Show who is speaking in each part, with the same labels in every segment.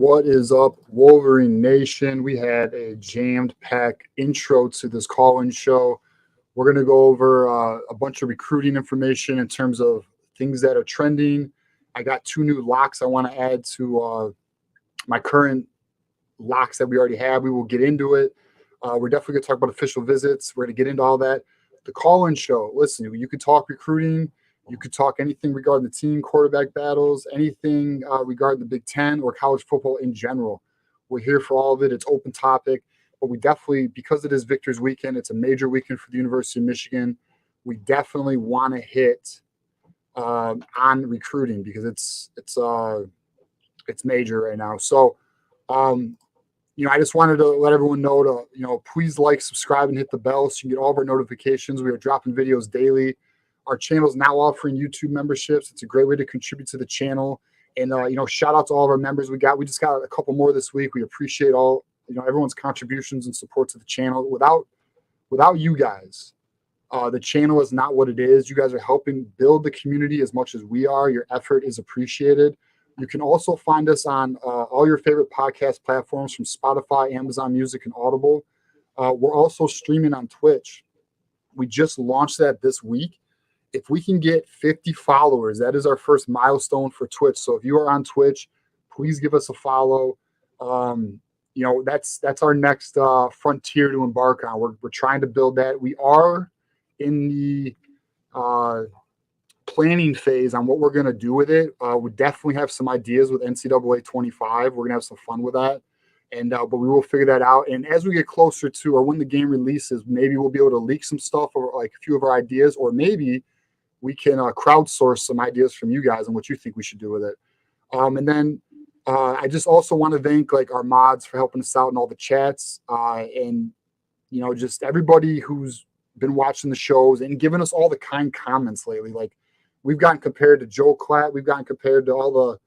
Speaker 1: What is up, Wolverine Nation? We had a jammed-packed intro to this call-in show. We're going to go over a bunch of recruiting information in terms of things that are trending. I got 2 new locks I want to add to my current locks that we already have. We will get into it. We're definitely going to talk about official visits. We're going to get into all that. The call-in show, listen, you could talk recruiting. You could talk anything regarding the team, quarterback battles, anything regarding the Big Ten or college football in general. We're here for all of it. It's open topic. But we definitely, because it is Victor's weekend, it's a major weekend for the University of Michigan. We definitely want to hit on recruiting because it's major right now. So, I just wanted to let everyone know to, please like, subscribe, and hit the bell so you can get all of our notifications. We are dropping videos daily. Our channel is now offering YouTube memberships. It's a great way to contribute to the channel. And, shout out to all of our members. We just got a couple more this week. We appreciate all, everyone's contributions and support to the channel. Without you guys, the channel is not what it is. You guys are helping build the community as much as we are. Your effort is appreciated. You can also find us on all your favorite podcast platforms from Spotify, Amazon Music, and Audible. We're also streaming on Twitch. We just launched that this week. If we can get 50 followers, that is our first milestone for Twitch. So if you are on Twitch, please give us a follow. That's our next frontier to embark on. We're trying to build that. We are in the planning phase on what we're going to do with it. We definitely have some ideas with NCAA 25. We're going to have some fun with that. But we will figure that out. And as we get closer to, or when the game releases, maybe we'll be able to leak some stuff or like a few of our ideas, or maybe we can crowdsource some ideas from you guys on what you think we should do with it. And then I just also want to thank our mods for helping us out in all the chats, and just everybody who's been watching the shows and giving us all the kind comments lately. We've gotten compared to Joe Klatt. We've gotten compared to all the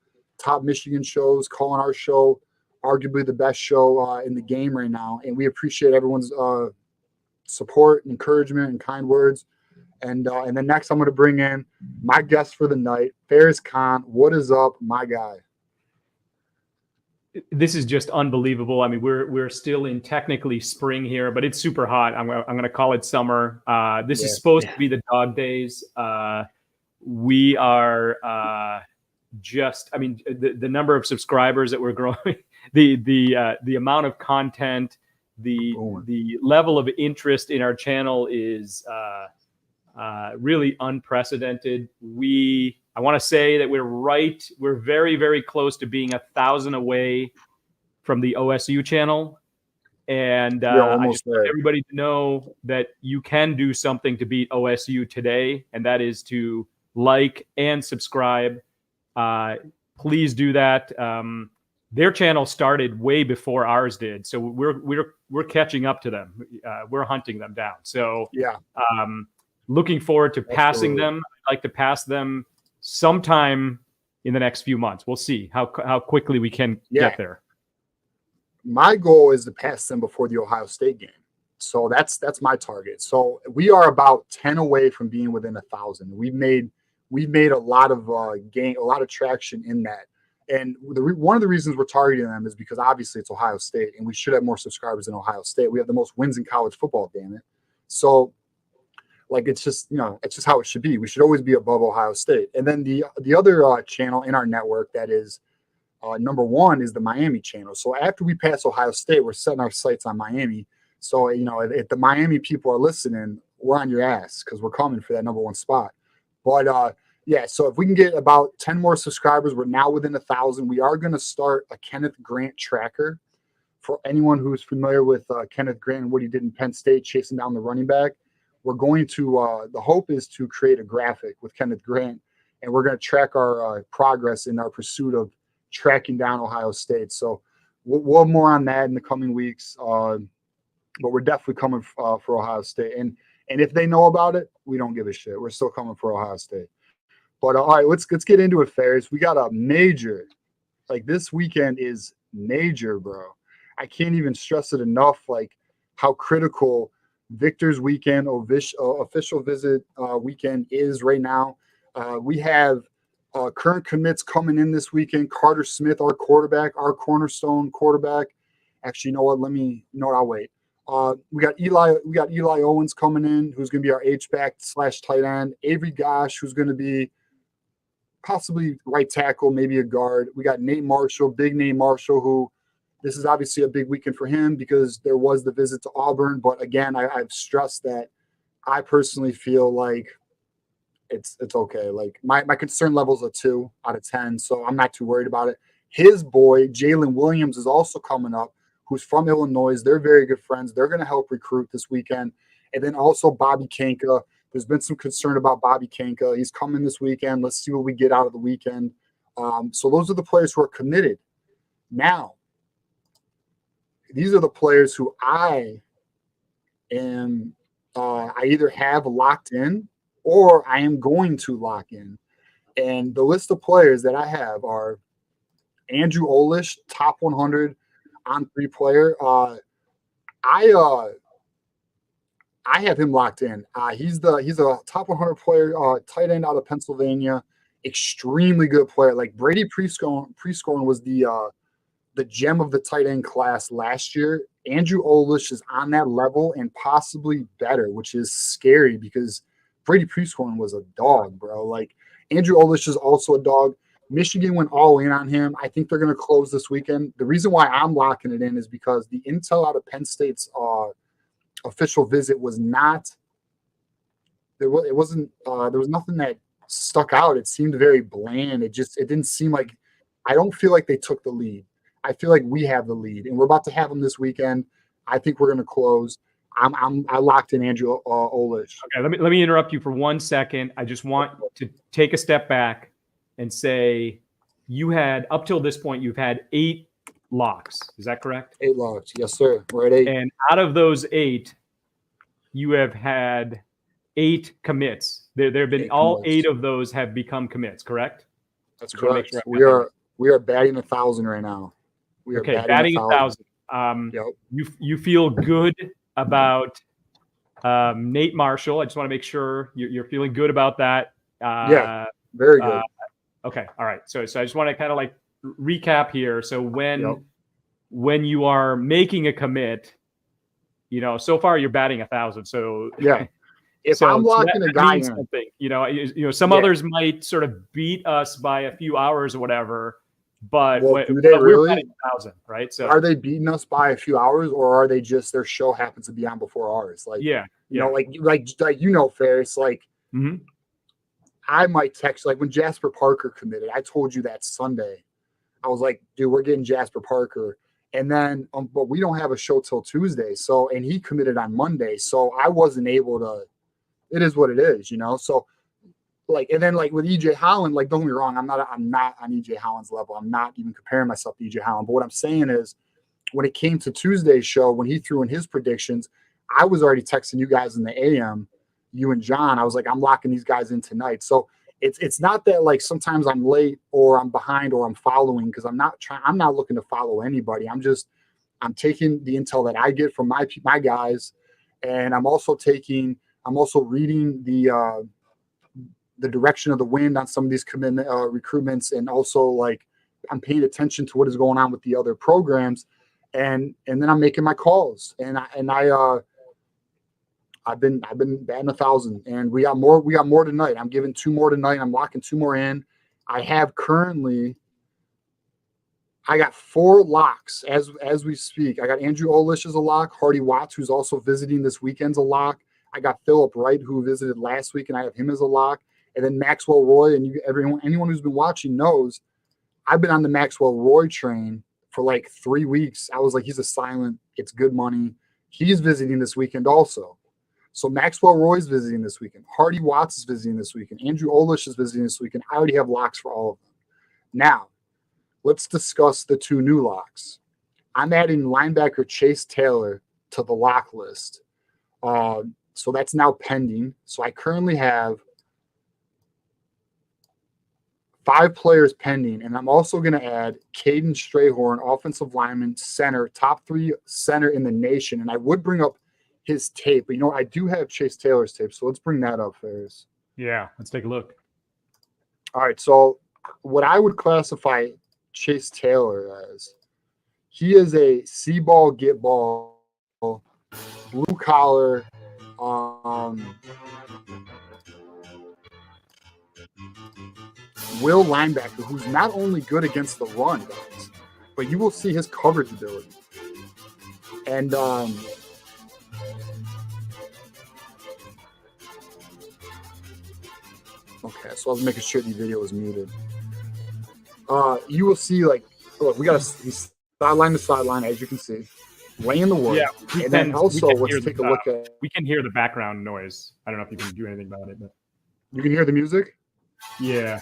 Speaker 1: top Michigan shows, calling our show arguably the best show in the game right now. And we appreciate everyone's support, encouragement, and kind words. And then next, I'm going to bring in my guest for the night, Faris Khan. What is up, my guy?
Speaker 2: This is just unbelievable. I mean, we're still in technically spring here, but it's super hot. I'm going to call it summer. This is supposed to be the dog days. We are the number of subscribers that we're growing, the amount of content, the level of interest in our channel is really unprecedented. I want to say that we're very, very close to being 1,000 away from the OSU channel. And I just want everybody to know that you can do something to beat OSU today, and that is to like and subscribe. Please do that. Their channel started way before ours did, so we're catching up to them. We're hunting them down. So looking forward to passing them. I'd like to pass them sometime in the next few months. We'll see how quickly we can get there.
Speaker 1: My goal is to pass them before the Ohio State game. So that's my target. So we are about 10 away from being within 1,000. We've made a lot of gain, a lot of traction in that. And one of the reasons we're targeting them is because obviously it's Ohio State, and we should have more subscribers than Ohio State. We have the most wins in college football, damn it. So it's just how it should be. We should always be above Ohio State. And then the other channel in our network that is number one is the Miami channel. So after we pass Ohio State, we're setting our sights on Miami. So, if the Miami people are listening, we're on your ass because we're coming for that number one spot. But, so if we can get about 10 more subscribers, we're now within 1,000. We are going to start a Kenneth Grant tracker. For anyone who's familiar with Kenneth Grant and what he did in Penn State, chasing down the running back, we're going to the hope is to create a graphic with Kenneth Grant, and we're going to track our progress in our pursuit of tracking down Ohio State. So we'll have more on that in the coming weeks, but we're definitely coming for Ohio State. And if they know about it, we don't give a shit. We're still coming for Ohio State. But all right, let's get into it, Ferris. We got a major, this weekend is major, bro. I can't even stress it enough, how critical Victor's weekend, official visit weekend is right now. We have Current commits coming in this weekend: Carter Smith, our quarterback, our cornerstone quarterback. Actually, you know what? I'll wait. We got Eli Owens coming in, who's going to be our H-back / tight end. Avery Gosh, who's going to be possibly right tackle, maybe a guard. We got Nate Marshall, big Nate Marshall, who this is obviously a big weekend for him because there was the visit to Auburn. But again, I've stressed that I personally feel like it's okay. Like my concern level is a 2 out of 10, so I'm not too worried about it. His boy, Jalen Williams, is also coming up, who's from Illinois. They're very good friends. They're going to help recruit this weekend. And then also Bobby Kanka. There's been some concern about Bobby Kanka. He's coming this weekend. Let's see what we get out of the weekend. So those are the players who are committed. Now, these are the players who I either have locked in or I am going to lock in. And the list of players that I have are Andrew Olish, top 100 on 3 player. I have him locked in. He's a top 100 player, tight end out of Pennsylvania. Extremely good player. Like Brady Prescorn was the gem of the tight end class last year. Andrew Olish is on that level and possibly better, which is scary because Brady Prescorn was a dog, bro. Like Andrew Olish is also a dog. Michigan went all in on him. I think they're going to close this weekend. The reason why I'm locking it in is because the intel out of Penn State's official visit was not there was nothing that stuck out. It seemed very bland. It didn't seem like, I don't feel like they took the lead. I feel like we have the lead, and we're about to have them this weekend. I think we're going to close. I locked in Andrew Olish.
Speaker 2: Okay, let me interrupt you for 1 second. I just want to take a step back and say you had, up till this point, you've had 8 locks. Is that correct?
Speaker 1: 8 locks. Yes, sir. We're at 8.
Speaker 2: And out of those 8, you have had 8 commits. There have been all commits. 8 of those have become commits, correct?
Speaker 1: That's correct. We are batting 1,000 right now. We are
Speaker 2: batting 1,000.
Speaker 1: Yep.
Speaker 2: You feel good about Nate Marshall. I just want to make sure you're feeling good about that.
Speaker 1: Yeah, very good.
Speaker 2: Okay, all right. So I just want to kind of like recap here. So when you are making a commit, so far you're batting 1,000. So
Speaker 1: yeah, if I'm locking a guy in,
Speaker 2: something, some others might sort of beat us by a few hours or whatever. But
Speaker 1: do they really?
Speaker 2: We're batting 1,000, right? So
Speaker 1: are they beating us by a few hours, or are they just their show happens to be on before ours? Like Ferris. Like I might text, like when Jasper Parker committed. I told you that Sunday. I was like, dude, we're getting Jasper Parker. And then, but we don't have a show till Tuesday. So, and he committed on Monday. So I wasn't able to, it is what it is, So like, and then like with EJ Holland, like, don't get me wrong. I'm not on EJ Holland's level. I'm not even comparing myself to EJ Holland. But what I'm saying is when it came to Tuesday's show, when he threw in his predictions, I was already texting you guys in the AM, you and John. I was like, I'm locking these guys in tonight. So it's not that like sometimes I'm late or I'm behind or I'm following, because I'm not looking to follow anybody. I'm taking the intel that I get from my guys, and I'm also reading the direction of the wind on some of these recruitments, and also like I'm paying attention to what is going on with the other programs, and then I'm making my calls, and I've been batting 1,000, and we got more tonight. I'm giving 2 more tonight. I'm locking 2 more in. I got 4 locks as we speak. I got Andrew Olish as a lock, Hardy Watts, who's also visiting this weekend's a lock. I got Philip Wright, who visited last week, and I have him as a lock. And then Maxwell Roy, and anyone who's been watching knows I've been on the Maxwell Roy train for like 3 weeks. I was like, he's a silent, it's good money. He's visiting this weekend also. So Maxwell Roy's visiting this weekend. Hardy Watts is visiting this weekend. Andrew Olish is visiting this weekend. I already have locks for all of them. Now, let's discuss the 2 new locks. I'm adding linebacker Chase Taylor to the lock list. So that's now pending. So I currently have 5 players pending, and I'm also going to add Caden Strayhorn, offensive lineman, center, top 3 center in the nation. And I would bring up his tape, but I do have Chase Taylor's tape, so let's bring that up, Ferris.
Speaker 2: Yeah, let's take a look.
Speaker 1: All right, so what I would classify Chase Taylor as. He is a see ball, get ball, blue collar, will linebacker who's not only good against the run, guys, but you will see his coverage ability. And okay, so I was making sure the video was muted. You will see, like, look, we got he's sideline to sideline, as you can see, laying the wood.
Speaker 2: Yeah,
Speaker 1: and then also let's take a look at.
Speaker 2: We can hear the background noise. I don't know if you can do anything about it, but
Speaker 1: you can hear the music.
Speaker 2: Yeah.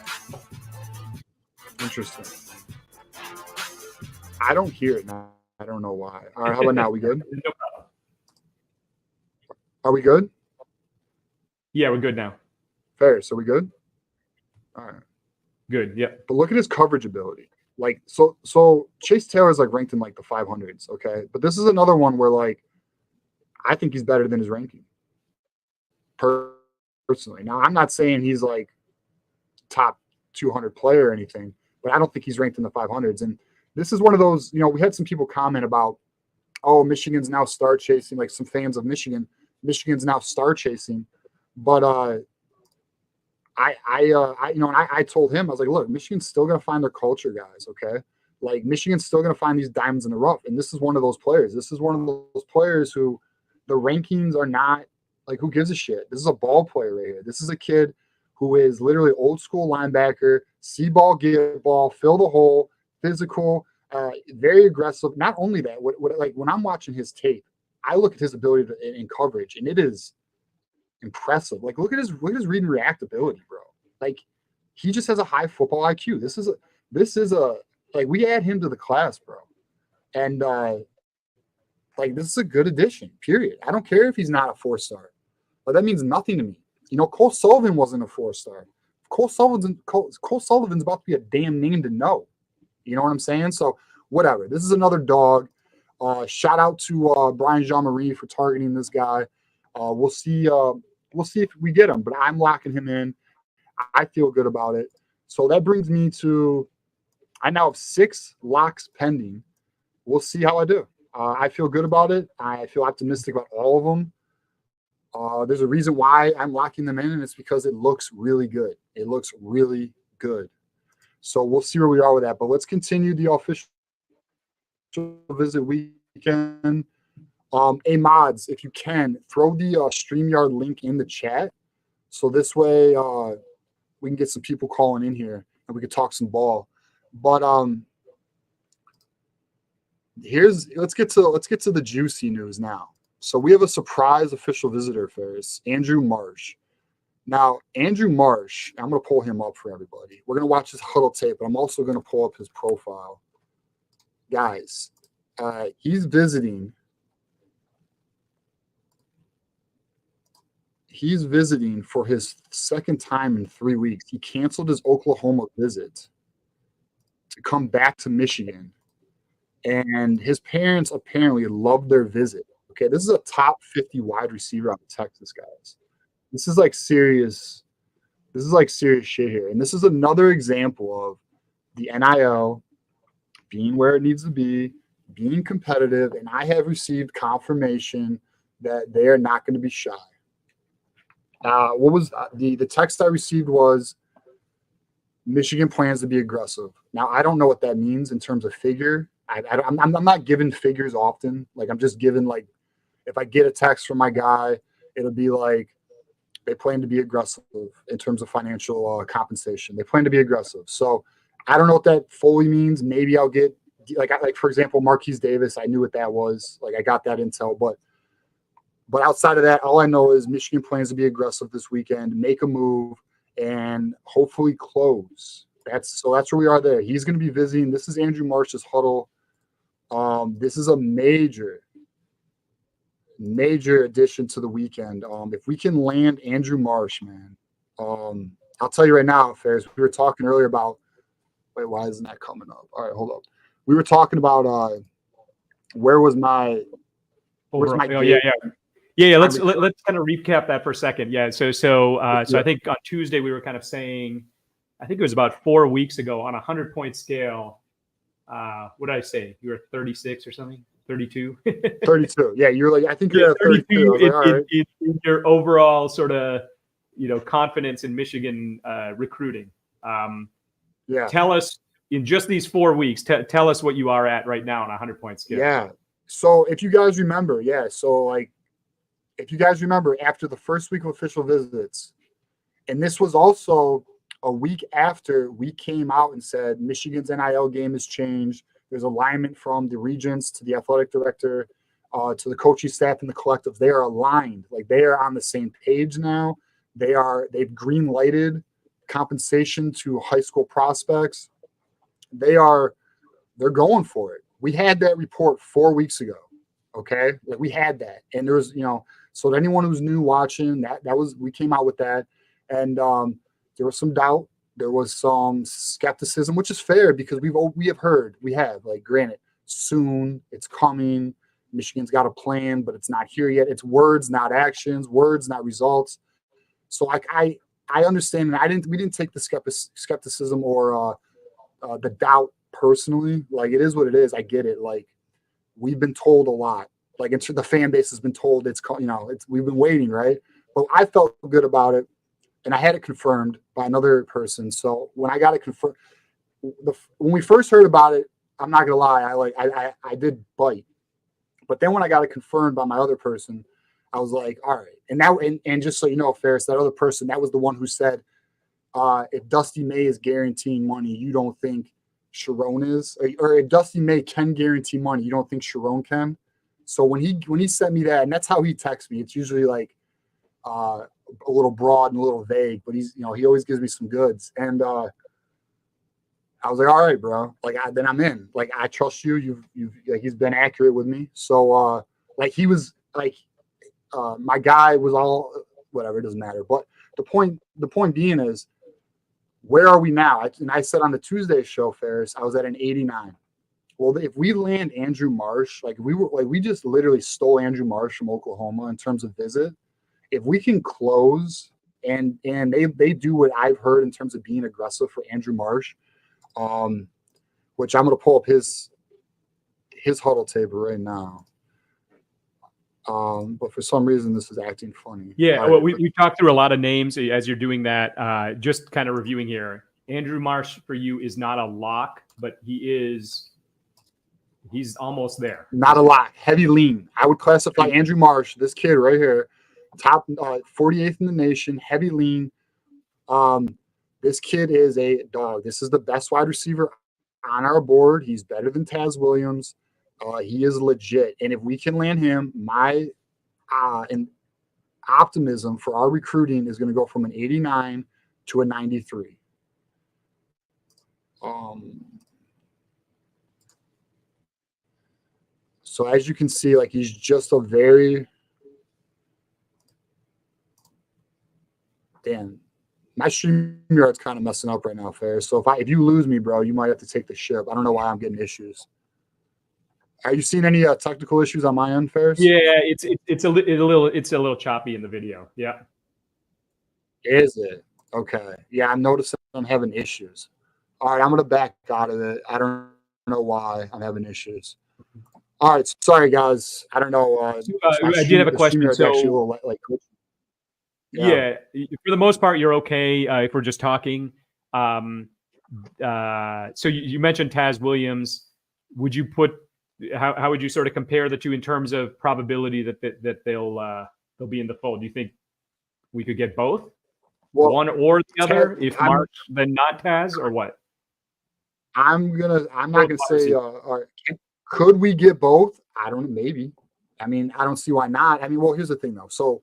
Speaker 1: Interesting. I don't hear it now. I don't know why. All right, how about now? We good?
Speaker 2: No problem.
Speaker 1: Are we good?
Speaker 2: Yeah, we're good now.
Speaker 1: Fair. So we good? All right.
Speaker 2: Good. Yeah.
Speaker 1: But look at his coverage ability. Like, so Chase Taylor is like ranked in like the 500s. Okay. But this is another one where, like, I think he's better than his ranking. Personally. Now, I'm not saying he's like top 200 player or anything, but I don't think he's ranked in the 500s. And this is one of those, you know, we had some people comment about, oh, Michigan's now star chasing, like some fans of Michigan's now star chasing. But I told him, I was like, look, Michigan's still going to find their culture, guys. Okay. Like, Michigan's still going to find these diamonds in the rough. And this is one of those players. This is one of those players who the rankings are not like, who gives a shit? This is a ball player right here. This is a kid who is literally old school linebacker, see ball, get ball, fill the hole, physical, very aggressive. Not only that, like when I'm watching his tape, I look at his ability in coverage, and it is impressive. Like, look at his read and react ability, bro. Like, he just has a high football IQ. This is a like, we add him to the class, bro. And like, this is a good addition, period. I don't care if he's not a 4-star, but that means nothing to me. You know, Cole Sullivan wasn't a 4-star. Cole Sullivan's about to be a damn name to know. You know what I'm saying? So whatever. This is another dog. Shout out to Brian Jean-Marie for targeting this guy. We'll see if we get him, but I'm locking him in. I feel good about it. So that brings me to, I now have 6 locks pending. We'll see how I do. I feel good about it. I feel optimistic about all of them. There's a reason why I'm locking them in, and it's because it looks really good. It looks really good. So we'll see where we are with that. But let's continue the official visit weekend. Hey, mods, if you can, throw the StreamYard link in the chat. So this way we can get some people calling in here and we can talk some ball. But let's get to the juicy news now. So we have a surprise official visitor, Ferris, Andrew Marsh. Now, Andrew Marsh, I'm going to pull him up for everybody. We're going to watch his huddle tape, but I'm also going to pull up his profile. Guys, he's visiting. He's visiting for his second time in 3 weeks. He canceled his Oklahoma visit to come back to Michigan. And his parents apparently loved their visit. Okay, this is a top 50 wide receiver out of Texas, guys. This is like serious shit here. And this is another example of the NIL being where it needs to be, being competitive, and I have received confirmation that they are not going to be shy. What was the text I received was Michigan plans to be aggressive. Now, I don't know what that means in terms of figure. I'm not given figures often. Like, I'm just given, like, if I get a text from my guy, it'll be like they plan to be aggressive in terms of financial compensation. They plan to be aggressive. So I don't know what that fully means. Maybe I'll get like for example, Marquise Davis. I knew what that was. Like, I got that intel, but outside of that, all I know is Michigan plans to be aggressive this weekend, make a move, and hopefully close. That's where we are there. He's going to be visiting. This is Andrew Marsh's huddle. This is a major addition to the weekend. If we can land Andrew Marsh, man, I'll tell you right now, Ferris, we were talking earlier about, wait, why isn't that coming up? All right, hold up. We were talking about where's my
Speaker 2: Yeah. Let's kind of recap that for a second. Yeah. So I think on Tuesday we were kind of saying I think it was about 4 weeks ago on a 100-point scale. What did I say? You were 36 or something? 32?
Speaker 1: 32. Yeah, you're like, I think you're at 32. I was like, all right.
Speaker 2: In your overall sort of, confidence in Michigan recruiting.
Speaker 1: Yeah.
Speaker 2: Tell us, in just these 4 weeks, tell us what you are at right now on a 100-point scale.
Speaker 1: Yeah. So if you guys remember, if you guys remember, after the first week of official visits, and this was also a week after we came out and said Michigan's NIL game has changed. There's alignment from the regents to the athletic director to the coaching staff and the collectives. They are aligned. Like, they are on the same page now. They've green lighted compensation to high school prospects. They're going for it. We had that report 4 weeks ago. Okay. Like, we had that. And there was, so to anyone who's new watching, we came out with that. And there was some doubt. There was some skepticism, which is fair because we have heard, like, granted, soon, it's coming. Michigan's got a plan, but it's not here yet. It's words, not actions, words, not results. So like, I understand, and we didn't take the skepticism or the doubt personally. Like, it is what it is. I get it. Like, we've been told a lot. Like, the fan base has been told we've been waiting, right? But I felt good about it. And I had it confirmed by another person. So when I got it confirmed, when we first heard about it, I'm not gonna lie, I did bite. But then when I got it confirmed by my other person, I was like, all right. And just so you know, Ferris, that other person, that was the one who said, if Dusty May is guaranteeing money, you don't think Sharon is, or if Dusty May can guarantee money, you don't think Sharon can. So when he sent me that, and that's how he texts me, it's usually like a little broad and a little vague, but he always gives me some goods. And I was like, all right, bro. Like, then I'm in. Like, I trust you. You've like, he's been accurate with me. So like, he was like, my guy was all whatever. It doesn't matter. But the point being is, where are we now? And I said on the Tuesday show, Ferris, I was at an 89. Well, if we land Andrew Marsh, we just literally stole Andrew Marsh from Oklahoma in terms of visit. If we can close and they do what I've heard in terms of being aggressive for Andrew Marsh, which I'm going to pull up his huddle table right now. But for some reason, this is acting funny.
Speaker 2: Yeah, well, we talked through a lot of names as you're doing that. Just kind of reviewing here. Andrew Marsh for you is not a lock, but he's almost there.
Speaker 1: Not a lock. Heavy lean. I would classify Andrew Marsh, this kid right here, top 48th in the nation, heavy lean. This kid is a dog. This is the best wide receiver on our board. He's better than Taz Williams. He is legit. And if we can land him, my and optimism for our recruiting is going to go from an 89 to a 93. So as you can see, like, he's just a very damn. My StreamYard's kind of messing up right now, Ferris. So if you lose me, bro, you might have to take the ship. I don't know why I'm getting issues. Are you seeing any technical issues on my end, Ferris?
Speaker 2: Yeah, it's a little choppy in the video. Yeah.
Speaker 1: Is it? Okay. Yeah, I'm noticing I'm having issues. All right, I'm gonna back out of it. I don't know why I'm having issues. All right, sorry guys. I don't know.
Speaker 2: I did have a question. So,
Speaker 1: actually a little
Speaker 2: yeah, for the most part, you're okay if we're just talking. So you mentioned Taz Williams. Would you put how would you sort of compare the two in terms of probability that they'll be in the fold? Do you think we could get both, one or the other? If March, then not Taz, or what?
Speaker 1: I'm not gonna say. Could we get both? I don't know. Maybe. I mean, I don't see why not. I mean, well, here's the thing though. So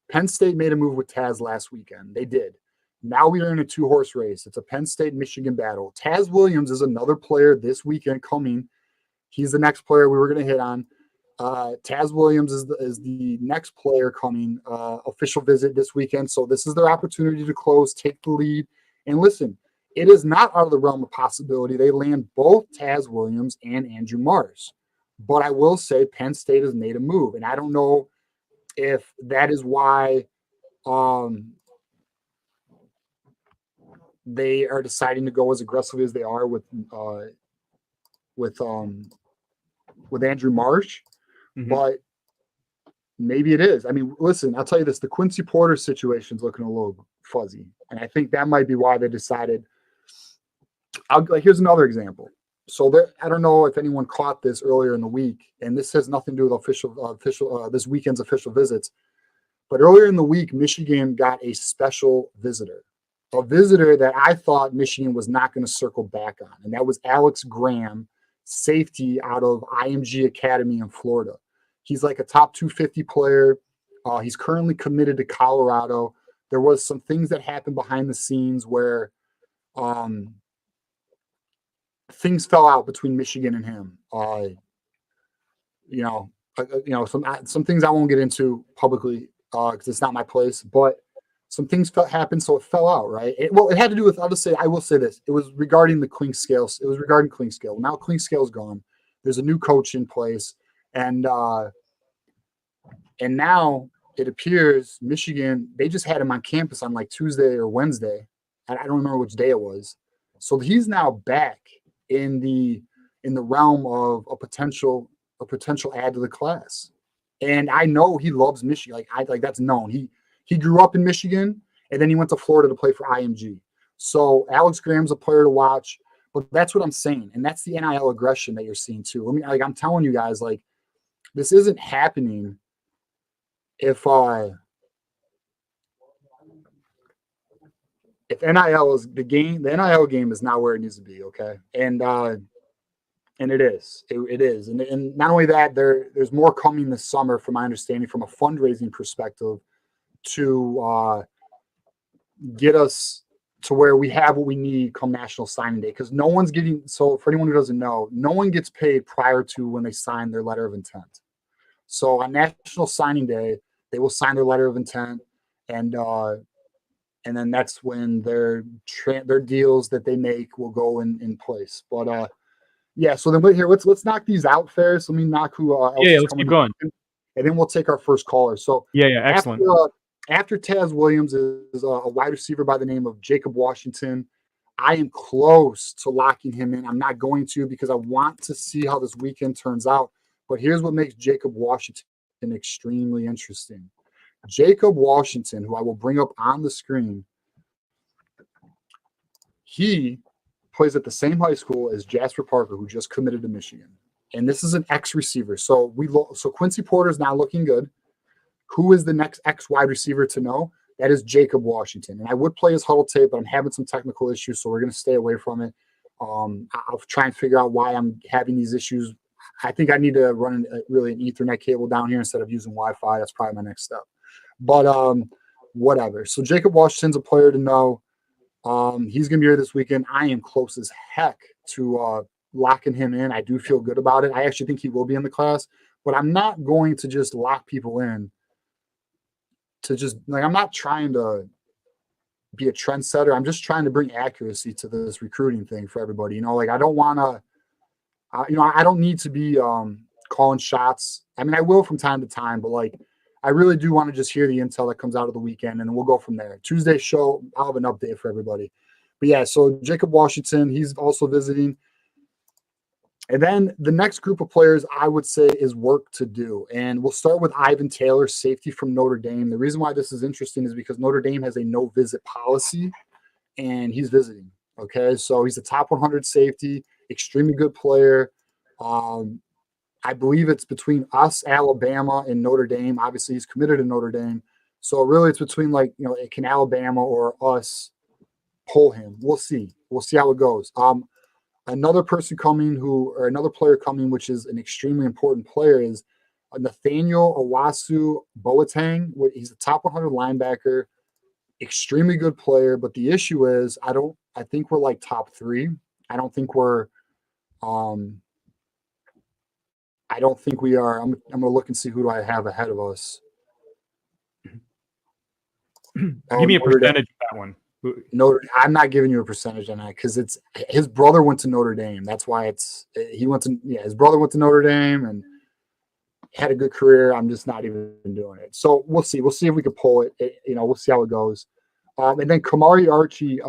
Speaker 1: Penn State made a move with Taz last weekend. They did. Now we are in a 2-horse race. It's a Penn State-Michigan battle. Taz Williams is another player this weekend coming. He's the next player we were going to hit on. Taz Williams is the next player coming. Official visit this weekend. So this is their opportunity to close, take the lead. And listen, it is not out of the realm of possibility they land both Taz Williams and Andrew Marsh. But I will say Penn State has made a move. And I don't know if that is why they are deciding to go as aggressively as they are with Andrew Marsh, but maybe it is. I mean, listen, I'll tell you this: the Quincy Porter situation is looking a little fuzzy, and I think that might be why they decided. Here's another example. So I don't know if anyone caught this earlier in the week, and this has nothing to do with this weekend's official visits. But earlier in the week, Michigan got a special visitor, a visitor that I thought Michigan was not going to circle back on, and that was Alex Graham, safety out of IMG Academy in Florida. He's like a top 250 player. He's currently committed to Colorado. There was some things that happened behind the scenes where things fell out between Michigan and him. Some things I won't get into publicly because it's not my place, but some things happened, so it fell out, right? It had to do with, I will say this. It was regarding the Klink scales. It was regarding Klink scale. Now Klink scale's gone. There's a new coach in place, and now it appears Michigan, they just had him on campus on like Tuesday or Wednesday. I don't remember which day it was. So he's now back in the realm of a potential add to the class. And I know he loves Michigan. Like that's known. He grew up in Michigan, and then he went to Florida to play for IMG. So Alex Graham's a player to watch, but that's what I'm saying. And that's the NIL aggression that you're seeing too. I'm telling you guys, like, this isn't happening if NIL is the NIL game is not where it needs to be. Okay. And it is. It is. And not only that, there's more coming this summer, from my understanding, from a fundraising perspective, to get us to where we have what we need come National Signing Day. Because no one's getting, so for anyone who doesn't know, no one gets paid prior to when they sign their letter of intent. So on National Signing Day, they will sign their letter of intent, and then that's when their deals that they make will go in place. But yeah, so then wait here. Let's knock these out, Ferris. Let me knock who else is
Speaker 2: let's
Speaker 1: coming
Speaker 2: keep going.
Speaker 1: And then we'll take our first caller. So
Speaker 2: excellent.
Speaker 1: After Taz Williams is a wide receiver by the name of Jacob Washington. I am close to locking him in. I'm not going to, because I want to see how this weekend turns out. But here's what makes Jacob Washington extremely interesting. Jacob Washington, who I will bring up on the screen, he plays at the same high school as Jasper Parker, who just committed to Michigan. And this is an ex-receiver. So Quincy Porter is now looking good. Who is the next ex-wide receiver to know? That is Jacob Washington. And I would play his huddle tape, but I'm having some technical issues, so we're going to stay away from it. I'll try and figure out why I'm having these issues. I think I need to run an Ethernet cable down here instead of using Wi-Fi. That's probably my next step. But whatever. So Jacob Washington's a player to know. He's going to be here this weekend. I am close as heck to locking him in. I do feel good about it. I actually think he will be in the class, but I'm not going to just lock people in to just, like, I'm not trying to be a trendsetter. I'm just trying to bring accuracy to this recruiting thing for everybody. Like, I don't want to, I don't need to be calling shots. I mean, I will from time to time, but like, I really do want to just hear the intel that comes out of the weekend, and then we'll go from there. Tuesday show, I'll have an update for everybody. But yeah, so Jacob Washington, he's also visiting. And then the next group of players, I would say, is work to do. And we'll start with Ivan Taylor, safety from Notre Dame. The reason why this is interesting is because Notre Dame has a no-visit policy, and he's visiting. Okay, so he's a top 100 safety, extremely good player. I believe it's between us, Alabama, and Notre Dame. Obviously, he's committed to Notre Dame. So really, it's between, like, can Alabama or us pull him? We'll see. We'll see how it goes. Another player coming, which is an extremely important player, is Nathaniel Owasu Boateng. He's a top 100 linebacker, extremely good player. But the issue is, I think we're like top 3. I don't think we are. I'm going to look and see who do I have ahead of us.
Speaker 2: Give me a percentage of that one.
Speaker 1: I'm not giving you a percentage on that because it's his brother went to Notre Dame. That's why his brother went to Notre Dame and had a good career. I'm just not even doing it. So we'll see. We'll see if we can pull it. We'll see how it goes. And then Kamari Archie,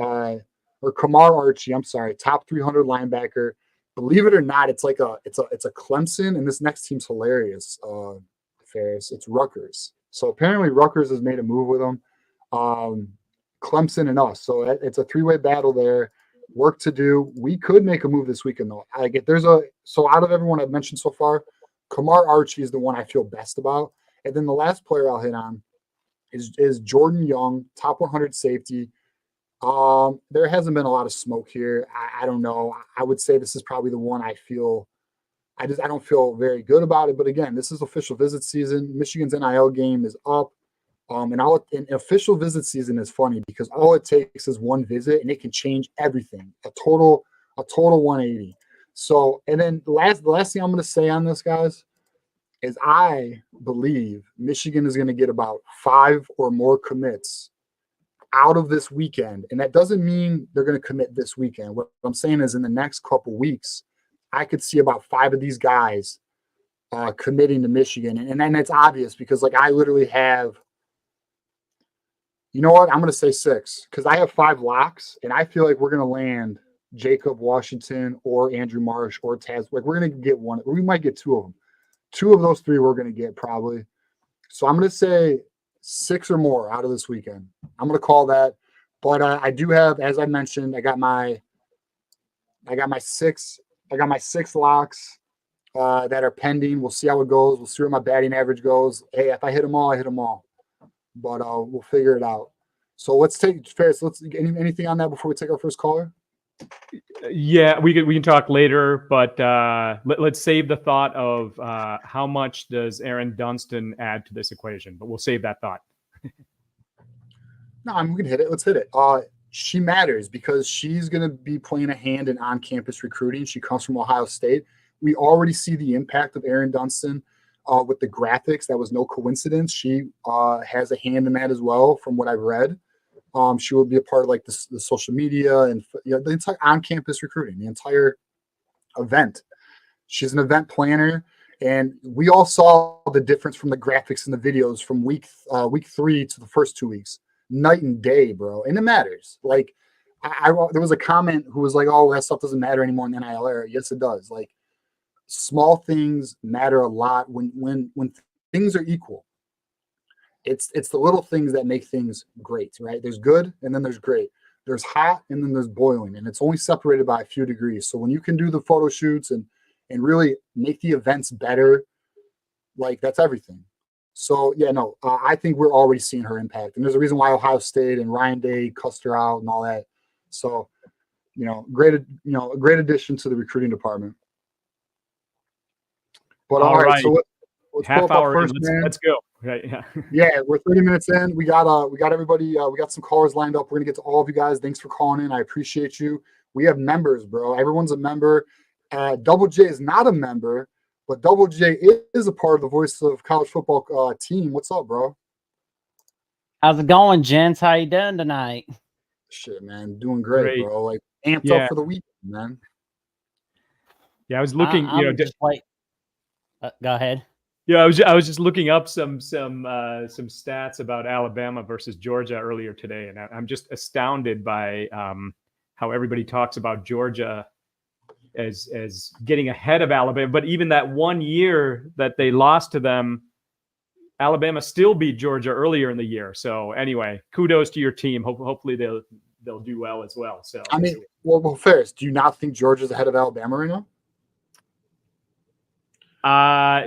Speaker 1: or Kamar Archie. I'm sorry, top 300 linebacker. Believe it or not, it's a Clemson, and this next team's hilarious. Ferris, it's Rutgers. So apparently Rutgers has made a move with them. Clemson and us. So it's a three-way battle there. Work to do. We could make a move this weekend though. So out of everyone I've mentioned so far, Kamar Archie is the one I feel best about. And then the last player I'll hit on is Jordan Young, top 100 safety. There hasn't been a lot of smoke here. I don't know. I would say this is probably the one I don't feel very good about it. But again, this is official visit season. Michigan's NIL game is up. And official visit season is funny because all it takes is one visit and it can change everything. A total 180. So, and then the last thing I'm going to say on this, guys, is I believe Michigan is going to get about 5 or more commits out of this weekend. And that doesn't mean they're going to commit this weekend. What I'm saying is in the next couple weeks, I could see about 5 of these guys committing to Michigan. And then it's obvious because like I literally have, you know what? I'm going to say 6 because I have 5 locks, and I feel like we're going to land Jacob Washington or Andrew Marsh or Taz. Like we're going to get one. We might get 2 of them. 2 of those 3 we're going to get probably. So I'm going to say 6 or more out of this weekend. I'm going to call that. But I do have, as I mentioned, I got my 6 locks that are pending. We'll see how it goes. We'll see where my batting average goes. Hey, if I hit them all, I hit them all. But we'll figure it out. So let's take Ferris. Anything on that before we take our first caller?
Speaker 2: Yeah, we can talk later, but let's save the thought of how much does Aaron Dunston add to this equation. But we'll save that thought.
Speaker 1: No, we can hit it. Let's hit it. She matters because she's going to be playing a hand in on-campus recruiting. She comes from Ohio State. We already see the impact of Aaron Dunston. With the graphics, that was no coincidence. She has a hand in that as well, from what I've read. She will be a part of like the social media and the entire on-campus recruiting, the entire event. She's an event planner, and we all saw the difference from the graphics and the videos from week 3 to the first 2 weeks, night and day, bro. And it matters. Like, there was a comment who was like, "Oh, that stuff doesn't matter anymore in the NIL era." Yes, it does. Like, small things matter a lot when things are equal. It's the little things that make things great, right? There's good and then there's great. There's hot and then there's boiling, and it's only separated by a few degrees. So when you can do the photo shoots and really make the events better, like that's everything. So yeah, no, I think we're already seeing her impact, and there's a reason why Ohio State and Ryan Day cussed her out and all that. So, a great addition to the recruiting department. But all right, so let's
Speaker 2: half hour first, let's go. Right, yeah.
Speaker 1: Yeah, we're 30 minutes in. We got everybody. We got some callers lined up. We're gonna get to all of you guys. Thanks for calling in. I appreciate you. We have members, bro. Everyone's a member. Double J is not a member, but Double J is a part of the Voice of College Football team. What's up, bro?
Speaker 3: How's it going, gents? How you doing tonight?
Speaker 1: Shit, man, doing great. Bro. Like amped up for the weekend, man.
Speaker 2: Yeah, I was looking.
Speaker 3: Go ahead.
Speaker 2: Yeah, I was just looking up some stats about Alabama versus Georgia earlier today, and I'm just astounded by how everybody talks about Georgia as getting ahead of Alabama. But even that 1 year that they lost to them, Alabama still beat Georgia earlier in the year. So anyway, kudos to your team. Hopefully they'll do well as well. So
Speaker 1: I mean, well, Ferris, do you not think Georgia's ahead of Alabama right now?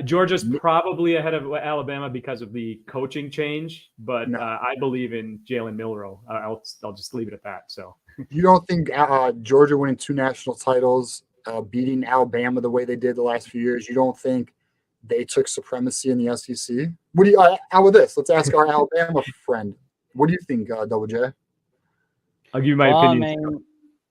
Speaker 2: Georgia's probably ahead of Alabama because of the coaching change, but I believe in Jalen Milroe. I'll just leave it at that. So
Speaker 1: you don't think Georgia winning 2 national titles, beating Alabama the way they did the last few years, you don't think they took supremacy in the SEC? What do you out with this? Let's ask our Alabama friend. What do you think, Double J?
Speaker 2: I'll give you my opinion.
Speaker 3: I mean,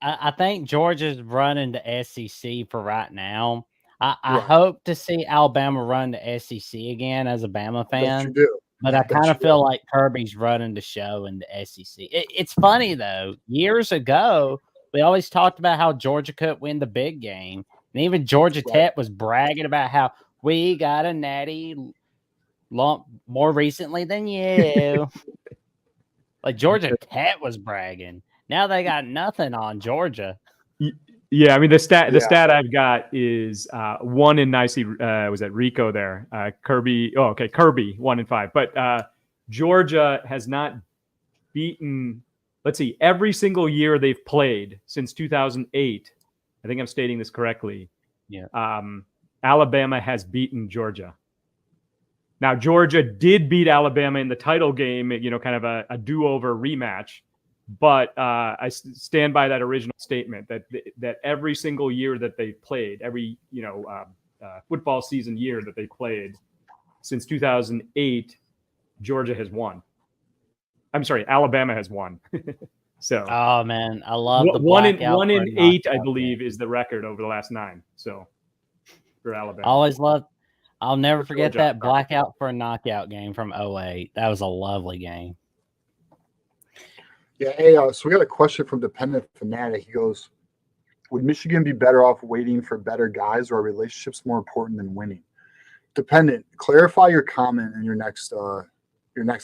Speaker 3: I think Georgia's running the SEC for right now. I hope to see Alabama run the SEC again as a Bama fan.
Speaker 1: You do.
Speaker 3: But I kind of feel like Kirby's running the show in the SEC. It's funny, though. Years ago, we always talked about how Georgia could win the big game. And even Georgia Tech was bragging about how we got a natty more recently than you. Like Georgia Tech was bragging. Now they got nothing on Georgia.
Speaker 2: Yeah, I mean the stat I've got is 1 in nicely was that Rico there. Kirby. Oh, okay, Kirby 1-5. But Georgia has not beaten. Let's see, every single year they've played since 2008. I think I'm stating this correctly.
Speaker 3: Yeah.
Speaker 2: Alabama has beaten Georgia. Now Georgia did beat Alabama in the title game. Kind of a do-over rematch. But I stand by that original statement that every single year that they've played, every football season year that they played since 2008, Georgia has won. I'm sorry, Alabama has won. So,
Speaker 3: oh man, I love the
Speaker 2: 1 in 8, I believe, is the record over the last 9. So for Alabama,
Speaker 3: I'll never forget that blackout for a knockout game from 2008. That was a lovely game.
Speaker 1: Yeah, hey, so we got a question from Dependent Fanatic. He goes, would Michigan be better off waiting for better guys, or are relationships more important than winning? Dependent, clarify your comment in your next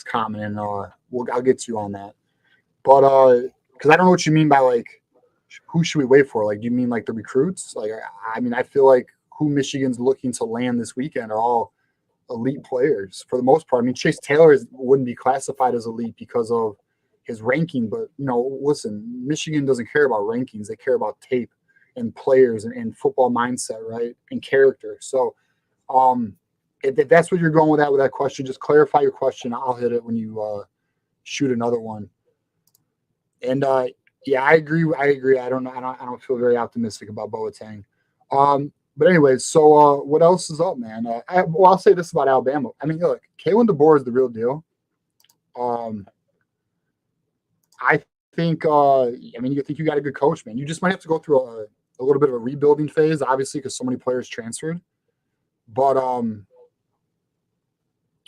Speaker 1: comment, and I'll get to you on that. But because I don't know what you mean by like who should we wait for? Like, do you mean like the recruits? Like, I mean, I feel like who Michigan's looking to land this weekend are all elite players for the most part. I mean, Chase Taylor wouldn't be classified as elite because of his ranking, but listen, Michigan doesn't care about rankings. They care about tape and players and football mindset, right? And character. So if that's what you're going with that question, just clarify your question. I'll hit it when you shoot another one. And yeah, I agree. I don't feel very optimistic about Boateng. But anyways, so what else is up, man? I'll say this about Alabama. I mean, look, Kalen DeBoer is the real deal. I think, you think you got a good coach, man. You just might have to go through a little bit of a rebuilding phase, obviously, because so many players transferred. But,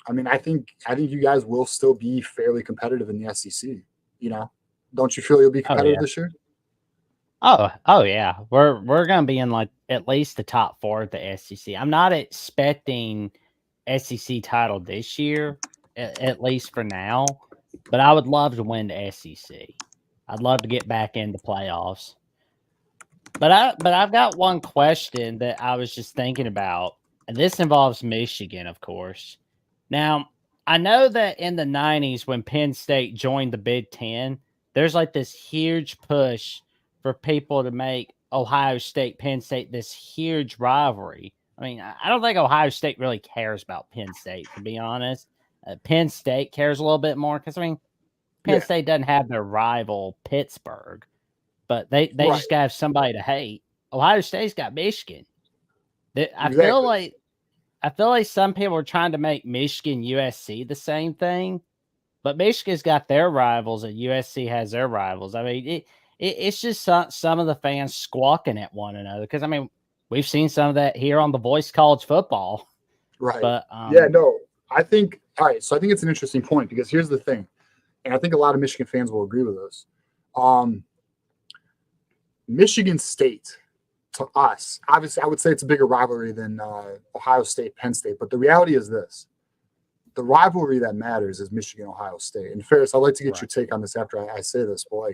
Speaker 1: I think you guys will still be fairly competitive in the SEC. Don't you feel you'll be competitive this year?
Speaker 3: Oh yeah. We're gonna be in like at least the top 4 at the SEC. I'm not expecting SEC title this year, at least for now. But I would love to win the SEC. I'd love to get back into playoffs. But I've got one question that I was just thinking about, and this involves Michigan, of course. Now, I know that in the 90s when Penn State joined the Big Ten, there's like this huge push for people to make Ohio State, Penn State this huge rivalry. I mean, I don't think Ohio State really cares about Penn State, to be honest. Penn State cares a little bit more because, Penn State doesn't have their rival Pittsburgh, but they just gotta have somebody to hate. Ohio State's got Michigan. I feel like some people are trying to make Michigan USC the same thing, but Michigan's got their rivals and USC has their rivals. I mean, it's just some of the fans squawking at one another because we've seen some of that here on The Voice College Football.
Speaker 1: Right.
Speaker 3: But
Speaker 1: I think all right. So I think it's an interesting point because here's the thing. And I think a lot of Michigan fans will agree with us. Michigan State, to us, obviously, I would say it's a bigger rivalry than Ohio State, Penn State. But the reality is this. The rivalry that matters is Michigan-Ohio State. And Ferris, I'd like to get your take on this after I say this. But,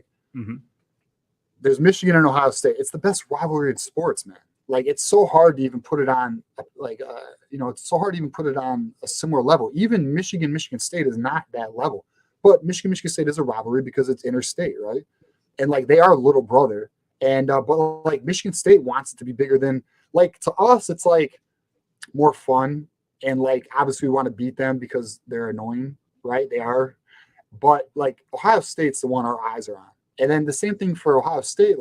Speaker 1: there's Michigan and Ohio State. It's the best rivalry in sports, man. Like, it's so hard to even put it on, it's so hard to even put it on a similar level. Even Michigan State is not that level. But Michigan State is a rivalry because it's interstate, right? And they are a little brother. And but Michigan State wants it to be bigger than to us. It's more fun, and obviously we want to beat them because they're annoying, right? They are. But Ohio State's the one our eyes are on, and then the same thing for Ohio State.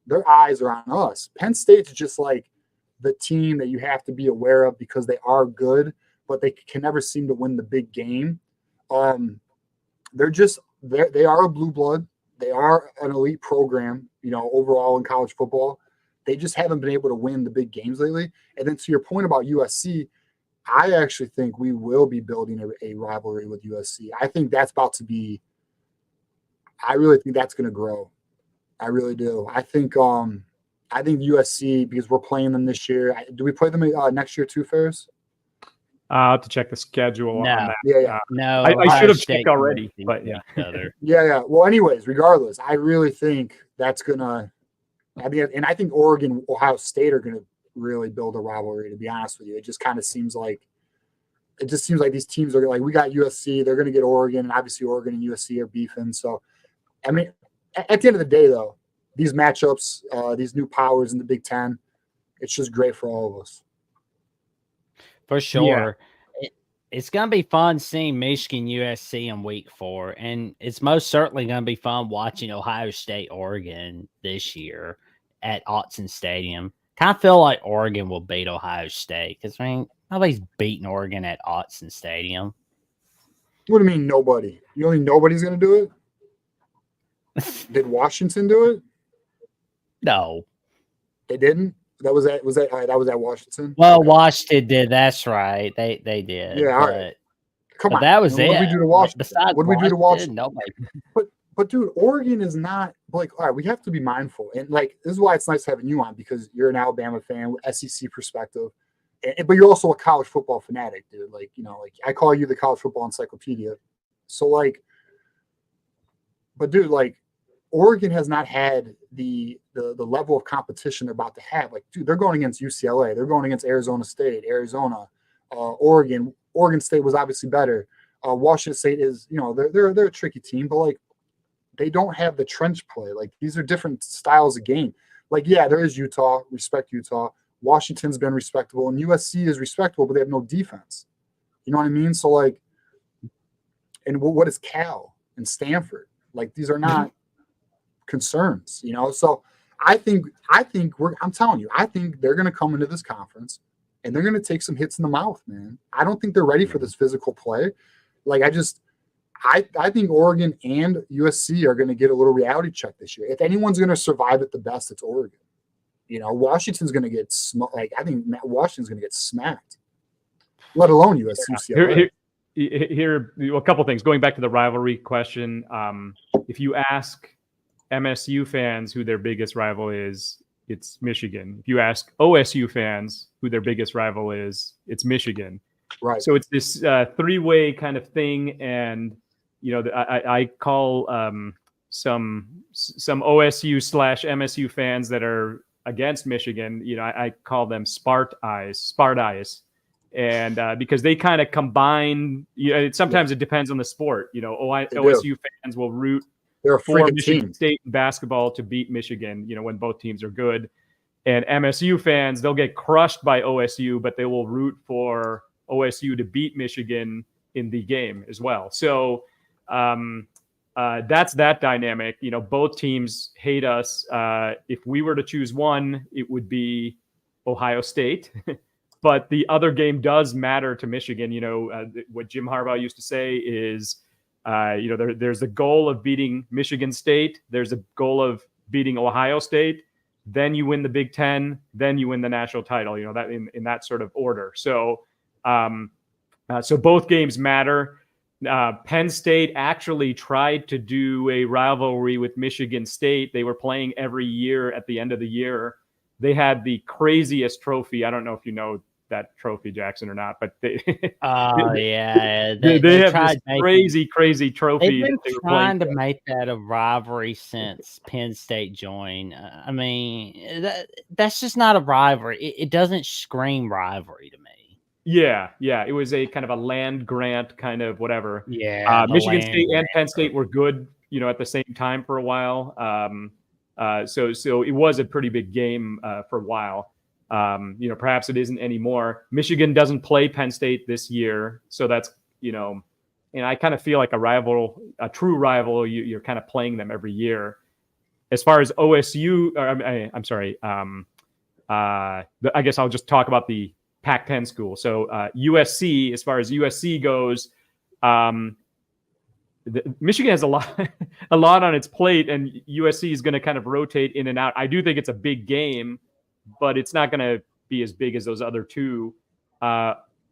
Speaker 1: Their eyes are on us. Penn State's just the team that you have to be aware of because they are good, but they can never seem to win the big game. They are a blue blood. They are an elite program, overall in college football. They just haven't been able to win the big games lately. And then to your point about USC, I actually think we will be building a rivalry with USC. I think that's about to be – I really think that's going to grow. I really do. I think USC, because we're playing them this year. Do we play them next year too, Ferris?
Speaker 2: I'll have to check the schedule
Speaker 3: No.
Speaker 2: on that.
Speaker 1: Yeah.
Speaker 3: No,
Speaker 2: I
Speaker 3: Ohio
Speaker 2: should have
Speaker 3: State
Speaker 2: checked already,
Speaker 3: and
Speaker 2: but
Speaker 3: USC
Speaker 2: yeah.
Speaker 3: each other.
Speaker 1: Yeah. Well, anyways, regardless, I really think that's gonna. I mean, and I think Oregon, Ohio State are gonna really build a rivalry. To be honest with you, it just seems like these teams are like, we got USC, they're gonna get Oregon, and obviously Oregon and USC are beefing. So, I mean, at the end of the day, though, these matchups, these new powers in the Big Ten, it's just great for all of us.
Speaker 3: For sure. It's going to be fun seeing Michigan USC in week 4. And it's most certainly going to be fun watching Ohio State Oregon this year at Autzen Stadium. Kind of feel like Oregon will beat Ohio State because, I mean, nobody's beating Oregon at Autzen Stadium.
Speaker 1: What do you mean nobody? You only nobody's going to do it? Did Washington do it?
Speaker 3: No.
Speaker 1: They didn't? That was at Washington.
Speaker 3: Well, okay. Washington did. That's right. They did.
Speaker 1: Yeah, all right. Come on.
Speaker 3: That was it.
Speaker 1: What did we do to Washington?
Speaker 3: Besides,
Speaker 1: what did we do to Washington?
Speaker 3: Nobody.
Speaker 1: But dude, Oregon is not like, all right, we have to be mindful. And like, this is why it's nice having you on, because you're an Alabama fan with SEC perspective. But you're also a college football fanatic, dude. Like, you know, like I call you the college football encyclopedia. So like, but dude, like, Oregon has not had the level of competition they're about to have. Like, dude, they're going against UCLA. They're going against Arizona State, Arizona, Oregon. Oregon State was obviously better. Washington State is, you know, they're a tricky team, but like they don't have the trench play. Like these are different styles of game. Like, yeah, there is Utah. Respect Utah. Washington's been respectable, and USC is respectable, but they have no defense. You know what I mean? So like, and what is Cal and Stanford? Like these are not concerns, you know. So I think I'm telling you, I think they're going to come into this conference and they're going to take some hits in the mouth, man. I don't think they're ready for this physical play. Like I think Oregon and USC are going to get a little reality check this year. If anyone's going to survive at the best, it's Oregon. You know, Washington's going to get I think Washington's going to get smacked, let alone USC.
Speaker 2: Here, a couple things. Going back to the rivalry question, if you ask MSU fans who their biggest rival is, it's Michigan. If you ask OSU fans who their biggest rival is, it's Michigan.
Speaker 1: Right.
Speaker 2: So it's this three-way kind of thing, and you know, I call some OSU/MSU fans that are against Michigan. You know, I call them Spart eyes, and because they kind of combine. You know, sometimes it depends on the sport. You know, OSU fans will root for Michigan State in basketball to beat Michigan, you know, when both teams are good. And MSU fans, they'll get crushed by OSU, but they will root for OSU to beat Michigan in the game as well. So that's that dynamic. You know, both teams hate us. If we were to choose one, it would be Ohio State. But the other game does matter to Michigan. You know, what Jim Harbaugh used to say is, you know, there's a goal of beating Michigan State. There's a goal of beating Ohio State. Then you win the Big Ten. Then you win the national title. You know, that in that sort of order. So, so both games matter. Penn State actually tried to do a rivalry with Michigan State. They were playing every year at the end of the year. They had the craziest trophy. I don't know if you know that trophy, Jackson, or not, but they they have this crazy trophy.
Speaker 3: They've been trying to make that a rivalry since Penn State joined. I mean, that's just not a rivalry. It doesn't scream rivalry to me.
Speaker 2: Yeah. It was a kind of a land grant, kind of whatever.
Speaker 3: Yeah.
Speaker 2: Michigan State and Penn State were good, you know, at the same time for a while. So it was a pretty big game for a while. You know, perhaps it isn't anymore. Michigan doesn't play Penn State this year, so that's, you know, and I kind of feel like a true rival. You're kind of playing them every year. As far as OSU, I'm sorry. I guess I'll just talk about the Pac-10 school. So USC, as far as USC goes, Michigan has a lot on its plate, and USC is going to kind of rotate in and out. I do think it's a big game, but it's not going to be as big as those other two.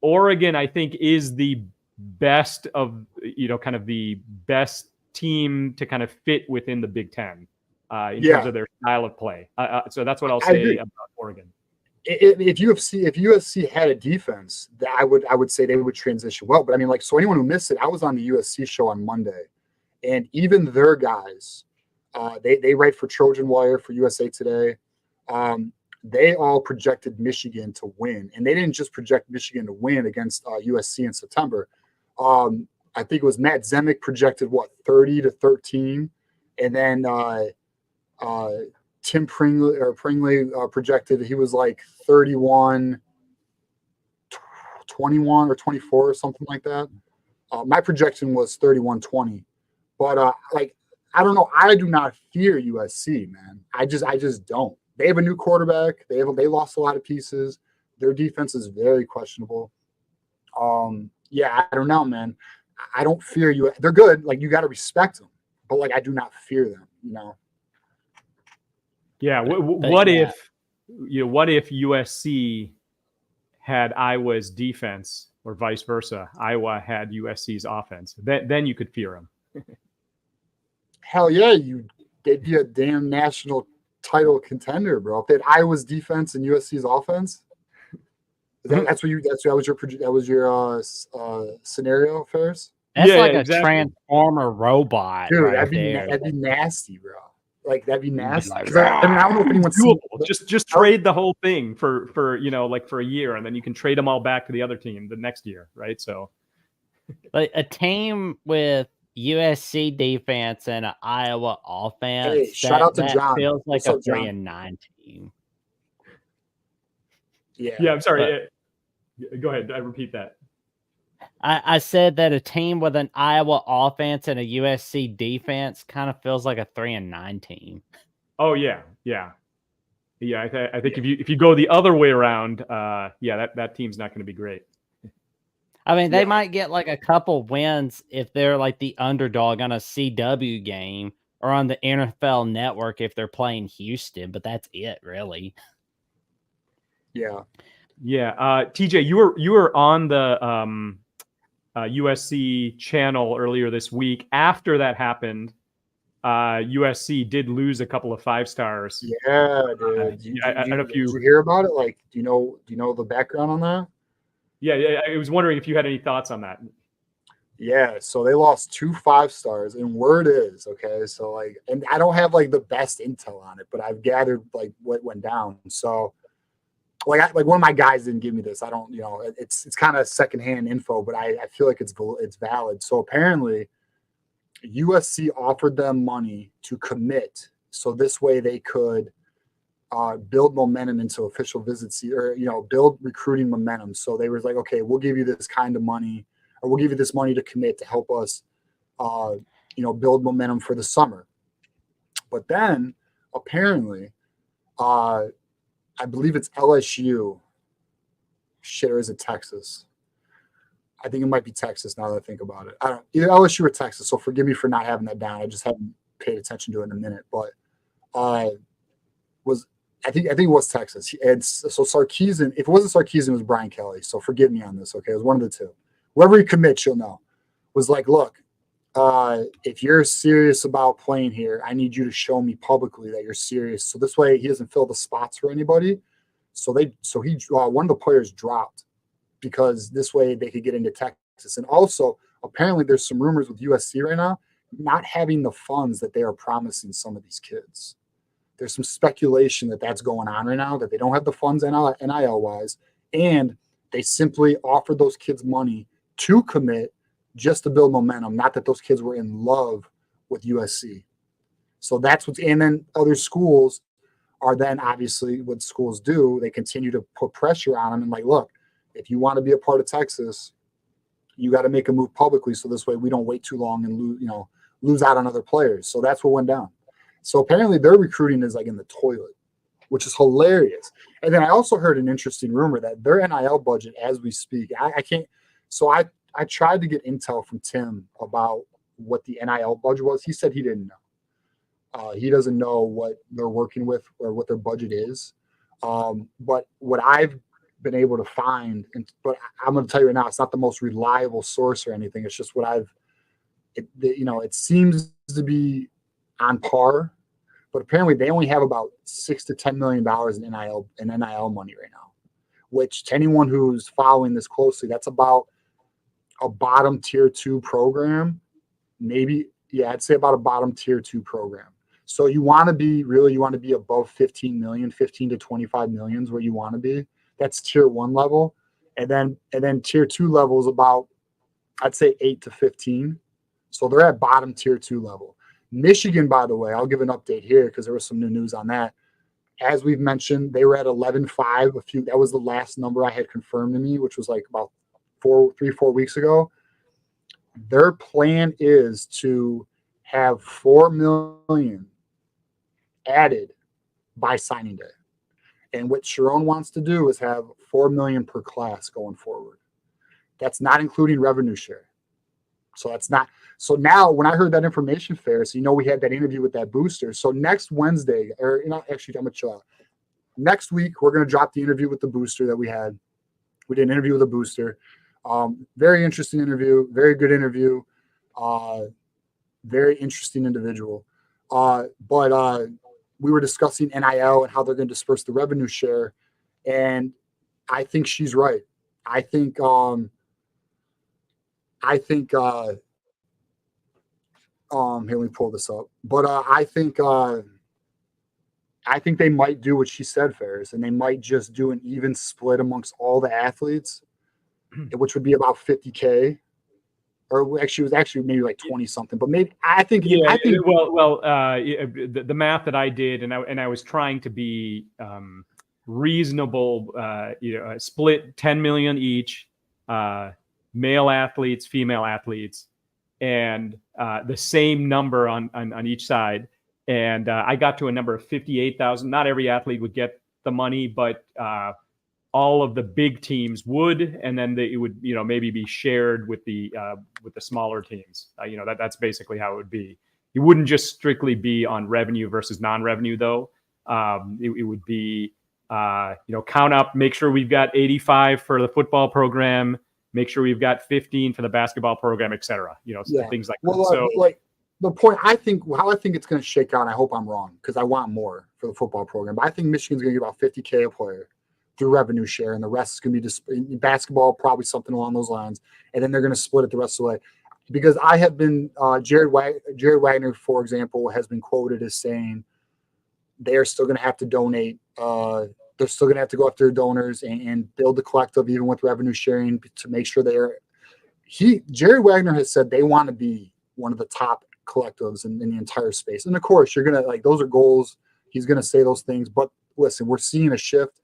Speaker 2: Oregon, I think, is the best of, you know, kind of the best team to kind of fit within the Big Ten in terms of their style of play. So that's what I'll say about Oregon.
Speaker 1: if USC had a defense, that I would say they would transition well. But I mean, like, so anyone who missed it, I was on the USC show on Monday, and even their guys, they write for Trojan Wire for USA Today. They all projected Michigan to win, and they didn't just project Michigan to win against USC in September. I think it was Matt Zemek projected 30-13, and then Tim Pringley projected he was like 31-21 or 24 or something like that. My projection was 31-20, but like, I don't know. I do not fear USC, man. I just don't. They have a new quarterback. They lost a lot of pieces. Their defense is very questionable. Yeah, I don't know, man. I don't fear you. They're good. Like, you got to respect them, but like, I do not fear them. You know.
Speaker 2: Yeah. What if USC had Iowa's defense, or vice versa? Iowa had USC's offense. Then you could fear them.
Speaker 1: Hell yeah, they'd be a damn national title contender, bro. If they had Iowa's defense and USC's offense, that was your scenario, Ferris?
Speaker 3: That's like
Speaker 2: exactly.
Speaker 3: a transformer robot,
Speaker 1: dude.
Speaker 3: Right
Speaker 1: that'd be nasty, bro. Like, that'd be nasty.
Speaker 3: Like,
Speaker 1: I mean, I don't know if anyone's seen
Speaker 2: just trade the whole thing for like for a year, and then you can trade them all back to the other team the next year, right? So,
Speaker 3: like, a team with USC defense and an Iowa offense.
Speaker 1: Hey, shout out to John.
Speaker 3: Feels like
Speaker 1: What's up,
Speaker 3: a 3-9 team.
Speaker 2: Yeah. I'm sorry. Go ahead. I repeat that.
Speaker 3: I said that a team with an Iowa offense and a USC defense kind of feels like a 3-9 team.
Speaker 2: Oh yeah. I think if you go the other way around, that team's not going to be great.
Speaker 3: I mean, they might get like a couple wins if they're like the underdog on a CW game or on the NFL Network if they're playing Houston, but that's it, really.
Speaker 1: Yeah.
Speaker 2: TJ, you were on the USC channel earlier this week. After that happened, USC did lose a couple of 5-stars.
Speaker 1: Yeah, dude.
Speaker 2: I don't know if
Speaker 1: did you hear about it? Like, do you know the background on that?
Speaker 2: Yeah. I was wondering if you had any thoughts on that.
Speaker 1: Yeah, so they lost 2 5-stars, and word is, okay, so like, and I don't have like the best intel on it, but I've gathered like what went down. So like one of my guys didn't give me this. I don't, it's kind of secondhand info, but I feel like it's valid. So apparently USC offered them money to commit, so this way they could build momentum into official visits, or build recruiting momentum. So they were like, okay, we'll give you this kind of money, or we'll give you this money to commit to help us build momentum for the summer. But then apparently I believe it's LSU, or is it Texas? I think it might be Texas now that I think about it. I don't, either LSU or Texas, so forgive me for not having that down. I just haven't paid attention to it in a minute, but I think it was Texas. So Sarkisian, if it wasn't Sarkisian, it was Brian Kelly. So forgive me on this, okay? It was one of the two. Whoever he commits, you'll know. Was like, look, if you're serious about playing here, I need you to show me publicly that you're serious. So this way he doesn't fill the spots for anybody. So one of the players dropped because this way they could get into Texas. And also, apparently there's some rumors with USC right now not having the funds that they are promising some of these kids. There's some speculation that that's going on right now, that they don't have the funds NIL-wise, and they simply offered those kids money to commit just to build momentum, not that those kids were in love with USC. So that's and then other schools are then obviously what schools do, they continue to put pressure on them and like, look, if you want to be a part of Texas, you got to make a move publicly. So this way we don't wait too long and lose out on other players. So that's what went down. So apparently their recruiting is like in the toilet, which is hilarious. And then I also heard an interesting rumor that their NIL budget as we speak, I can't. So I tried to get intel from Tim about what the NIL budget was. He said he didn't know. He doesn't know what they're working with or what their budget is. But what I've been able to find, but I'm going to tell you right now, it's not the most reliable source or anything. It's just what it seems to be on par, but apparently they only have about $6 to $10 million in NIL money right now. Which, to anyone who's following this closely, that's about a bottom tier 2 program. Maybe, yeah, I'd say about a bottom tier 2 program. So you want to be above 15 million, 15 to 25 million is where you want to be. That's tier 1 level. And then tier 2 level is about, I'd say 8 to 15. So they're at bottom tier 2 level. Michigan, by the way, I'll give an update here because there was some new news on that. As we've mentioned, they were at 11.5. That was the last number I had confirmed to me, which was like about 4 weeks ago. Their plan is to have 4 million added by signing day. And what Sharon wants to do is have 4 million per class going forward. That's not including revenue share. So that's not. So now when I heard that information, Ferris, we had that interview with that booster. So next Wednesday, actually, I'm going to chill out. Next week, we're going to drop the interview with the booster that we had. We did an interview with a booster. Very interesting interview, very good interview, very interesting individual. But we were discussing NIL and how they're going to disperse the revenue share. And I think she's right. I think here, let me pull this up. But I think they might do what she said, Ferris, and they might just do an even split amongst all the athletes, which would be about 50K. Or actually, it was actually maybe like 20 something. But maybe
Speaker 2: the math that I did, and I was trying to be reasonable. Split 10 million each, male athletes, female athletes, and the same number on each side. And I got to a number of 58,000. Not every athlete would get the money, but all of the big teams would, and then it would, maybe be shared with the smaller teams. That's basically how it would be. It wouldn't just strictly be on revenue versus non-revenue, though. It would be, count up, make sure we've got 85 for the football program, make sure we've got 15 for the basketball program, et cetera. Things like that. So,
Speaker 1: the point, how I think it's going to shake out, and I hope I'm wrong because I want more for the football program, but I think Michigan's going to get about 50K a player through revenue share, and the rest is going to be just in basketball, probably something along those lines, and then they're going to split it the rest of the way. Because I have been Jared Wagner, for example, has been quoted as saying they are still going to have to donate. They're still going to have to go after their donors and build the collective, even with revenue sharing, to make sure Jared Wagner has said they want to be one of the top collectives in the entire space. And of course, you're going to those are goals. He's going to say those things. But listen, we're seeing a shift.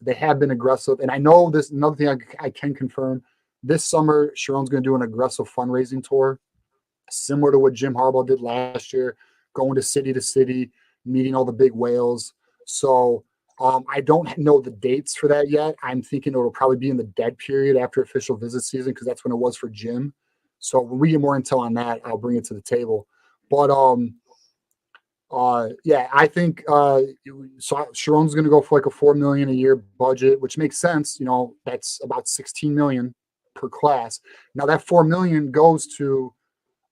Speaker 1: They have been aggressive. And I know this, another thing I can confirm, this summer, Sharon's going to do an aggressive fundraising tour, similar to what Jim Harbaugh did last year, going to city, meeting all the big whales. So I don't know the dates for that yet. I'm thinking it'll probably be in the dead period after official visit season, because that's when it was for Jim. So when we get more intel on that, I'll bring it to the table. But I think so Sharon's going to go for like a $4 million a year budget, which makes sense. That's about 16 million per class. Now that 4 million goes to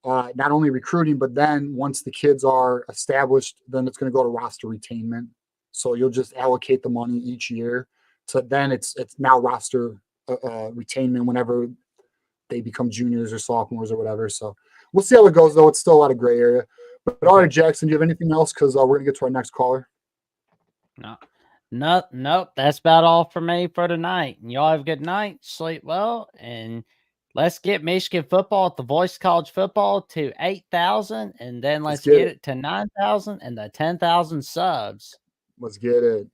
Speaker 1: not only recruiting, but then once the kids are established, then it's going to go to roster retainment. So you'll just allocate the money each year. So then it's now roster retainment whenever they become juniors or sophomores or whatever. So we'll see how it goes, though. It's still a lot of gray area. But all right, Jackson, do you have anything else? Because we're going to get to our next caller.
Speaker 3: Nope. That's about all for me for tonight. And y'all have a good night. Sleep well. And let's get Michigan football at the Voice College Football to 8,000. And then let's get it to 9,000 and the 10,000 subs.
Speaker 1: Let's get it.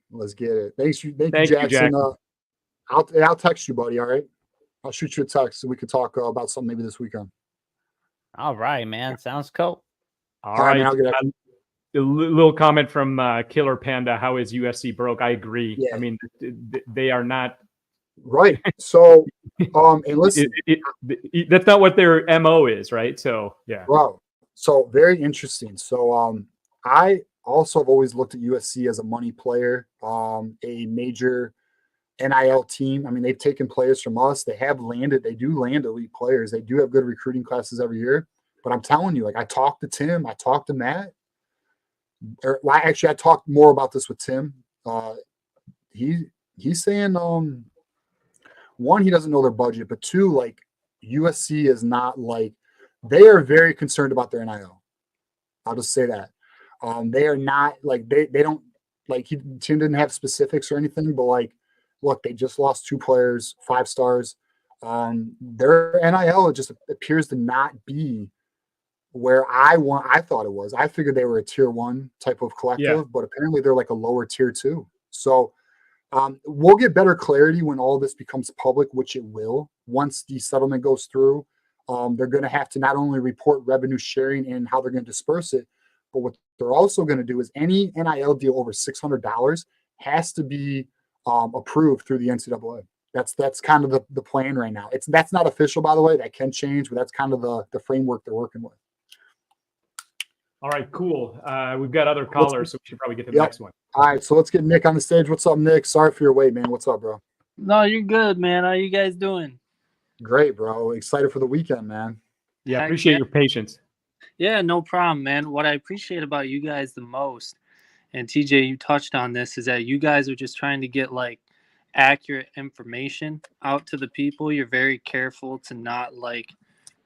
Speaker 1: Thank you, Jackson. I'll text you, buddy. All right. I'll shoot you a text so we can talk about something maybe this weekend.
Speaker 3: All right, man. Sounds cool.
Speaker 2: All right. Man, a little comment from Killer Panda. How is USC broke? I agree.
Speaker 1: Yeah.
Speaker 2: I mean, they are not
Speaker 1: right. So, and listen,
Speaker 2: that's not what their MO is, right? So, yeah.
Speaker 1: Wow. So very interesting. So, I also have always looked at USC as a money player, a major NIL team. I mean, they've taken players from us. They do land elite players. They do have good recruiting classes every year. But I'm telling you, I talked to Tim, I talked to Matt. Well, actually, I talked more about this with Tim. He's saying one, he doesn't know their budget, but two, like USC is not like they are very concerned about their NIL. I'll just say that. They are not like they don't like Tim didn't have specifics or anything, but like look, they just lost 2 players, 5 stars. Their NIL just appears to not be where I thought it was. I figured they were a tier 1 type of collective, but apparently they're like a lower tier 2. So we'll get better clarity when all this becomes public, which it will. Once the settlement goes through, they're going to have to not only report revenue sharing and how they're going to disperse it, but what they're also going to do is any NIL deal over $600 has to be approved through the NCAA. That's kind of the plan right now. That's not official, by the way. That can change, but that's kind of the framework they're working with.
Speaker 2: All right, cool. We've got other callers, so we should probably get to the next one.
Speaker 1: All right, so let's get Nick on the stage. What's up, Nick? Sorry for your wait, man. What's up, bro?
Speaker 4: No, you're good, man. How you guys doing?
Speaker 1: Great, bro. Excited for the weekend, man.
Speaker 2: Yeah, appreciate your patience.
Speaker 4: Yeah, no problem, man. What I appreciate about you guys the most, and TJ, you touched on this, is that you guys are just trying to get like accurate information out to the people. You're very careful to not like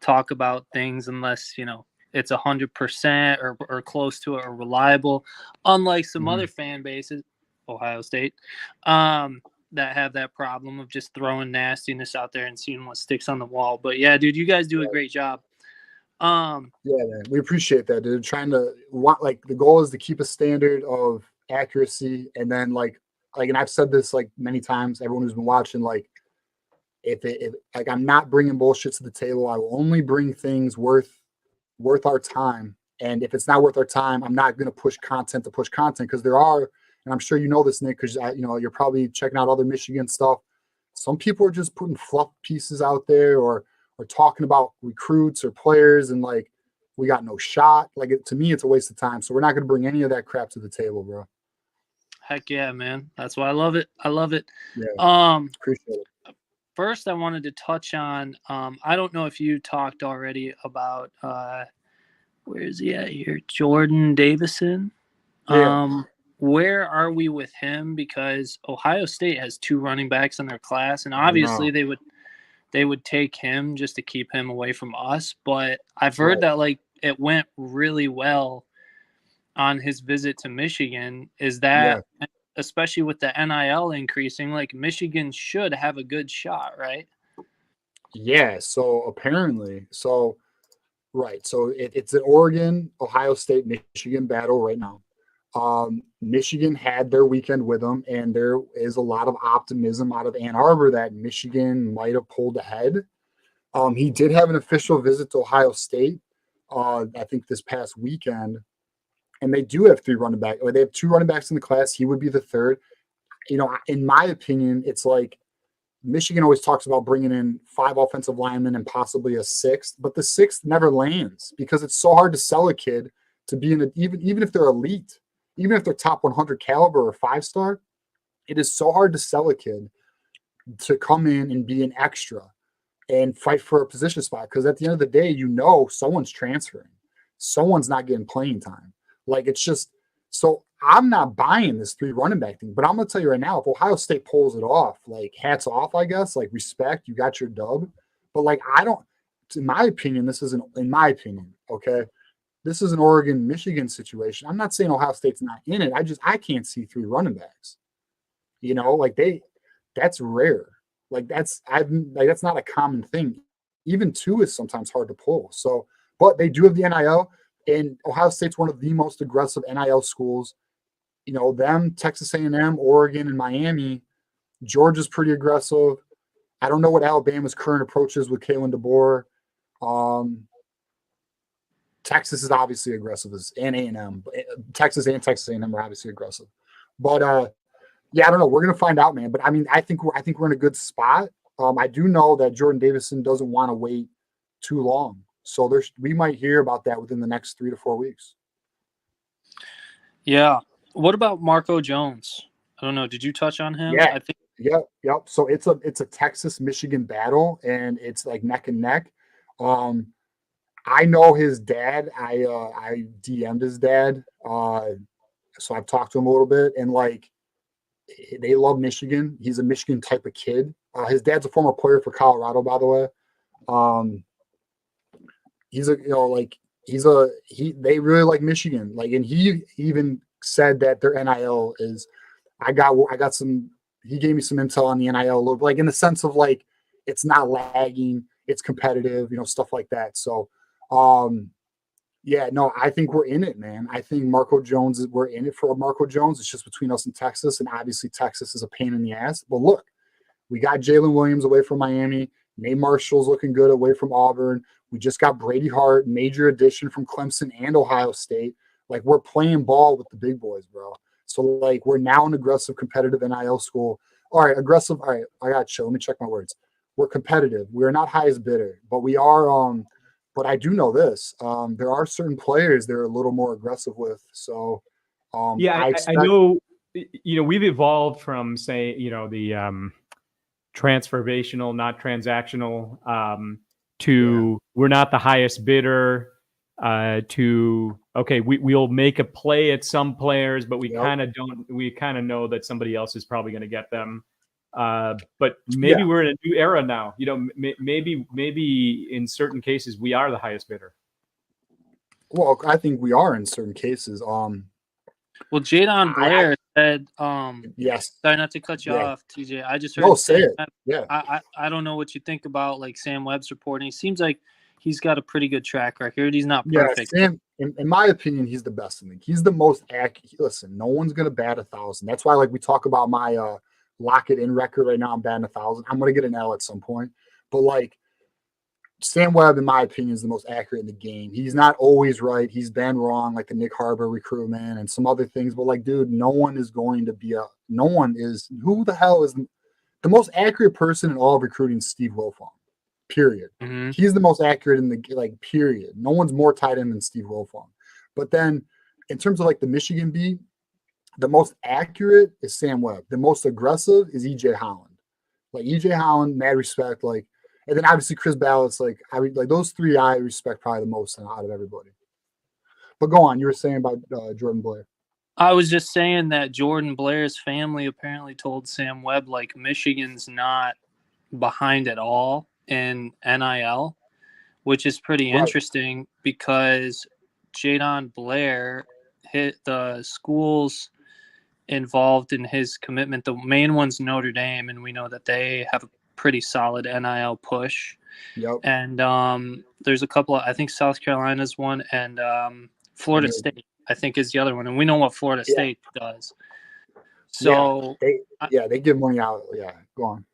Speaker 4: talk about things unless, you know, it's 100% or close to it or reliable. Unlike some other fan bases, Ohio State, that have that problem of just throwing nastiness out there and seeing what sticks on the wall. But yeah, dude, you guys do a great job.
Speaker 1: Yeah, man, we appreciate that, dude. The goal is to keep a standard of accuracy, and then and I've said this like many times. Everyone who's been watching, like, if I'm not bringing bullshit to the table, I will only bring things worth our time. And if it's not worth our time, I'm not going to push content because there are, and I'm sure you know this, Nick, because you're probably checking out other Michigan stuff. Some people are just putting fluff pieces out there or talking about recruits or players, and like we got no shot. Like to me, it's a waste of time. So we're not going to bring any of that crap to the table, bro.
Speaker 4: Heck yeah, man. That's why I love it. I love it.
Speaker 1: Yeah, appreciate it.
Speaker 4: First, I wanted to touch on. I don't know if you talked already about where is he at here? Jordan Davison.
Speaker 1: Yeah.
Speaker 4: Where are we with him? Because Ohio State has 2 running backs in their class, and obviously they would take him just to keep him away from us. But I've heard that like it went really well on his visit to Michigan. Is that especially with the NIL increasing, like Michigan should have a good shot, right?
Speaker 1: Yeah. So apparently, right. So it's an Oregon, Ohio State, Michigan battle right now. Michigan had their weekend with them, and there is a lot of optimism out of Ann Arbor that Michigan might have pulled ahead. He did have an official visit to Ohio State, I think this past weekend, and they do have 3 running backs, or they have 2 running backs in the class. He would be the 3rd. In my opinion, it's like Michigan always talks about bringing in 5 offensive linemen and possibly a 6th, but the 6th never lands because it's so hard to sell a kid to be in even if they're elite. Even if they're top 100 caliber or 5-star, it is so hard to sell a kid to come in and be an extra and fight for a position spot. Because at the end of the day, someone's transferring. Someone's not getting playing time. Like, it's just – so I'm not buying this 3 running back thing. But I'm going to tell you right now, if Ohio State pulls it off, like, hats off, I guess. Like, respect. You got your dub. But, like, in my opinion, okay – this is an Oregon-Michigan situation. I'm not saying Ohio State's not in it. I can't see 3 running backs. That's rare. That's not a common thing. Even 2 is sometimes hard to pull. So, but they do have the NIL, and Ohio State's one of the most aggressive NIL schools. Them, Texas A&M, Oregon, and Miami. Georgia's pretty aggressive. I don't know what Alabama's current approach is with Kalen DeBoer. Texas is obviously aggressive, and A&M. Texas and Texas A&M are obviously aggressive. But I don't know. We're gonna find out, man. But I mean, I think we're in a good spot. I do know that Jordan Davison doesn't want to wait too long, so we might hear about that within the next 3 to 4 weeks.
Speaker 4: Yeah. What about Marco Jones? I don't know. Did you touch on him?
Speaker 1: Yeah. Yep. So it's a Texas-Michigan battle, and it's like neck and neck. I know his dad. I DM'd his dad, so I've talked to him a little bit, and like they love Michigan. He's a Michigan type of kid. His dad's a former player for Colorado, by the way. He's a they really like Michigan. Like, and he even said that their NIL is. I got some. He gave me some intel on the NIL, like in the sense of like it's not lagging, it's competitive, stuff like that. So, yeah, no, I think we're in it, man. I think we're in it for Marco Jones. It's just between us and Texas, and obviously Texas is a pain in the ass. But look, we got Jalen Williams away from Miami. Nate Marshall's looking good away from Auburn. We just got Brady Hart, major addition from Clemson and Ohio State. Like, we're playing ball with the big boys, bro. So, like, we're now an aggressive, competitive NIL school. All right, aggressive. All right, I got you. Let me check my words. We're competitive. We're not highest bidder, but we are. But I do know this. There are certain players they're a little more aggressive with. So,
Speaker 2: yeah, I know. We've evolved from, say, the transformational, not transactional, to we're not the highest bidder. To okay, we'll make a play at some players, but we kind of don't. We kind of know that somebody else is probably going to get them. But maybe we're in a new era now. Maybe in certain cases we are the highest bidder.
Speaker 1: Well, I think we are in certain cases.
Speaker 4: Well, Jadon Blair said,
Speaker 1: yes.
Speaker 4: Sorry not to cut you off, TJ. I just heard.
Speaker 1: No, say it. Yeah.
Speaker 4: I don't know what you think about like Sam Webb's reporting. He seems like he's got a pretty good track record. He's not perfect.
Speaker 1: Yeah, Sam, in my opinion, he's the best in the league. He's the most accurate. Listen, no one's gonna bat 1,000. That's why, like, we talk about my lock it in record right now. I'm batting 1,000. I'm gonna get an L at some point, but like Sam Webb, in my opinion, is the most accurate in the game. He's not always right. He's been wrong, like the Nick Harbor recruitment and some other things. But like, dude, no one is. Who the hell is the most accurate person in all of recruiting? Steve Wilfong. Period.
Speaker 4: Mm-hmm.
Speaker 1: He's the most accurate in the period. No one's more tied in than Steve Wilfong. But then, in terms of like the Michigan beat, the most accurate is Sam Webb. The most aggressive is EJ Holland. Like EJ Holland, mad respect. Like. And then obviously Chris Ballott's like those three I respect probably the most out of everybody. But go on, you were saying about Jordan Blair.
Speaker 4: I was just saying that Jordan Blair's family apparently told Sam Webb like Michigan's not behind at all in NIL, which is pretty interesting because Jadon Blair hit the schools involved in his commitment. The main one's Notre Dame, and we know that they have a pretty solid NIL push.
Speaker 1: Yep.
Speaker 4: And there's a couple of, I think South Carolina's one, and Florida State, I think, is the other one. And we know what Florida State does. So
Speaker 1: they give money out. Yeah, go on.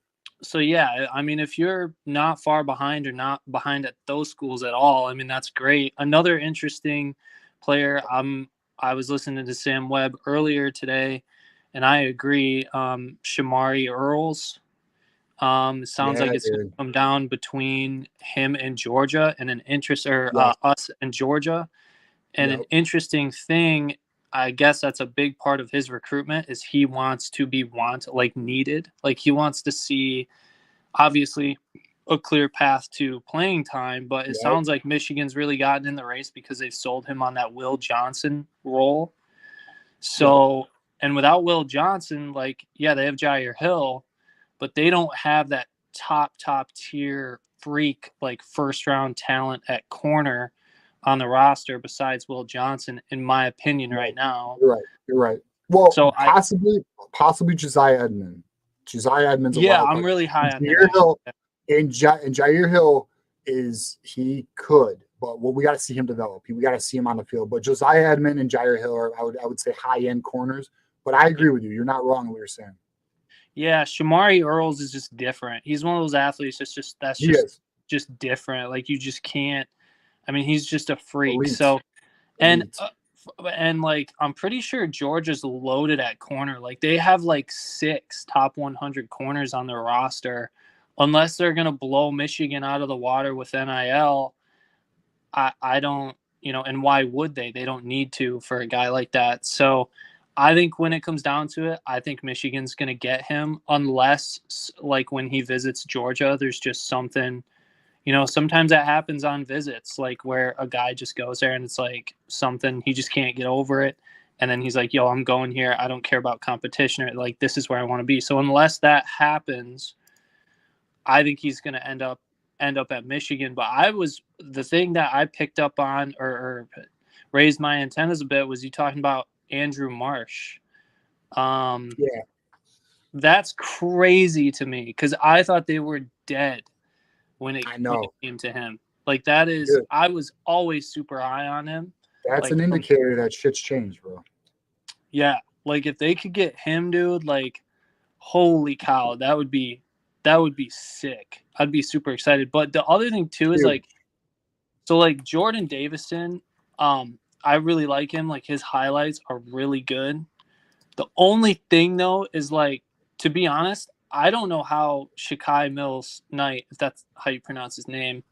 Speaker 4: So yeah, I mean, if you're not far behind or not behind at those schools at all, I mean, that's great. Another interesting player, I was listening to Sam Webb earlier today, and I agree. Shamari Earls. Sounds like it's going to come down between him and Georgia, and an interest, or us and Georgia. And an interesting thing, I guess that's a big part of his recruitment, is he wants to be needed. Like, he wants to see, obviously, a clear path to playing time. But it sounds like Michigan's really gotten in the race because they've sold him on that Will Johnson role. So, and without Will Johnson, like, they have Jair Hill, but they don't have that top tier freak, like, first round talent at corner on the roster besides Will Johnson, in my opinion, right now.
Speaker 1: You're right. Well, so possibly Josiah Edmond. Josiah Edmond's
Speaker 4: I'm really high on
Speaker 1: Jair Hill. And Jair Hill he could, but we got to see him develop. We got to see him on the field. But Josiah Edmond and Jair Hill are, I would say, high end corners. But I agree with you. You're not wrong in what you're saying.
Speaker 4: Yeah, Shamari Earls is just different. He's one of those athletes that's just different. Like, you just can't. I mean, he's just a freak. Elite. So, and like, I'm pretty sure Georgia's loaded at corner. Like, they have like 6 top 100 corners on their roster. Unless they're gonna blow Michigan out of the water with NIL, I don't. And why would they? They don't need to for a guy like that. So, I think when it comes down to it, I think Michigan's going to get him, unless, like, when he visits Georgia, there's just something, You know, sometimes that happens on visits, like where a guy just goes there and it's like something, he just can't get over it. And then he's like, yo, I'm going here. I don't care about competition, or like, this is where I want to be. So unless that happens, I think he's going to end up at Michigan. But the thing that I picked up on or raised my antennas a bit was you talking about Andrew Marsh.
Speaker 1: Yeah.
Speaker 4: That's crazy to me because I thought they were dead when it came to him. Like that is,
Speaker 1: Good.
Speaker 4: I was always super high on him.
Speaker 1: That's
Speaker 4: like,
Speaker 1: an indicator that shit's changed, bro.
Speaker 4: Yeah, like if they could get him, dude, like holy cow, that would be sick. I'd be super excited. But the other thing too is like, so like Jordan Davison, I really like him. Like his highlights are really good. The only thing though is like, to be honest, I don't know how Shakai Mills-Knight, if that's how you pronounce his name.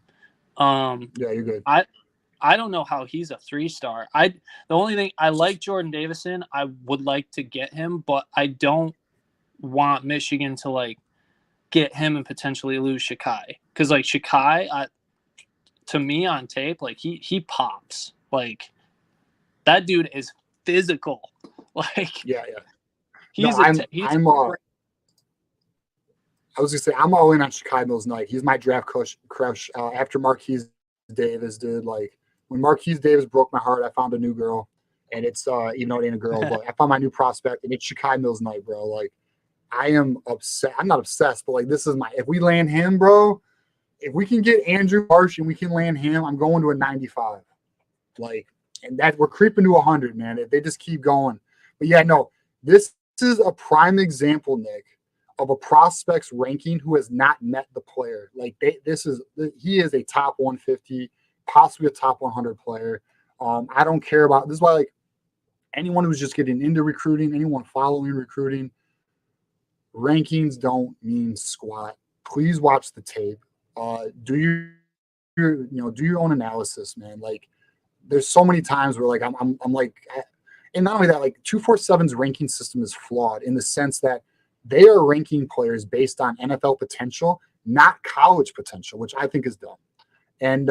Speaker 1: Yeah, you're good.
Speaker 4: I don't know how he's a 3-star. The only thing, I like Jordan Davison. I would like to get him, but I don't want Michigan to like get him and potentially lose Shakai. Because like Shakai, to me on tape, like he pops. Like that dude is physical. Like
Speaker 1: yeah. I was gonna say I'm all in on Shakai Mills-Knight. He's my draft crush. After Marquise Davis did, like when Marquise Davis broke my heart, I found a new girl, and it's even though it ain't a girl, but I found my new prospect, and it's Shakai Mills-Knight, bro. Like I am upset. I'm not obsessed, but like this is if we land him, bro. If we can get Andrew Marsh and we can land him, I'm going to a 95. Like, and that we're creeping to 100, man. If they just keep going, but yeah, no, this is a prime example, Nick, of a prospect's ranking who has not met the player. Like he is a top 150, possibly a top 100 player. I don't care about this. Is why like anyone who's just getting into recruiting, anyone following recruiting, rankings don't mean squat. Please watch the tape. Do your own analysis, man. Like there's so many times where like I'm like, and not only that, like 247's ranking system is flawed in the sense that they are ranking players based on NFL potential, not college potential, which I think is dumb. And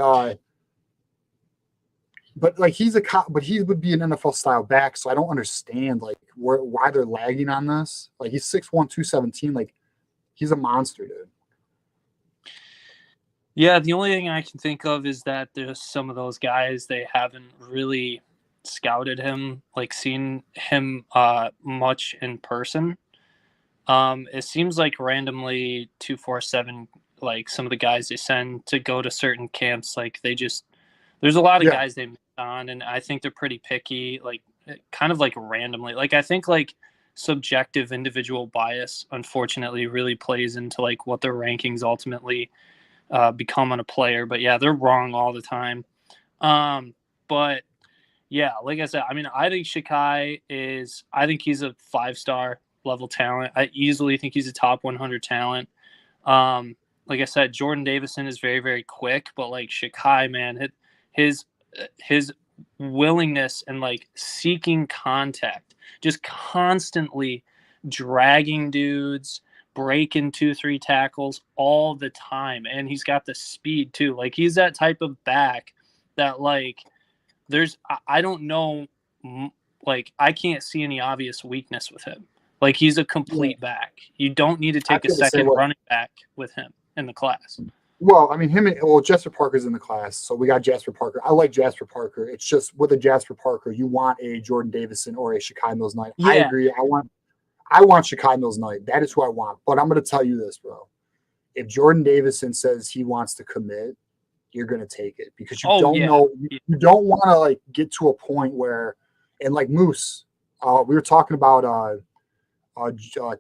Speaker 1: but like he would be an NFL style back, so I don't understand like why they're lagging on this. Like he's 6'1", 217, like he's a monster, dude.
Speaker 4: Yeah, the only thing I can think of is that there's some of those guys, they haven't really scouted him, like seen him much in person. It seems like randomly 247, like some of the guys they send to go to certain camps, like there's a lot of guys they miss on, and I think they're pretty picky, like kind of like randomly. Like I think like subjective individual bias, unfortunately, really plays into like what their rankings ultimately become on a player. But yeah, they're wrong all the time. But yeah, like I said, I mean, I think Shakai I think he's a 5-star level talent. I easily think he's a top 100 talent. Like I said, Jordan Davison is very, very quick, but like Shakai, man, his willingness and like seeking contact, just constantly dragging dudes, breaking 2-3 tackles all the time, and he's got the speed too. Like he's that type of back that like I don't know, like I can't see any obvious weakness with him. Like he's a complete back. You don't need to take a second running back with him in the class.
Speaker 1: Well, I mean, Jasper Parker's in the class, so we got Jasper Parker. I like Jasper Parker. It's just with a Jasper Parker, you want a Jordan Davison or a Shakai Mills-Knight. Yeah. I agree. I want Shakai Mills-Knight. That is who I want. But I'm going to tell you this, bro. If Jordan Davison says he wants to commit, you're going to take it because you don't know. You don't want to like get to a point where, and like Moose, we were talking about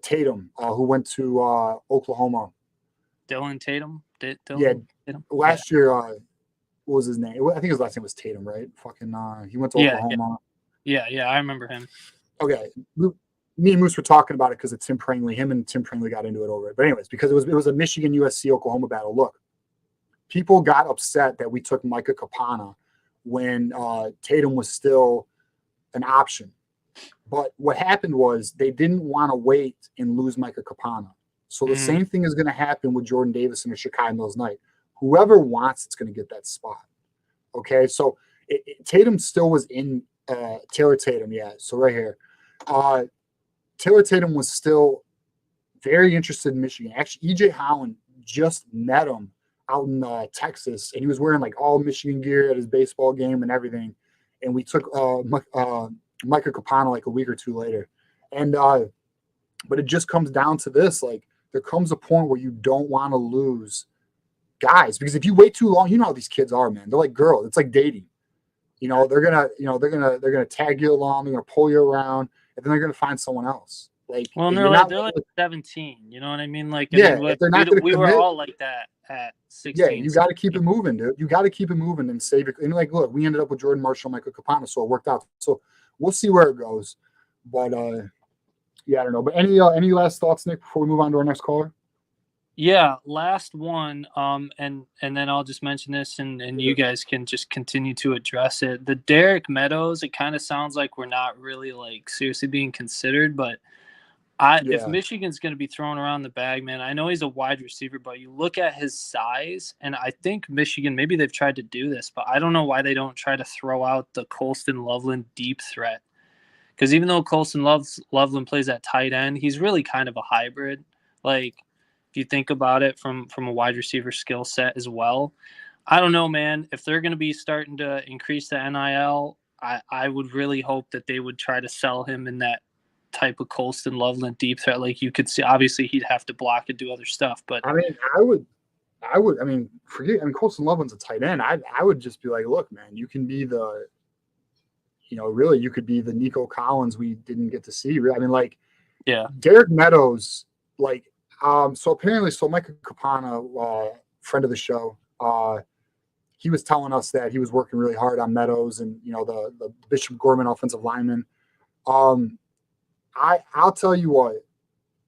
Speaker 1: Tatum, who went to Oklahoma.
Speaker 4: Dylan Tatum.
Speaker 1: Last year, what was his name? I think his last name was Tatum, right? Fucking, he went to Oklahoma.
Speaker 4: Yeah, I remember him.
Speaker 1: Okay, me and Moose were talking about it because of Tim Prangley. Him and Tim Prangley got into it over it. But anyways, because it was a Michigan USC Oklahoma battle. Look, people got upset that we took Micah Kapana when Tatum was still an option. But what happened was they didn't want to wait and lose Micah Kapana. So the same thing is going to happen with Jordan Davison or Shakai Mills-Knight. whoever wants it's going to get that spot. Okay, so Tatum still was in Taylor Tatum, yeah. So right here, Taylor Tatum was still very interested in Michigan. Actually, EJ Howland just met him out in Texas, and he was wearing like all Michigan gear at his baseball game and everything. And we took Micah Capano like a week or two later, and but it just comes down to this: like there comes a point where you don't want to lose guys, because if you wait too long, you know how these kids are, man. They're like girls. It's like dating. You know, they're gonna tag you along, they're gonna pull you around, and then they're gonna find someone else. Like,
Speaker 4: well, they're like 17. You know what I mean? Like,
Speaker 1: yeah,
Speaker 4: I
Speaker 1: if
Speaker 4: mean,
Speaker 1: they're not
Speaker 4: we were
Speaker 1: commit,
Speaker 4: all like that at 16.
Speaker 1: Yeah, you got to keep it moving, dude. You got to keep it moving and save it. And like, look, we ended up with Jordan Marshall, Michael Capano, so it worked out. So we'll see where it goes. But yeah, I don't know. But any last thoughts, Nick, before we move on to our next caller?
Speaker 4: Yeah, last one. And then I'll just mention this, and you guys can just continue to address it. The Derek Meadows, it kind of sounds like we're not really like seriously being considered, but if Michigan's going to be throwing around the bag, man, I know he's a wide receiver, but you look at his size, and I think Michigan, maybe they've tried to do this, but I don't know why they don't try to throw out the Colston Loveland deep threat. Because even though Colston Loveland plays at tight end, he's really kind of a hybrid. Like, if you think about it from a wide receiver skill set as well. I don't know, man. If they're going to be starting to increase the NIL, I would really hope that they would try to sell him in that type of Colston Loveland deep threat. Like, you could see, obviously he'd have to block and do other stuff, but
Speaker 1: I mean, Colston Loveland's a tight end. I would just be like, look, man, you can be the, really, you could be the Nico Collins we didn't get to see. I mean, like,
Speaker 4: yeah,
Speaker 1: Derek Meadows, like, so Micah Capano, friend of the show, he was telling us that he was working really hard on Meadows and, the Bishop Gorman offensive lineman. I'll tell you what,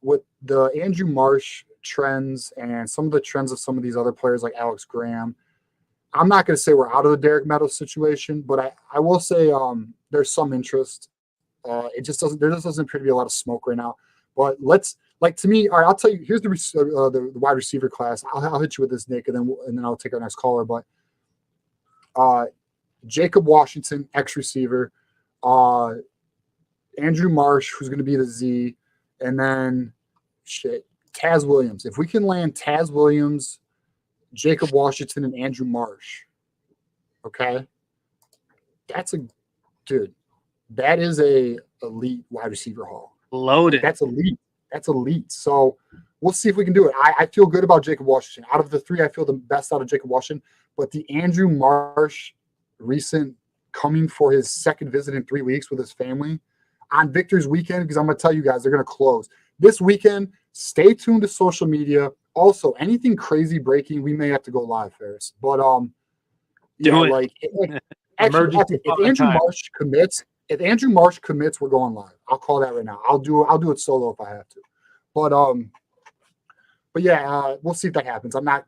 Speaker 1: with the Andrew Marsh trends and some of the trends of some of these other players like Alex Graham, I'm not going to say we're out of the Derek Meadows situation, but I will say there's some interest. There just doesn't appear to be a lot of smoke right now. But to me, all right, I'll tell you. Here's the wide receiver class. I'll hit you with this, Nick, and then I'll take our next caller. But Jacob Washington, X receiver. Andrew Marsh, who's going to be the Z, and then Taz Williams. If we can land Taz Williams, Jacob Washington, and Andrew Marsh, okay, that is a elite wide receiver haul.
Speaker 4: Loaded.
Speaker 1: That's elite. So we'll see if we can do it. I feel good about Jacob Washington. Out of the three, I feel the best out of Jacob Washington. But the Andrew Marsh recent coming for his second visit in 3 weeks with his family on Victor's weekend, because I'm going to tell you guys, they're going to close this weekend. Stay tuned to social media. Also, anything crazy breaking, we may have to go live, Ferris. But if Andrew Marsh commits, we're going live. I'll call that right now. I'll do it solo if I have to. But yeah, we'll see if that happens. I'm not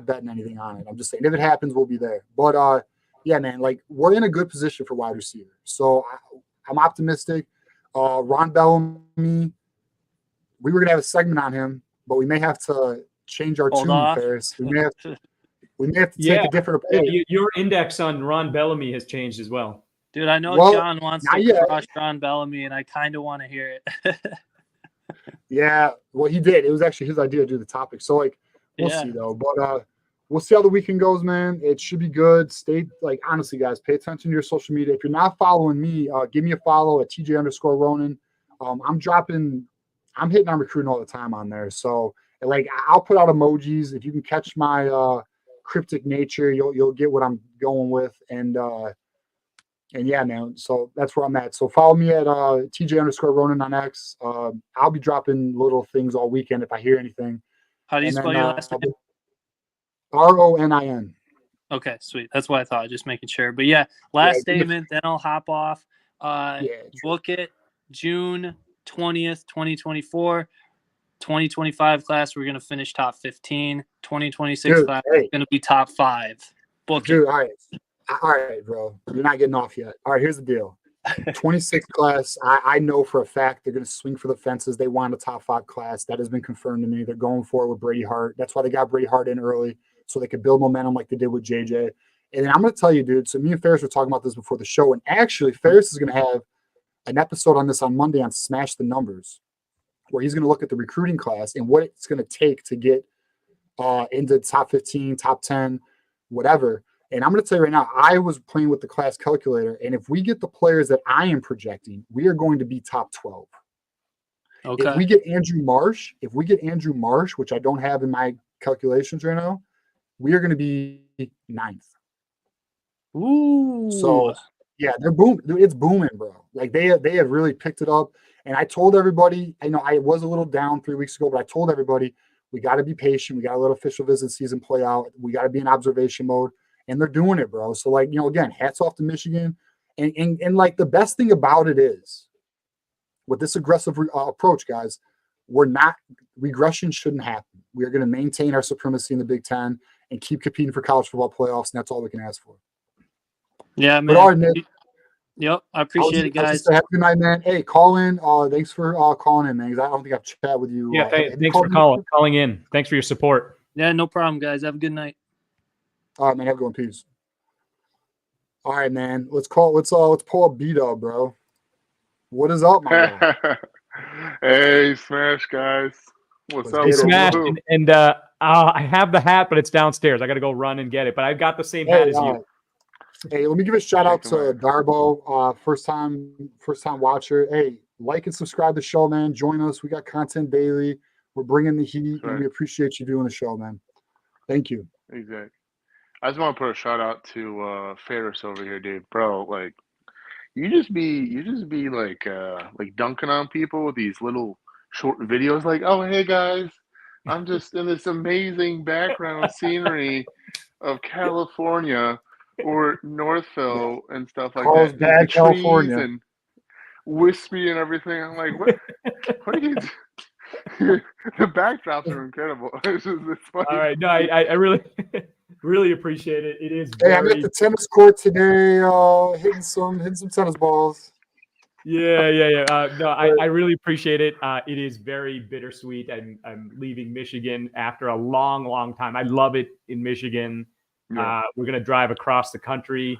Speaker 1: betting anything on it. I'm just saying if it happens, we'll be there. But yeah, man, like we're in a good position for wide receiver. So I'm optimistic. Ron Bellamy, we were gonna have a segment on him, but we may have to change our tune, Ferris. We may have to take a different approach.
Speaker 2: Yeah, your index on Ron Bellamy has changed as well.
Speaker 4: Dude, I know John wants to crush Ron Bellamy, and I kind of want to hear it.
Speaker 1: Yeah, well, he did. It was actually his idea to do the topic. So, like, we'll see, though. But we'll see how the weekend goes, man. It should be good. Honestly, guys, pay attention to your social media. If you're not following me, give me a follow at TJ_Ronan. I'm hitting on recruiting all the time on there. So, like, I'll put out emojis. If you can catch my cryptic nature, you'll get what I'm going with. And yeah, man. So that's where I'm at. So follow me at TJ_Ronan on X. I'll be dropping little things all weekend if I hear anything.
Speaker 4: How do you spell your last name?
Speaker 1: RONIN.
Speaker 4: Okay, sweet. That's what I thought. Just making sure. But yeah, last statement. Then I'll hop off. Book it June 20th, 2024. 2025 class, we're going to finish top 15. 2026 class is going to be top 5. Book it.
Speaker 1: All right, bro. You're not getting off yet. All right, here's the deal. 26th class, I know for a fact they're going to swing for the fences. They want a top 5 class. That has been confirmed to me. They're going for it with Brady Hart. That's why they got Brady Hart in early. so they could build momentum like they did with JJ. And then I'm going to tell you, dude, so me and Ferris were talking about this before the show, and actually Ferris is going to have an episode on this on Monday on Smash the Numbers, where he's going to look at the recruiting class and what it's going to take to get into top 15, top 10, whatever. And I'm going to tell you right now, I was playing with the class calculator, and if we get the players that I am projecting, we are going to be top 12.
Speaker 4: Okay.
Speaker 1: If we get Andrew Marsh, which I don't have in my calculations right now, we are going to be 9th.
Speaker 4: Ooh.
Speaker 1: So yeah, they're boom. It's booming, bro. Like they have really picked it up. And I told everybody, I know I was a little down 3 weeks ago, but I told everybody we got to be patient. We got to let official visit season play out. We got to be in observation mode, and they're doing it, bro. So like, again, hats off to Michigan. And like the best thing about it is with this aggressive approach, guys, regression shouldn't happen. We are going to maintain our supremacy in the Big Ten and keep competing for college football playoffs. And that's all we can ask for.
Speaker 4: Yeah, man.
Speaker 1: But all right, Nick.
Speaker 4: Yep, I appreciate it, guys.
Speaker 1: Have a good night, man. Hey, call in. Thanks for calling in, man. I don't think I've chatted with you.
Speaker 2: Yeah, thanks for calling in. Thanks for your support.
Speaker 4: Yeah, no problem, guys. Have a good night.
Speaker 1: All right, man. Have a good one. Peace. All right, man. Let's pull up B-Dub, bro. What is up, my guy?
Speaker 5: Hey, Smash, guys. What's up?
Speaker 2: Hey, Smash, and I have the hat, but it's downstairs. I got to go run and get it. But I've got the same hat as you.
Speaker 1: Hey, let me give a shout out to Darbo, first time watcher. Hey, like and subscribe to the show, man. Join us. We got content daily. We're bringing the heat, and we appreciate you doing the show, man. Thank you.
Speaker 5: Exactly. I just want to put a shout out to Ferris over here, dude. Bro, like you just be like dunking on people with these little short videos, like, oh hey guys, I'm just in this amazing background scenery of California or Northville and stuff like
Speaker 1: Carl's
Speaker 5: that.
Speaker 1: bad,
Speaker 5: the
Speaker 1: California.
Speaker 5: Trees and wispy and everything. I'm like, what are you doing? The backdrops are incredible. It's funny.
Speaker 2: All right, no, I really really appreciate it. It is.
Speaker 1: Hey, I'm at the tennis court today, hitting some tennis balls.
Speaker 2: Yeah. No, I really appreciate it. It is very bittersweet. I'm leaving Michigan after a long time. I love it in Michigan. Yeah. We're gonna drive across the country.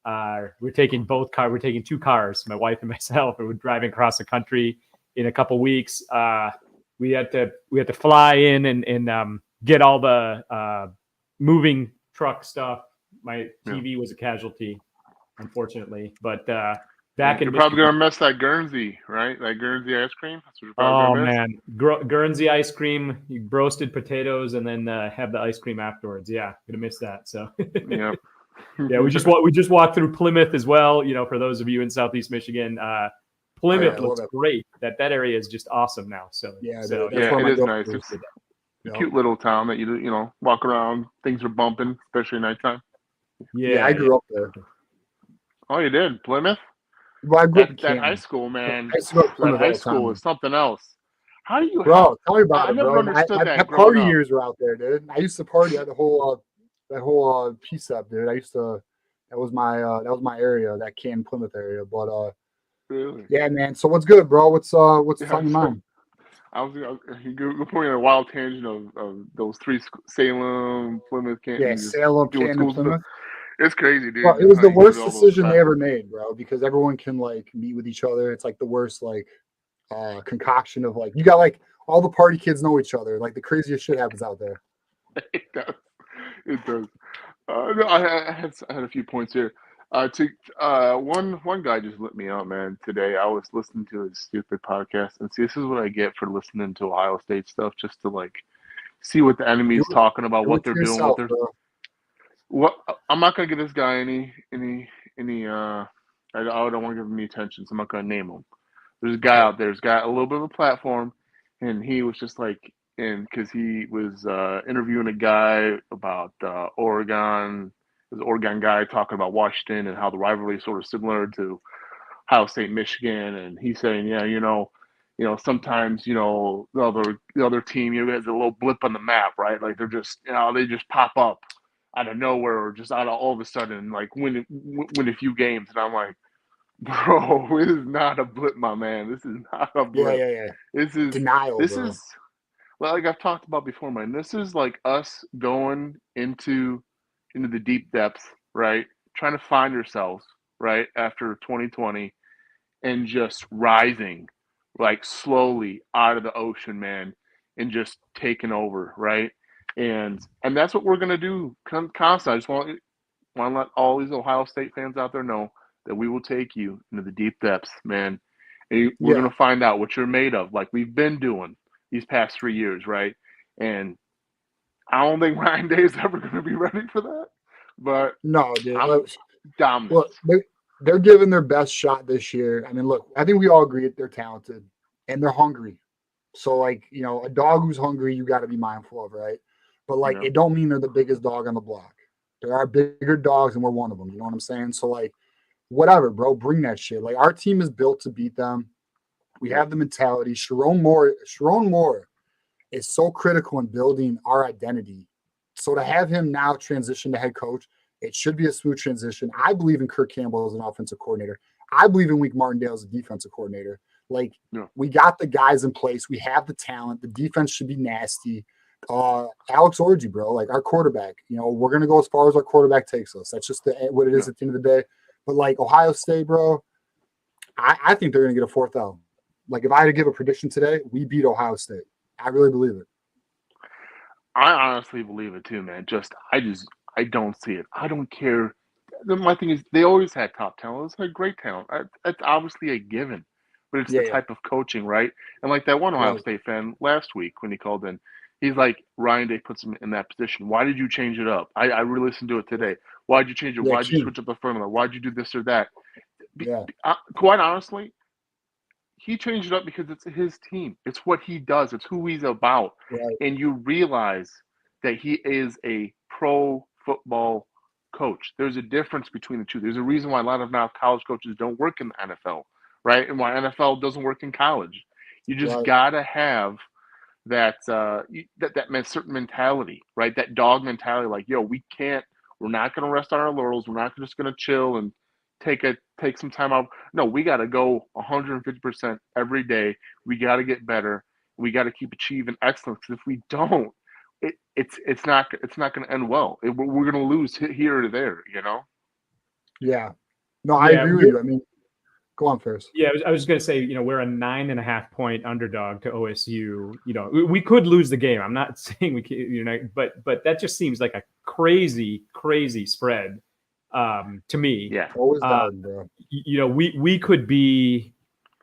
Speaker 2: We're taking We're taking 2 cars, my wife and myself, and we're driving across the country in a couple weeks. We had to fly in and get all the moving truck stuff. My TV was a casualty, unfortunately, but back in
Speaker 5: you're probably gonna miss that Guernsey, right? That Guernsey ice cream. That's what you're probably gonna miss.
Speaker 2: Guernsey ice cream, roasted potatoes, and then have the ice cream afterwards. Yeah, gonna miss that. So
Speaker 5: yeah.
Speaker 2: Yeah, we just walked through Plymouth as well. For those of you in Southeast Michigan, Plymouth looks great. That area is just awesome now. So
Speaker 1: it
Speaker 5: is nice. It's a cute little town that you walk around. Things are bumping, especially nighttime.
Speaker 1: Yeah, I grew up there.
Speaker 5: Oh, you did? Plymouth?
Speaker 1: Well, I grew up in
Speaker 5: that high school, man.
Speaker 1: That
Speaker 5: high school is something else. How do you?
Speaker 1: Bro, tell me about it, bro.
Speaker 5: I never understood that.
Speaker 1: My party years were out there, dude. I used to party at the whole PSEP, dude. That was my area, that Canton Plymouth area. But
Speaker 5: really?
Speaker 1: Yeah, man. So what's good, bro? What's on your mind?
Speaker 5: I was you're putting a wild tangent of those 3 Salem, Plymouth, Canton.
Speaker 1: Yeah, Salem, Canton, Plymouth.
Speaker 5: It's crazy, dude.
Speaker 1: Well, it was the worst decision they ever made, bro, because everyone can meet with each other. It's like the worst concoction of you got all the party kids know each other. Like the craziest shit happens out there.
Speaker 5: It does. No, I had a few points here. One guy just lit me out, man. Today I was listening to his stupid podcast, and see, this is what I get for listening to Ohio State stuff, just to see what the enemy's talking about, what they're doing, what I'm not gonna give this guy any. I don't want to give him any attention, so I'm not gonna name him. There's a guy out there who's got a little bit of a platform, and he was just because he was interviewing a guy about Oregon. There's an Oregon guy talking about Washington and how the rivalry is sort of similar to Ohio State, Michigan, and he's saying, sometimes the other team has a little blip on the map, right? Like they're just they just pop up out of nowhere or just out of all of a sudden win a few games, and I'm like, bro, it is not a blip, my man. This is not a blip.
Speaker 1: Yeah.
Speaker 5: This is
Speaker 1: denial.
Speaker 5: This
Speaker 1: bro.
Speaker 5: is like I've talked about before, man, this is like us going into the deep depths, right? Trying to find ourselves, right, after 2020 and just rising like slowly out of the ocean, man, and just taking over, right? And that's what we're gonna do constantly. I just want to let all these Ohio State fans out there know that we will take you into the deep depths, man. And we're going to find out what you're made of, like we've been doing these past 3 years, right? And I don't think Ryan Day is ever going to be ready for that. But
Speaker 1: no, dude.
Speaker 5: Dominance.
Speaker 1: Look, they're giving their best shot this year. I mean, look, I think we all agree that they're talented and they're hungry. So, like, you know, a dog who's hungry, you got to be mindful of, right? But like, it don't mean they're the biggest dog on the block. There are bigger dogs, and we're one of them. You know what I'm saying? So, like, whatever, bro, bring that shit. Like, our team is built to beat them. We have the mentality. Sharon Moore is so critical in building our identity. So to have him now transition to head coach, it should be a smooth transition. I believe in Kirk Campbell as an offensive coordinator. I believe in Wink Martindale as a defensive coordinator. Like, we got the guys in place. We have the talent. The defense should be nasty. Alex Orji, bro, like our quarterback, you know, we're going to go as far as our quarterback takes us. That's just what it is at the end of the day. But like Ohio State, bro, I think they're going to get a 4th L. Like, if I had to give a prediction today, we beat Ohio State. I really believe it.
Speaker 5: I honestly believe it too, man. I don't see it. I don't care. My thing is, they always had top talent. It's like great talent. That's obviously a given. But it's the type of coaching, right? And like that one Ohio State fan last week when he called in, he's like, Ryan Day puts him in that position. Why did you change it up? I re-listened to it today. Why did you change it? Why did you switch up the formula? Why did you do this or that? Quite honestly, he changed it up because it's his team. It's what he does. It's who he's about.
Speaker 1: Right.
Speaker 5: And you realize that he is a pro football coach. There's a difference between the two. There's a reason why a lot of now college coaches don't work in the NFL, right? And why NFL doesn't work in college. You just gotta have that certain mentality, right? That dog mentality, like, yo, we're not gonna rest on our laurels. We're not just gonna chill and take some time out. No, we got to go 150% every day. We got to get better. We got to keep achieving excellence. Because if we don't, it's not going to end well. We're going to lose here or there. You know.
Speaker 1: Yeah. No, I agree with you. I mean, go on, Ferris.
Speaker 2: Yeah, I was going to say, you know, we're a 9.5 point underdog to OSU. You know, we could lose the game. I'm not saying we can, you know, but that just seems like a crazy spread. To me,
Speaker 1: always down, bro.
Speaker 2: You know, we could be.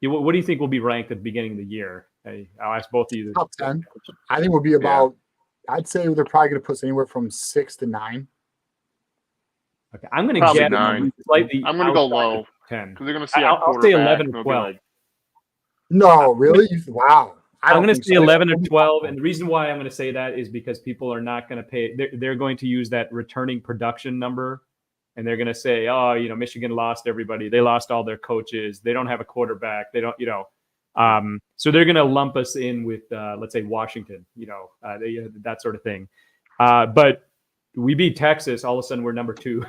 Speaker 2: What do you think will be ranked at the beginning of the year? I'll ask both of you.
Speaker 1: Top 10. I think we'll be about. I'd say they're probably going to put us anywhere from 6 to 9.
Speaker 2: Okay, I'm going to get
Speaker 5: 9.
Speaker 2: Slightly.
Speaker 5: I'm going to go low
Speaker 2: 10
Speaker 5: because they're going to see.
Speaker 2: I'll say 11 or 12.
Speaker 1: No, really? Wow.
Speaker 2: I'm going to say 11 or 12, and the reason why I'm going to say that is because people are not going to pay. They're going to use that returning production number. And they're going to say, oh, you know, Michigan lost everybody. They lost all their coaches. They don't have a quarterback. They don't, you know. So they're going to lump us in with, let's say, Washington, you know, that sort of thing. But we beat Texas. All of a sudden, we're number 2.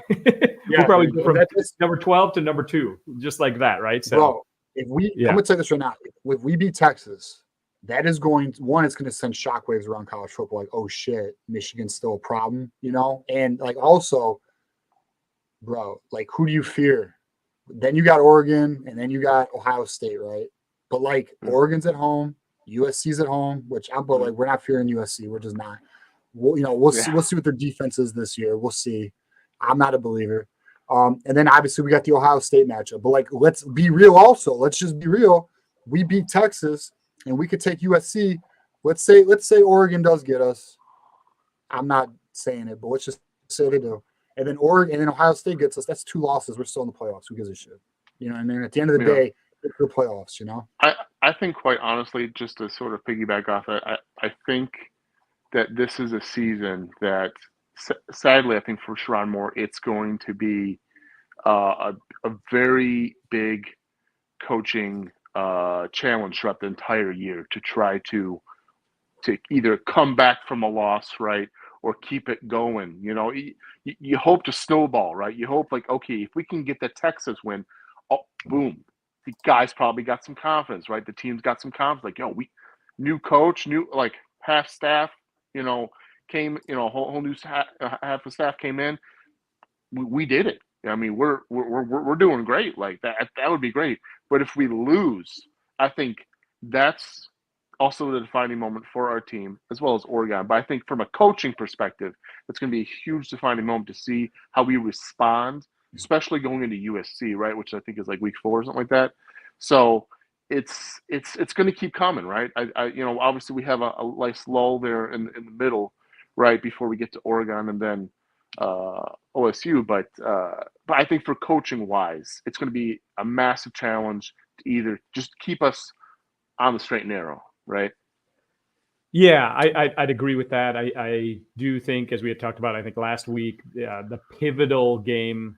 Speaker 2: We'll probably go from number 12 to number 2, just like that, right? So,
Speaker 1: bro, if we, I'm going to say this right now. If we beat Texas, that is going to, one, it's going to send shockwaves around college football. Like, oh, shit, Michigan's still a problem, you know? And, like, also, bro, like, who do you fear? Then you got Oregon, and then you got Ohio State, right? But like, Oregon's at home, USC's at home, but like, we're not fearing USC. We're just not. We'll see what their defense is this year. We'll see. I'm not a believer. And then obviously we got the Ohio State matchup. But like, let's be real. Also, let's just be real. We beat Texas, and we could take USC. Let's say Oregon does get us. I'm not saying it, but let's just say they do. And then Oregon, and then Ohio State gets us. That's 2 losses. We're still in the playoffs. Who gives a shit? You know what I mean? At the end of the day, it's the playoffs, you know?
Speaker 5: I think, quite honestly, just to sort of piggyback off it, I think that this is a season that, sadly, I think for Sharon Moore, it's going to be a very big coaching challenge throughout the entire year to try to either come back from a loss, right, or keep it going. You know, you hope to snowball, right? You hope, like, okay, if we can get the Texas win, oh, boom, the guys probably got some confidence, right? The team's got some confidence. Like, yo, new coach, like, half staff, came, whole new half of staff came in. We did it. I mean, we're doing great. Like that would be great. But if we lose, I think that's also the defining moment for our team as well as Oregon. But I think from a coaching perspective, it's going to be a huge defining moment to see how we respond, especially going into USC, right? Which I think is like week 4 or something like that. So it's going to keep coming, right? Obviously we have a nice lull there in the middle, right, before we get to Oregon and then OSU. But I think for coaching wise, it's going to be a massive challenge to either just keep us on the straight and narrow, right?
Speaker 2: Yeah, I'd agree with that. I do think, as we had talked about, I think last week, the pivotal game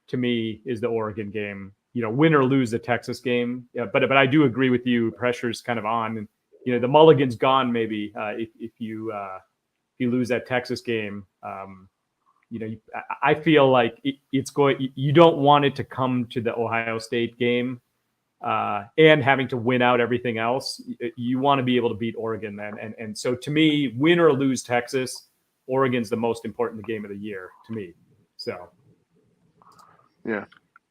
Speaker 2: to me is the Oregon game. Win or lose the Texas game. Yeah, but I do agree with you. Pressure's kind of on, and the mulligan's gone. Maybe if you lose that Texas game, I feel like it's going. You don't want it to come to the Ohio State game, and having to win out everything else. You want to be able to beat Oregon then, and so to me, win or lose Texas, Oregon's the most important game of the year to me. So,
Speaker 5: yeah.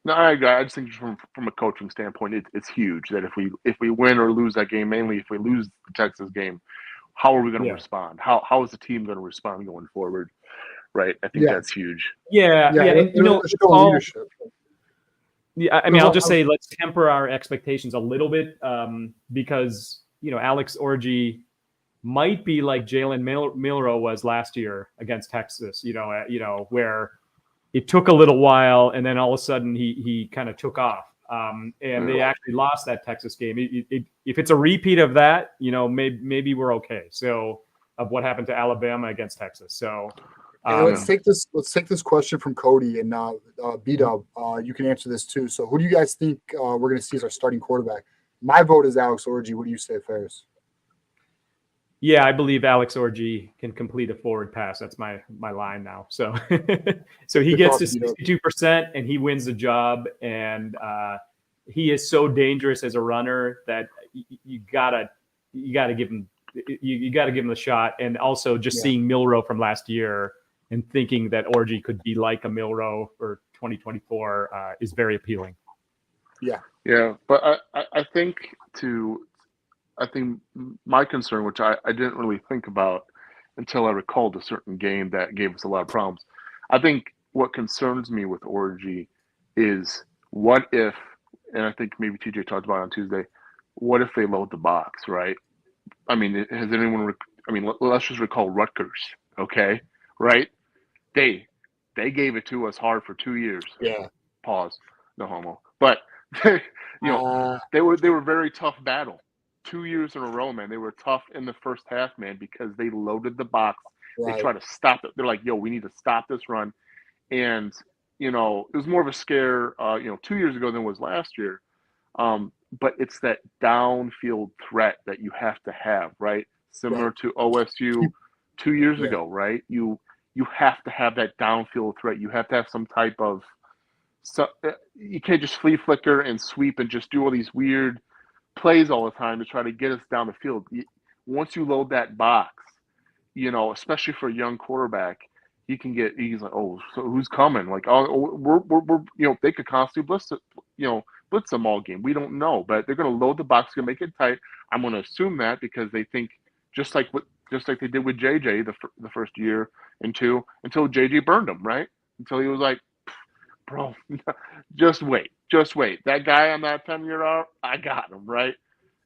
Speaker 5: No, I agree. I just think from a coaching standpoint, it's huge that if we win or lose that game, mainly if we lose the Texas game, how are we going to respond? How is the team going to respond going forward? Right. I think that's huge.
Speaker 2: Yeah. And
Speaker 1: it's all leadership.
Speaker 2: Yeah, I mean, I'll just say let's temper our expectations a little bit because Alex Orji might be like Jalen Milroe was last year against Texas. Where it took a little while, and then all of a sudden he kind of took off, and they actually lost that Texas game. If it's a repeat of that, maybe we're okay. So of what happened to Alabama against Texas. So
Speaker 1: let's take this question from Cody and B-Dub. You can answer this too. So who do you guys think we're going to see as our starting quarterback? My vote is Alex Orji. What do you say, Ferris?
Speaker 2: Yeah, I believe Alex Orji can complete a forward pass. That's my line now. So so he gets to 62% and he wins the job. And he is so dangerous as a runner that you gotta give him the shot. And also just seeing Milroe from last year and thinking that Orji could be like a Milroe for 2024 is very appealing.
Speaker 5: Yeah, but I think my concern, which I didn't really think about until I recalled a certain game that gave us a lot of problems. I think what concerns me with Orji is what if, and I think maybe TJ talked about it on Tuesday, what if they load the box, right? I mean, has anyone? Let's just recall Rutgers, okay, right? They gave it to us hard for 2 years.
Speaker 1: Yeah.
Speaker 5: Pause. No homo. But they were very tough battle. 2 years in a row, man. They were tough in the first half, man, because they loaded the box. Right. They tried to stop it. They're like, yo, we need to stop this run. And, it was more of a scare, 2 years ago than it was last year. But it's that downfield threat that you have to have, right? Similar to OSU 2 years ago, right? You have to have that downfield threat. You have to have some type of you can't just flea flicker and sweep and just do all these weird plays all the time to try to get us down the field. Once you load that box, especially for a young quarterback, he's like, oh, so who's coming? Like, we're they could constantly blitz them all game. We don't know, but they're going to load the box, going to make it tight. I'm going to assume that because they think just like they did with JJ the first year and two, until JJ burned him, right? Until he was like, bro, just wait. That guy on that 10-year arc, I got him, right?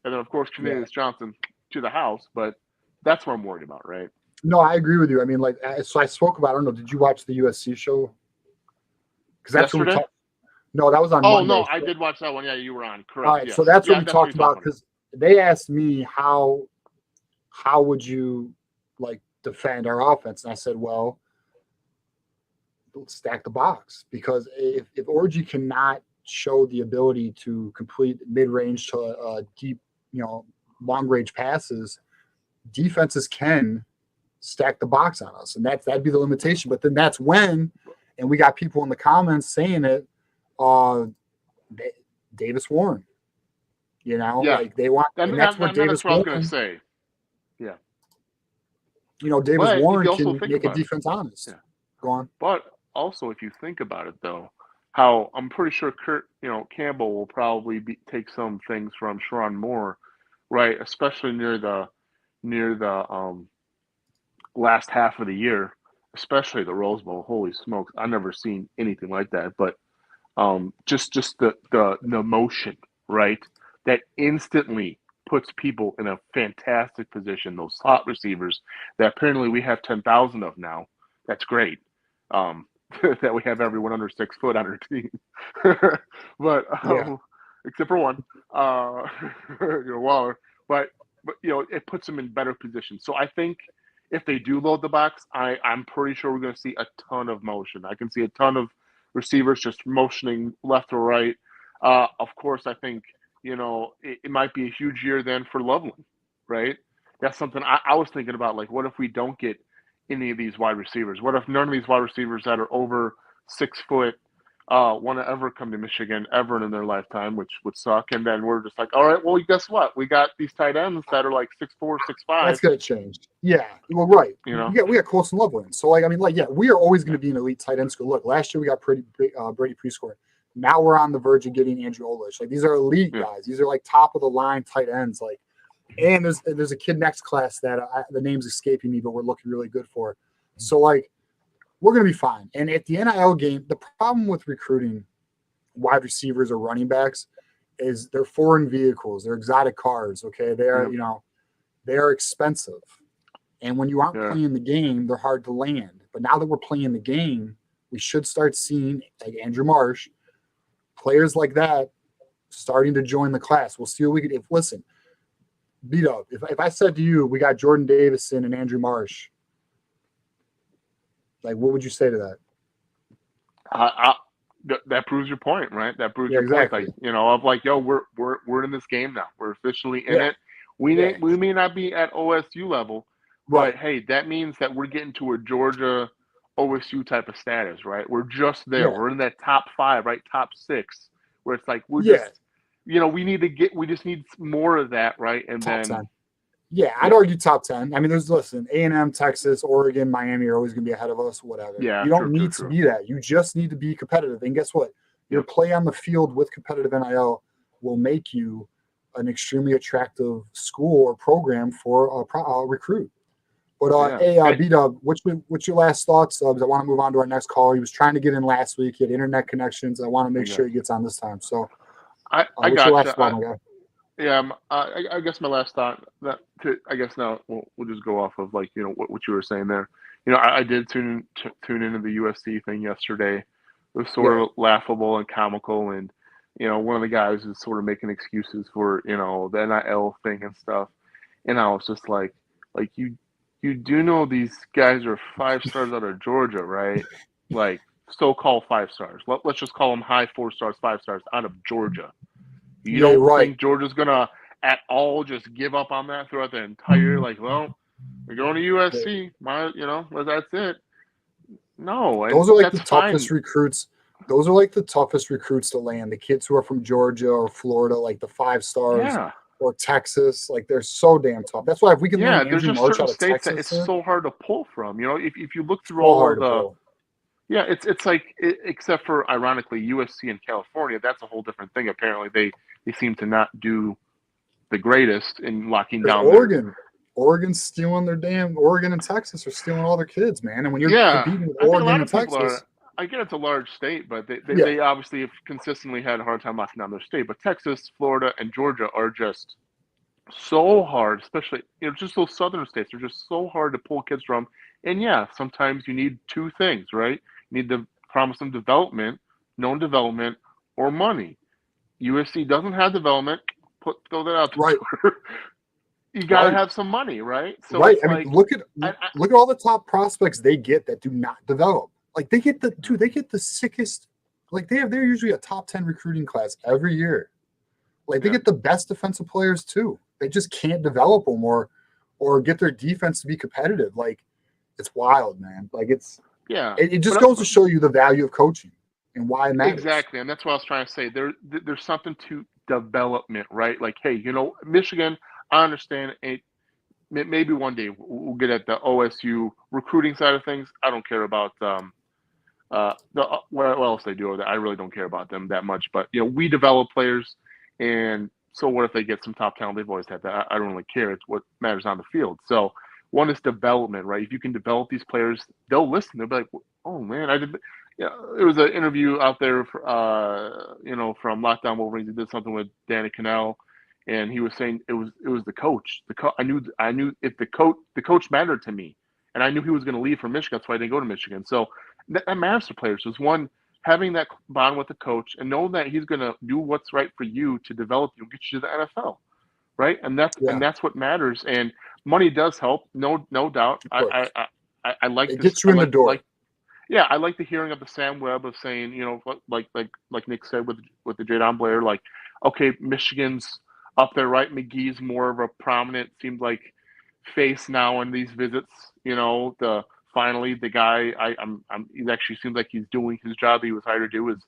Speaker 5: And then, of course, Cornelius Johnson to the house, but that's what I'm worried about, right?
Speaker 1: No, I agree with you. I mean, so I spoke about, I don't know, did you watch the USC show? Because that's what we talked. No, that was on Monday.
Speaker 5: No, I did watch that one. Yeah, you were on. Correct.
Speaker 1: All right, so that's what we talked about, because they asked me how would you, defend our offense? And I said, well, stack the box, because if Orji cannot show the ability to complete mid-range to deep, long-range passes, defenses can stack the box on us, and that'd be the limitation. But then that's when, and we got people in the comments saying it, Davis Warren, they want, and that's what Davis
Speaker 5: Warren. I was going to say, yeah.
Speaker 1: Davis
Speaker 5: But
Speaker 1: Warren
Speaker 5: if you also
Speaker 1: can
Speaker 5: think
Speaker 1: make a
Speaker 5: about it,
Speaker 1: defense honest.
Speaker 5: yeah.
Speaker 1: Go on.
Speaker 5: But also, if you think about it, though, how I'm pretty sure Campbell will probably take some things from Sharon Moore, right? Especially near the last half of the year, especially the Rose Bowl. Holy smokes, I've never seen anything like that. But just the motion, right? That instantly puts people in a fantastic position. Those slot receivers that apparently we have 10,000 of now. That's great. That we have everyone under 6 foot on our team, but except for one, Waller. But it puts them in better position. So I think if they do load the box, I'm pretty sure we're going to see a ton of motion. I can see a ton of receivers just motioning left or right. Of course, I think it might be a huge year then for Loveland, right? That's something I was thinking about. Like, what if we don't get any of these wide receivers? What if none of these wide receivers that are over 6 foot want to ever come to Michigan ever in their lifetime, which would suck? And then we're just like, all right, well, guess what? We got these tight ends that are like 6'4", 6'5".
Speaker 1: That's gonna change. Yeah, well, right. We got Colson Loveland. So we are always going to be an elite tight end school. Look, last year we got Brady Prescore. Now we're on the verge of getting Andrew Olish. Like, these are elite guys. These are like top of the line tight ends. Like, and there's a kid next class that the name's escaping me, but we're looking really good for. So we're going to be fine. And at the NIL game, the problem with recruiting wide receivers or running backs is they're foreign vehicles. They're exotic cars. Okay. They are, they are expensive. And when you aren't playing the game, they're hard to land. But now that we're playing the game, we should start seeing, like Andrew Marsh, players like that starting to join the class. We'll see what we could. Listen, beat up. If I said to you, we got Jordan Davison and Andrew Marsh, like, what would you say to that?
Speaker 5: That proves your point, right? That proves your point. Like, of like, yo, we're in this game now. We're officially in it. We may not be at OSU level, but hey, that means that we're getting to a Georgia OSU type of status, right? We're just there. We're in that top 5, right? Top 6, where it's like we're just, we just need more of that, right? And
Speaker 1: top
Speaker 5: then
Speaker 1: 10. Yeah, I'd argue top 10. I mean, A&M, Texas, Oregon, Miami are always going to be ahead of us, whatever.
Speaker 5: Yeah,
Speaker 1: you don't need to be that. You just need to be competitive. And guess what? Your play on the field with competitive NIL will make you an extremely attractive school or program for a recruit. But B-Dub, what's your last thoughts? I want to move on to our next caller. He was trying to get in last week. He had internet connections. I want to make sure he gets on this time. So
Speaker 5: I
Speaker 1: what's
Speaker 5: got
Speaker 1: your last thought, my guy?
Speaker 5: Yeah, I guess my last thought I guess now we'll just go off of what you were saying there. I did tune into the USC thing yesterday. It was sort of laughable and comical, and one of the guys was sort of making excuses for the NIL thing and stuff, and I was just like you do know these guys are 5 stars out of Georgia, right? Like, so-called 5 stars. Let's just call them high 4 stars, 5 stars out of Georgia. You don't think Georgia's gonna at all just give up on that throughout the entire we're going to USC, that's it. No,
Speaker 1: those are like the toughest recruits. Those are like the toughest recruits to land. The kids who are from Georgia or Florida, like the 5 stars, or Texas, like they're so damn tough. That's why if we can land Andrew Marsh out of
Speaker 5: states
Speaker 1: Texas,
Speaker 5: that it's so hard to pull from. If you look through all of the. Yeah, it's like except for ironically USC and California, that's a whole different thing. Apparently, they seem to not do the greatest in locking down.
Speaker 1: Oregon's stealing Oregon and Texas are stealing all their kids, man. And when you're competing with Oregon and Texas,
Speaker 5: I get it's a large state, but they obviously have consistently had a hard time locking down their state. But Texas, Florida, and Georgia are just so hard, especially just those southern states are just so hard to pull kids from. And sometimes you need 2 things, right? You need to promise them development, known development, or money. USC doesn't have development. Throw that out there. You gotta have some money, right? So
Speaker 1: I mean, look at all the top prospects they get that do not develop. Like they get the sickest. Like they're usually a top 10 recruiting class every year. Like they get the best defensive players too. They just can't develop them or get their defense to be competitive. Like it's wild, man. Like it just goes to show you the value of coaching and why it matters.
Speaker 5: Exactly, and that's what I was trying to say. There's something to development, right? Like, hey, Michigan, I understand maybe one day we'll get at the OSU recruiting side of things. I don't care about what else they do. I really don't care about them that much. But we develop players, and so what if they get some top talent? They've always had that. I don't really care. It's what matters on the field. So one is development, right? If you can develop these players, they'll listen. They'll be like, "Oh man, I did." Yeah, there was an interview out there, from Lockdown Wolverines. He did something with Danny Cannell, and he was saying it was the coach. I knew if the coach mattered to me, and I knew he was going to leave for Michigan. That's why I didn't go to Michigan. So that matters to players. There's one, having that bond with the coach and know that he's going to do what's right for you to develop you and get you to the NFL, right? And that's what matters. And money does help, no doubt. I like
Speaker 1: it
Speaker 5: this.
Speaker 1: Gets you in the door.
Speaker 5: I like the hearing of the Sam Webb of saying, like Nick said with the Jadon Blair, like, okay, Michigan's up there, right? McGee's more of a prominent, seemed like, face now in these visits. Finally, the guy, he actually seems like he's doing his job he was hired to do, is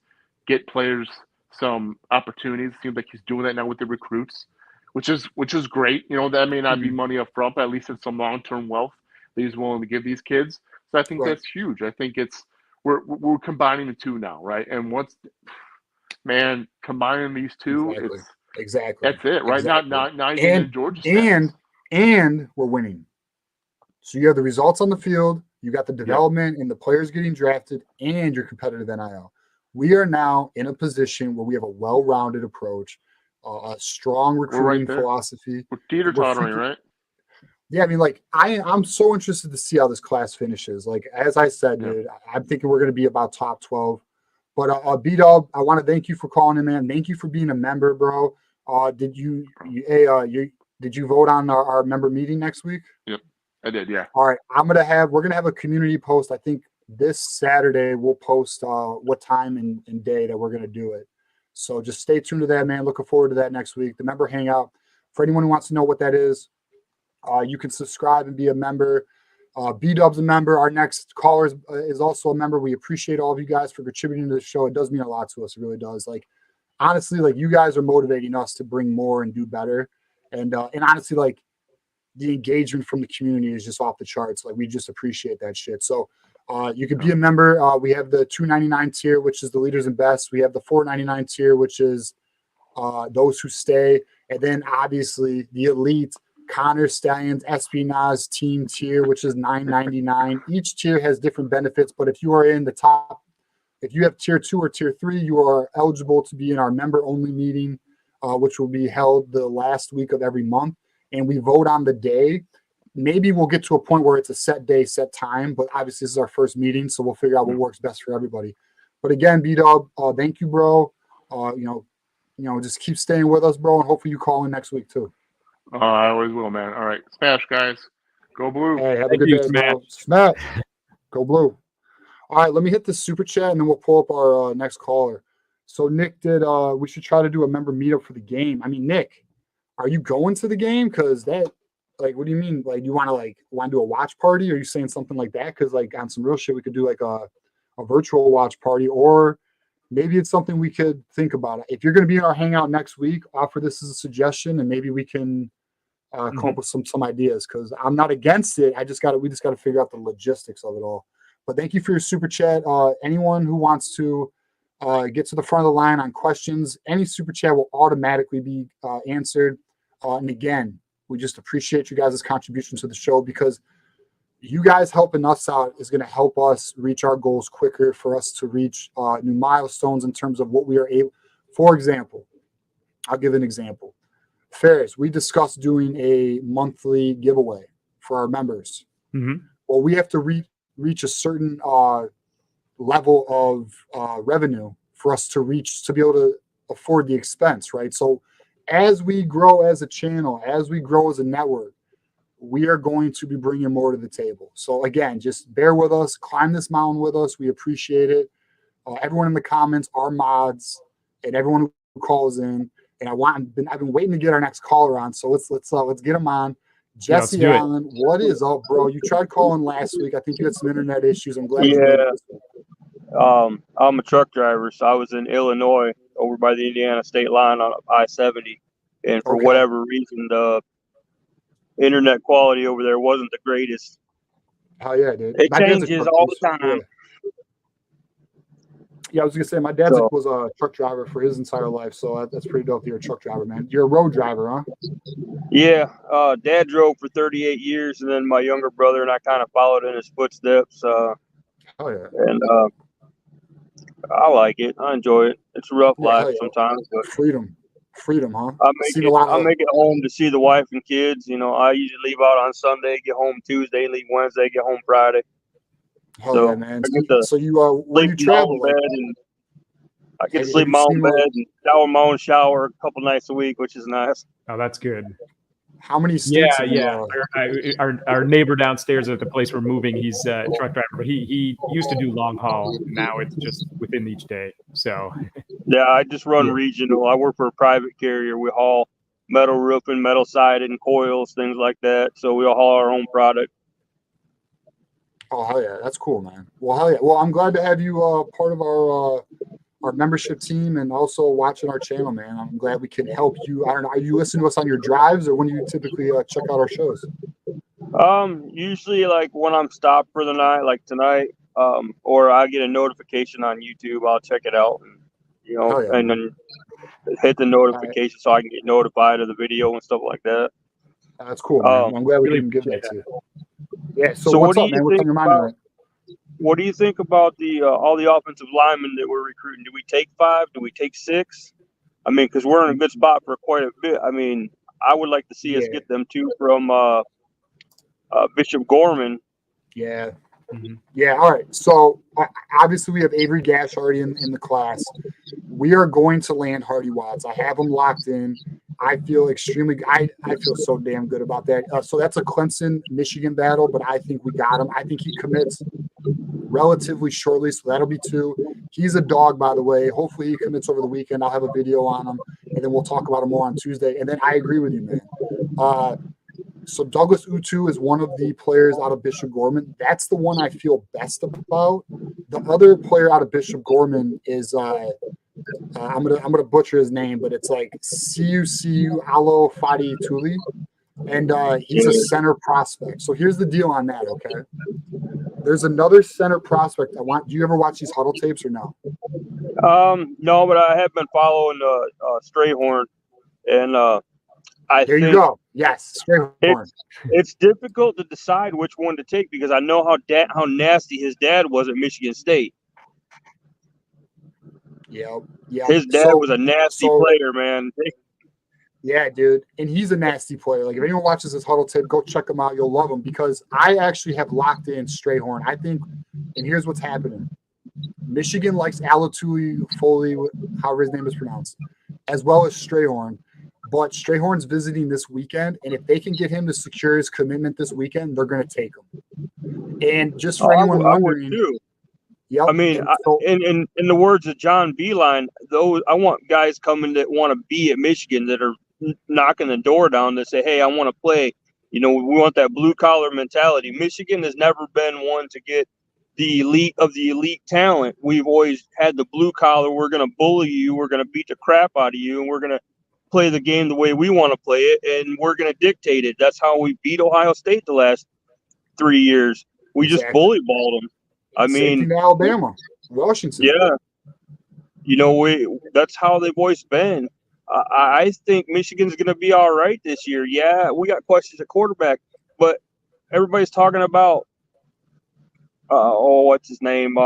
Speaker 5: get players some opportunities. Seems like he's doing that now with the recruits, which is great. That may not be money up front, but at least it's some long-term wealth that he's willing to give these kids. So I think that's huge. I think we're combining the two now, right? And combining these two,
Speaker 1: exactly.
Speaker 5: That's it, right?
Speaker 1: Exactly.
Speaker 5: Not even in Georgia.
Speaker 1: And we're winning. So you have the results on the field, you got the development and the players getting drafted, and your competitive NIL. We are now in a position where we have a well-rounded approach, a strong recruiting philosophy.
Speaker 5: We're teeter-tottering, right?
Speaker 1: Yeah, I mean, like, I'm so interested to see how this class finishes. Like, as I said, dude, I'm thinking we're going to be about top 12. But B-Dub, I want to thank you for calling in, man. Thank you for being a member, bro. Did you vote on our member meeting next week?
Speaker 5: Yep, I did, yeah.
Speaker 1: All right, we're going to have a community post. I think this Saturday we'll post what time and day that we're going to do it. So just stay tuned to that, man. Looking forward to that next week. The member hangout. For anyone who wants to know what that is, you can subscribe and be a member. B-Dub's a member. Our next caller is also a member. We appreciate all of you guys for contributing to the show. It does mean a lot to us. It really does. Like, honestly, like, you guys are motivating us to bring more and do better. And honestly, like, the engagement from the community is just off the charts. Like, we just appreciate that shit. So you can be a member. We have the $2.99 tier, which is the leaders and best. We have the $4.99 tier, which is those who stay. And then obviously the elite Connor Stallions Espionage team tier, which is $9.99. Each tier has different benefits, but if you are in the top, if you have tier 2 or tier 3, you are eligible to be in our member only meeting, which will be held the last week of every month. And we vote on the day. Maybe we'll get to a point where it's a set day, set time, but obviously this is our first meeting, so we'll figure out what works best for everybody. But again, B-Dub, thank you, bro. Just keep staying with us, bro, and hopefully you call in next week too.
Speaker 5: I always will, man. All right, smash, guys. Go blue.
Speaker 1: Hey, have a good day, bro. Smash. Go blue. All right, let me hit the super chat, and then we'll pull up our next caller. So Nick did. We should try to do a member meetup for the game. I mean, Nick, are you going to the game? Because that, like, what do you mean? Like, you want to do a watch party? Are you saying something like that? Because like on some real shit, we could do like a virtual watch party, or maybe it's something we could think about. If you're going to be in our hangout next week, offer this as a suggestion, and maybe we can come up with some ideas. Because I'm not against it. We just got to figure out the logistics of it all. But thank you for your super chat. Anyone who wants to get to the front of the line on questions, any super chat will automatically be answered. And again, we just appreciate you guys' contribution to the show, because you guys helping us out is going to help us reach our goals quicker, for us to reach new milestones in terms of what we are able. For example, I'll give an example. Ferris, we discussed doing a monthly giveaway for our members.
Speaker 2: Mm-hmm.
Speaker 1: Well, we have to reach a certain level of revenue for us to be able to afford the expense, right? So as we grow as a channel, as we grow as a network, we are going to be bringing more to the table. So again, just bear with us, climb this mountain with us. We appreciate it. Everyone in the comments, our mods, and everyone who calls in. And I've been waiting to get our next caller on. So let's get him on. Jesse Allen, what is up, bro? You tried calling last week. I think you had some internet issues. I'm glad you made it this week.
Speaker 6: I'm a truck driver, so I was in Illinois over by the Indiana state line on I-70, and for whatever reason, internet quality over there wasn't the greatest.
Speaker 1: Hell yeah, dude.
Speaker 6: It
Speaker 1: My dad's a
Speaker 6: changes
Speaker 1: truck
Speaker 6: all the
Speaker 1: driver.
Speaker 6: time.
Speaker 1: Yeah, I was gonna say my dad was a truck driver for his entire life, so that's pretty dope. You're a truck driver, man. You're a road driver, huh?
Speaker 6: Yeah, Dad drove for 38 years, and then my younger brother and I kind of followed in his footsteps.
Speaker 1: Oh yeah,
Speaker 6: and I like it. I enjoy it. It's a rough life
Speaker 1: yeah.
Speaker 6: sometimes, but
Speaker 1: freedom, huh?
Speaker 6: I make it home to see the wife and kids. You know, I usually leave out on Sunday, get home Tuesday, leave Wednesday, get home Friday.
Speaker 1: Hell
Speaker 6: So
Speaker 1: yeah, man.
Speaker 6: I get to
Speaker 1: So you where you
Speaker 6: sleep in my
Speaker 1: travel?
Speaker 6: own bed, and I get to
Speaker 1: Have
Speaker 6: sleep in
Speaker 1: you
Speaker 6: my own
Speaker 1: seen,
Speaker 6: bed and shower in my own shower a couple nights a week, which is nice.
Speaker 2: Oh, that's good.
Speaker 1: How many states?
Speaker 2: Yeah. Our neighbor downstairs at the place we're moving, he's a truck driver, but he used to do long haul. Now it's just within each day. So
Speaker 6: Yeah, I just run regional. I work for a private carrier. We haul metal roofing, metal siding, coils, things like that. So we all haul our own product.
Speaker 1: Oh hell yeah, that's cool, man. Well, hell yeah. Well, I'm glad to have you part of our membership team and also watching our channel, man. I'm glad we can help you. I don't know. Are you listening to us on your drives, or when do you typically check out our shows?
Speaker 6: Usually like when I'm stopped for the night, like tonight, or I get a notification on YouTube, I'll check it out, and and then hit the notification so I can get notified of the video and stuff like that.
Speaker 1: That's cool, man. I'm glad we can give that to you. Yeah. So what's up, man? What's on your mind tonight?
Speaker 6: What do you think about the all the offensive linemen that we're recruiting? Do we take 5? Do we take 6? I mean, because we're in a good spot for quite a bit. I mean, I would like to see us get them 2 from Bishop Gorman.
Speaker 1: Yeah. Mm-hmm. Yeah. All right. So obviously we have Avery Gash already in the class. We are going to land Hardy Watts. I have him locked in. I feel I feel so damn good about that. So that's a Clemson Michigan battle, but I think we got him. I think he commits relatively shortly, so that'll be 2. He's a dog, by the way. Hopefully he commits over the weekend. I'll have a video on him, and then we'll talk about him more on Tuesday. And then I agree with you, man. So Douglas Utu is one of the players out of Bishop Gorman. That's the one I feel best about. The other player out of Bishop Gorman is I'm gonna butcher his name, but it's like Ciu Alo Fadi Tuli, and he's a center prospect. So here's the deal on that. Okay, there's another center prospect. Do you ever watch these huddle tapes or no?
Speaker 6: No, but I have been following Strayhorn, and
Speaker 1: there you go. Yes, Strayhorn.
Speaker 6: It's difficult to decide which one to take because I know how nasty his dad was at Michigan State.
Speaker 1: Yeah.
Speaker 6: His dad was a nasty player, man.
Speaker 1: Yeah, dude. And he's a nasty player. Like, if anyone watches this huddle tape, go check him out. You'll love him because I actually have locked in Strayhorn. I think, and here's what's happening. Michigan likes Alatuli Foley, however his name is pronounced, as well as Strayhorn. But Strayhorn's visiting this weekend, and if they can get him to secure his commitment this weekend, they're going to take him. And just for anyone wondering,
Speaker 6: yep. I mean, in the words of John Beeline, I want guys coming that want to be at Michigan that are knocking the door down to say, hey, I want to play. We want that blue collar mentality. Michigan has never been one to get the elite of the elite talent. We've always had the blue collar. We're going to bully you. We're going to beat the crap out of you, and we're going to play the game the way we want to play it, and we're going to dictate it. That's how we beat Ohio State the last 3 years. We just bully balled them. I mean,
Speaker 1: Alabama, Washington.
Speaker 6: Yeah, that's how they've always been. I think Michigan's going to be all right this year. Yeah, we got questions at quarterback, but everybody's talking about what's his name,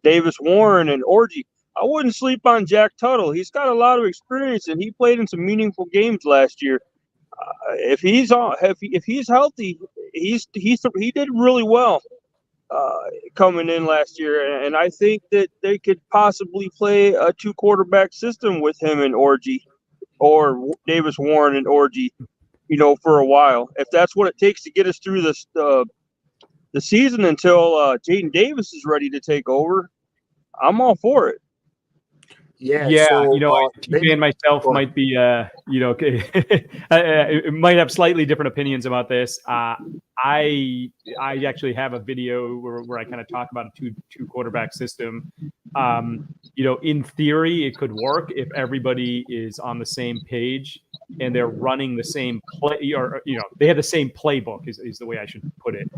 Speaker 6: Davis Warren and Orji. I wouldn't sleep on Jack Tuttle. He's got a lot of experience, and he played in some meaningful games last year. If he's healthy, he did really well coming in last year, and I think that they could possibly play a 2-quarterback system with him and Orji, or Davis Warren and Orji, for a while. If that's what it takes to get us through this the season until Jaden Davis is ready to take over, I'm all for it.
Speaker 2: Yeah, so, TJ and myself might be, might have slightly different opinions about this. I actually have a video where I kind of talk about a two quarterback system. In theory, it could work if everybody is on the same page. and they're running the same play, or they have the same playbook is the way I should put it.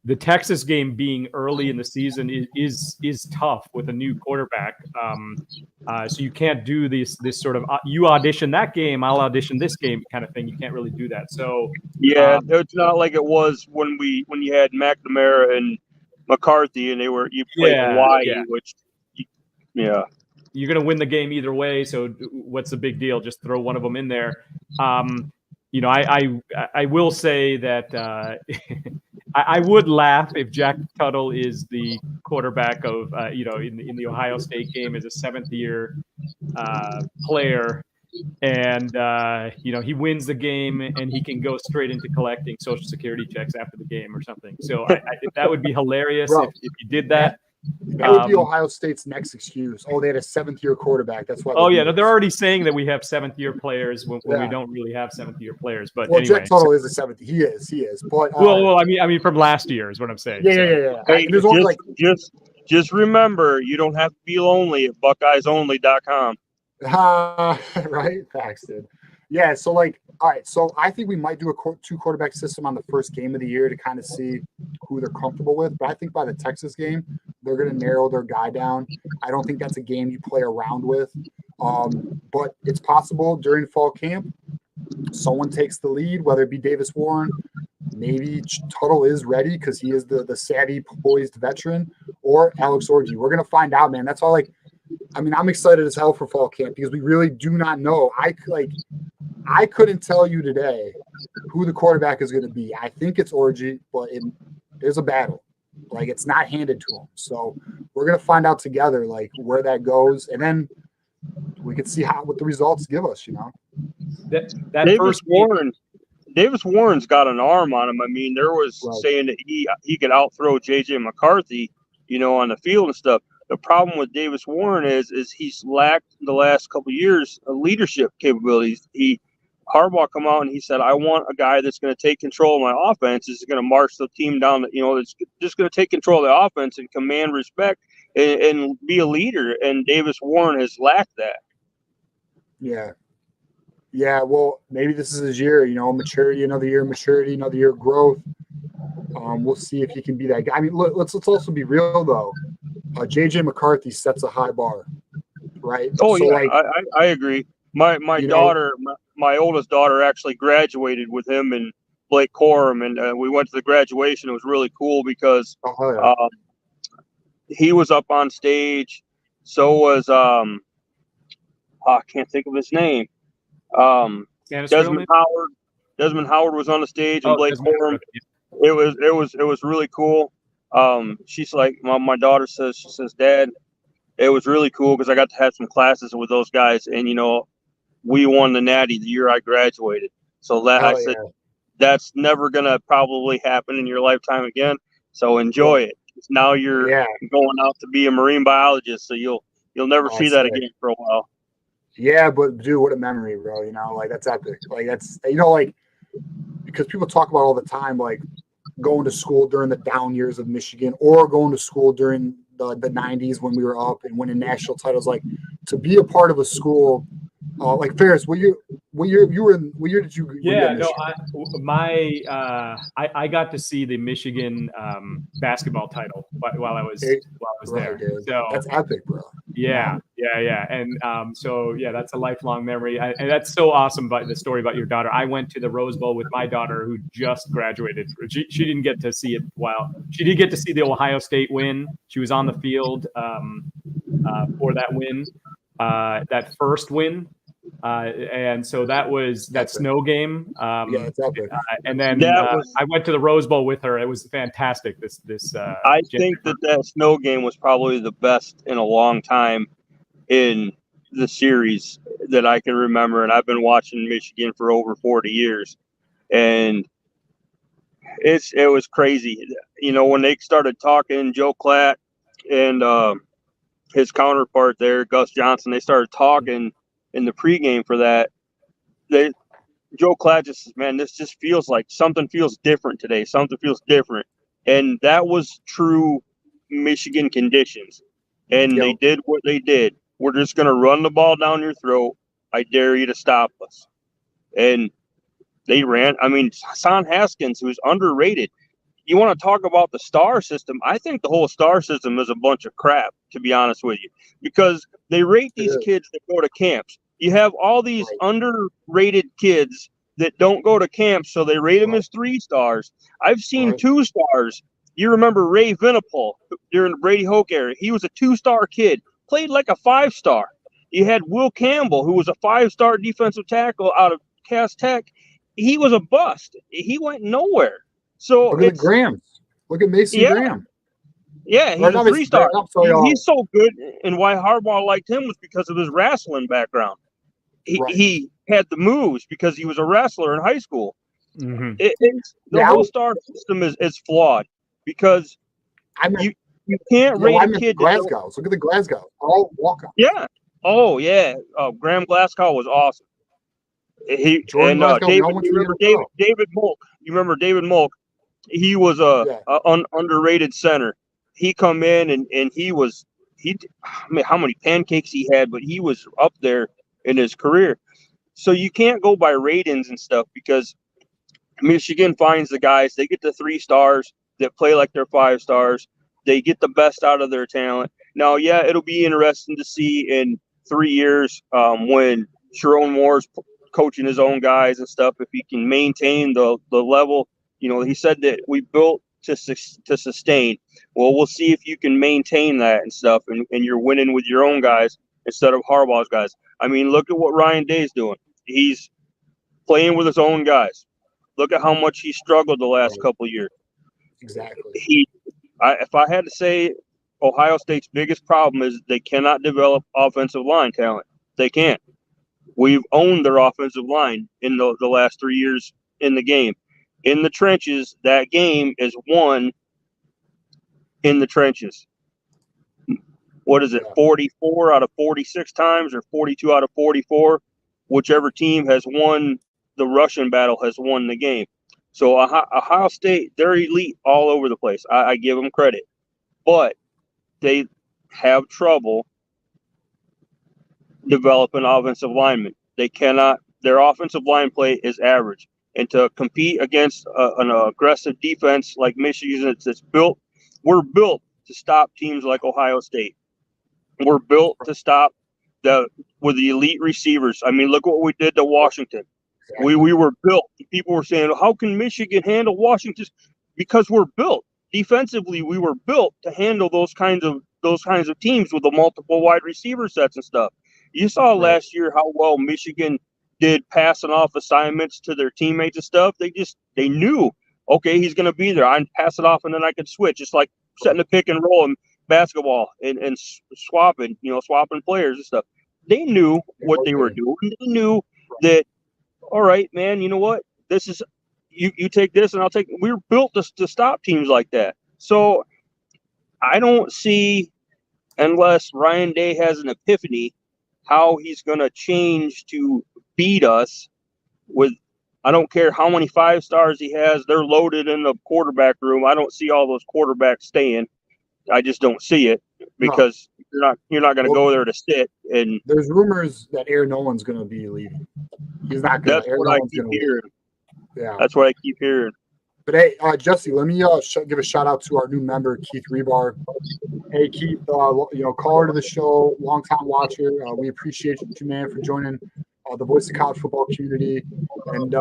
Speaker 2: The Texas game being early in the season is tough with a new quarterback. So you can't do this sort of you audition that game, I'll audition this game kind of thing. You can't really do that. So
Speaker 6: it's not like it was when you had McNamara and McCarthy and you played Hawaii, which you're
Speaker 2: going to win the game either way. So what's the big deal? Just throw one of them in there. I will say that I would laugh if Jack Tuttle is the quarterback of in the Ohio State game as a 7th-year player, and he wins the game and he can go straight into collecting Social Security checks after the game or something. So that would be hilarious if you did that.
Speaker 1: That would be Ohio State's next excuse. Oh, they had a 7th-year quarterback. That's why.
Speaker 2: They're already saying that we have 7th-year players when we don't really have 7th-year players. But
Speaker 1: anyway,
Speaker 2: Jack
Speaker 1: Tuttle is a 7th. He is. But
Speaker 2: I mean, from last year is what I'm saying.
Speaker 1: Yeah.
Speaker 6: Hey, just remember, you don't have to be lonely at BuckeyesOnly.com.
Speaker 1: Right, Paxton. Yeah, so all right, so I think we might do a 2-quarterback system on the first game of the year to kind of see who they're comfortable with. But I think by the Texas game, they're going to narrow their guy down. I don't think that's a game you play around with. But it's possible during fall camp, someone takes the lead, whether it be Davis Warren, maybe Tuttle is ready because he is the savvy, poised veteran, or Alex Orji. We're going to find out, man. That's all I'm excited as hell for fall camp because we really do not know. I couldn't tell you today who the quarterback is going to be. I think it's Orji, but there's a battle. It's not handed to him. So we're going to find out together, where that goes. And then we can see what the results give us,
Speaker 6: Davis Warren's got an arm on him. I mean, there was saying that he could outthrow J.J. McCarthy, on the field and stuff. The problem with Davis Warren is he's lacked the last couple of years of leadership capabilities. Harbaugh come out and he said, I want a guy that's going to take control of my offense. Is going to march the team down. It's just going to take control of the offense and command respect and be a leader. And Davis Warren has lacked that.
Speaker 1: Yeah. Yeah. Well, maybe this is his year, maturity, another year of growth. We'll see if he can be that guy. I mean, let's also be real though. J.J. McCarthy sets a high bar, right?
Speaker 6: Oh, so I agree. My daughter, my oldest daughter, actually graduated with him and Blake Corum, and we went to the graduation. It was really cool because he was up on stage. So was I can't think of his name. Desmond Howard. Desmond Howard was on the stage, and Blake Corum. It was really cool. She's like, my daughter says, Dad, it was really cool because I got to have some classes with those guys, and we won the Natty the year I graduated. So said, that's never gonna probably happen in your lifetime again. So enjoy it. Now you're going out to be a marine biologist, so you'll never see that again for a while.
Speaker 1: Yeah, but dude, what a memory, bro. That's epic. That's because people talk about all the time, going to school during the down years of Michigan or going to school during the 90s when we were up and winning national titles. To be a part of a school Ferris, what year did you?
Speaker 2: Yeah, no, I got to see the Michigan basketball title while I was there.
Speaker 1: Dude.
Speaker 2: So
Speaker 1: that's epic, bro.
Speaker 2: Yeah, and that's a lifelong memory, and that's so awesome. About the story about your daughter, I went to the Rose Bowl with my daughter who just graduated. She didn't get to see it. She did get to see the Ohio State win. She was on the field for that win, that first win. And so that was that snow game.
Speaker 1: It's epic.
Speaker 2: And then I went to the Rose Bowl with her. It was fantastic.
Speaker 6: I think that snow game was probably the best in a long time in the series that I can remember. And I've been watching Michigan for over 40 years. And it was crazy. When they started talking, Joe Klatt and his counterpart there, Gus Johnson, they started talking in the pregame for that. Joe Klatt just says, man, this just feels like something feels different today. Something feels different. And that was true Michigan conditions. And they did what they did. We're just going to run the ball down your throat. I dare you to stop us. And they ran. I mean, Hassan Haskins, who's underrated. You want to talk about the star system? I think the whole star system is a bunch of crap, to be honest with you, because they rate these kids that go to camps. You have all these underrated kids that don't go to camps, so they rate them as 3 stars. I've seen 2 stars. You remember Ray Venipal during the Brady Hoke era? He was a 2-star kid, played like a 5-star. You had Will Campbell, who was a 5-star defensive tackle out of Cass Tech. He was a bust. He went nowhere. So
Speaker 1: look at the Grahams. Look at Mason Graham.
Speaker 6: Yeah, he's a 3-star. He's so good, and why Harbaugh liked him was because of his wrestling background. He had the moves because he was a wrestler in high school.
Speaker 2: Mm-hmm.
Speaker 6: The whole star system is flawed because you can't rate a kid.
Speaker 1: Glasgow. Look at the Glasgow. All walk-ons.
Speaker 6: Yeah. Oh yeah. Graham Glasgow was awesome. David Molk. You remember David Molk? He was a underrated center. He come in and I mean, how many pancakes he had, but he was up there in his career. So you can't go by ratings and stuff because Michigan finds the guys. They get the 3 stars that play like they're 5 stars. They get the best out of their talent. Now, yeah, it'll be interesting to see in 3 years when Sharon Moore's coaching his own guys and stuff, if he can maintain the level. You know, he said that we built to sustain. Well, we'll see if you can maintain that and stuff, and you're winning with your own guys instead of Harbaugh's guys. I mean, look at what Ryan Day's doing. He's playing with his own guys. Look at how much he struggled the last couple of years.
Speaker 1: Exactly.
Speaker 6: If I had to say, Ohio State's biggest problem is they cannot develop offensive line talent. They can't. We've owned their offensive line in the last 3 years in the game. In the trenches, that game is won in the trenches. What is it, 44 out of 46 times or 42 out of 44? Whichever team has won the Russian battle has won the game. So Ohio State, they're elite all over the place. I give them credit. But they have trouble developing offensive linemen. They cannot. Their offensive line play is average. And to compete against an aggressive defense like Michigan, we're built to stop teams like Ohio State. We're built to stop with the elite receivers. I mean, look what we did to Washington. We were built. People were saying, how can Michigan handle Washington? Because we're built. Defensively, we were built to handle those kinds of teams with the multiple wide receiver sets and stuff. You saw last year how well Michigan did passing off assignments to their teammates and stuff. They knew, okay, he's going to be there. I pass it off and then I could switch. Just like setting a pick and roll in basketball and swapping players and stuff. They knew what they were doing. They knew that, all right, man, you know what? This is you take this and I'll take. We're built to stop teams like that. So I don't see, unless Ryan Day has an epiphany, how he's going to change to beat us with. I don't care how many 5 stars he has. They're loaded in the quarterback room. I don't see all those quarterbacks staying. I just don't see it because you're not going to go there to sit. And
Speaker 1: there's rumors that Aaron Nolan's going to be leaving. He's not going to.
Speaker 6: That's what I keep hearing. Yeah, that's what I keep hearing.
Speaker 1: But hey, Jesse, let me give a shout out to our new member, Keith Rebar. Hey, Keith, caller to the show, longtime watcher. We appreciate you, man, for joining the Voice of College Football community. And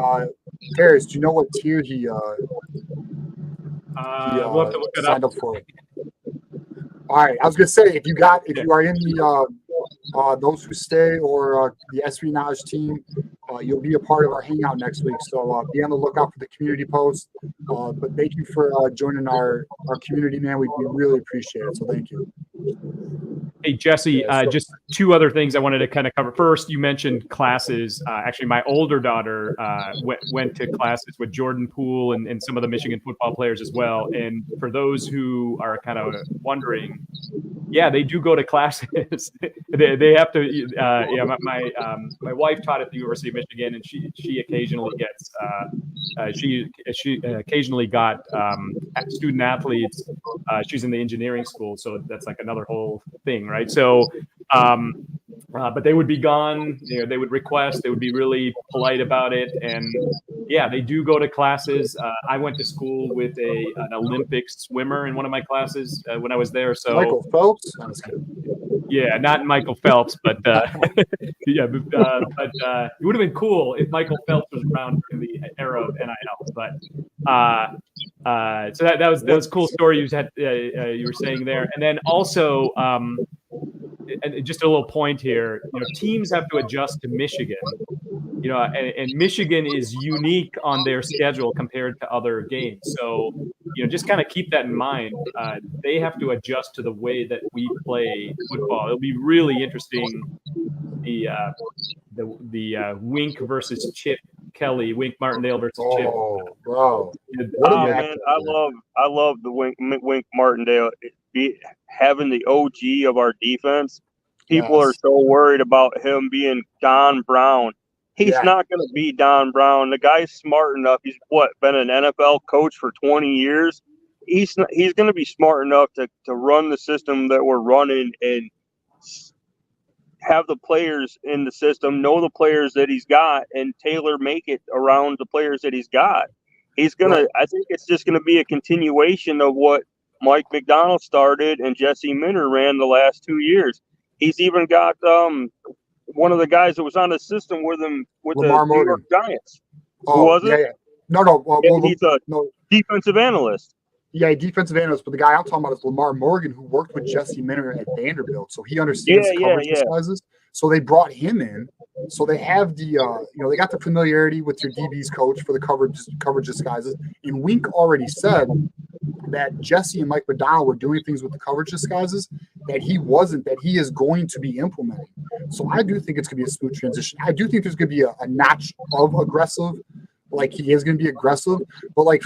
Speaker 1: Paris, do you know what tier he signed up for? All right, I was gonna say if you are in the those who stay or the SV Naj team, you'll be a part of our hangout next week. So be on the lookout for the community post. But thank you for joining our community, man. We really appreciate it. So thank you.
Speaker 2: Hey, Jesse, just 2 other things I wanted to kind of cover. First, you mentioned classes. Actually, my older daughter went to classes with Jordan Poole and some of the Michigan football players as well. And for those who are kind of wondering, yeah, they do go to classes. they have to. My wife taught at the University of Michigan, and she occasionally gets she occasionally got student athletes. She's in the engineering school, so that's like another whole thing, right? So But they would be gone. They would request. They would be really polite about it. And yeah, they do go to classes. I went to school with an Olympic swimmer in one of my classes when I was there. So
Speaker 1: Michael Phelps.
Speaker 2: Yeah, not Michael Phelps, but yeah, but it would have been cool if Michael Phelps was around in the era of NIL. But so that was a cool story you were saying there, and then also. And just a little point here, teams have to adjust to Michigan, and Michigan is unique on their schedule compared to other games. So, just kind of keep that in mind. They have to adjust to the way that we play football. It'll be really interesting. The Wink versus Chip Kelly, Wink Martindale versus Chip.
Speaker 1: Oh, bro!
Speaker 6: Man, I love the Wink Martindale. Having the OG of our defense, people are so worried about him being Don Brown. He's not going to be Don Brown. The guy's smart enough. He's been an NFL coach for 20 years. He's going to be smart enough to run the system that we're running and have the players in the system, know the players that he's got, and make it around the players that he's got. He's going to, I think it's just going to be a continuation of what Mike McDonald started and Jesse Minter ran the last 2 years. He's even got one of the guys that was on the system with him with
Speaker 1: Lamar
Speaker 6: the New York Giants. Who was it?
Speaker 1: Yeah. No.
Speaker 6: He's a defensive analyst.
Speaker 1: Yeah, defensive analyst. But the guy I'm talking about is Lamar Morgan, who worked with Jesse Minter at Vanderbilt. So he understands coverage disguises. So they brought him in. So they have the, they got the familiarity with your DB's coach for the coverage disguises. And Wink already said that Jesse and Mike McDonald were doing things with the coverage disguises that he wasn't, that he is going to be implementing. So I do think it's going to be a smooth transition. I do think there's going to be a notch of aggressive. Like he is going to be aggressive, but like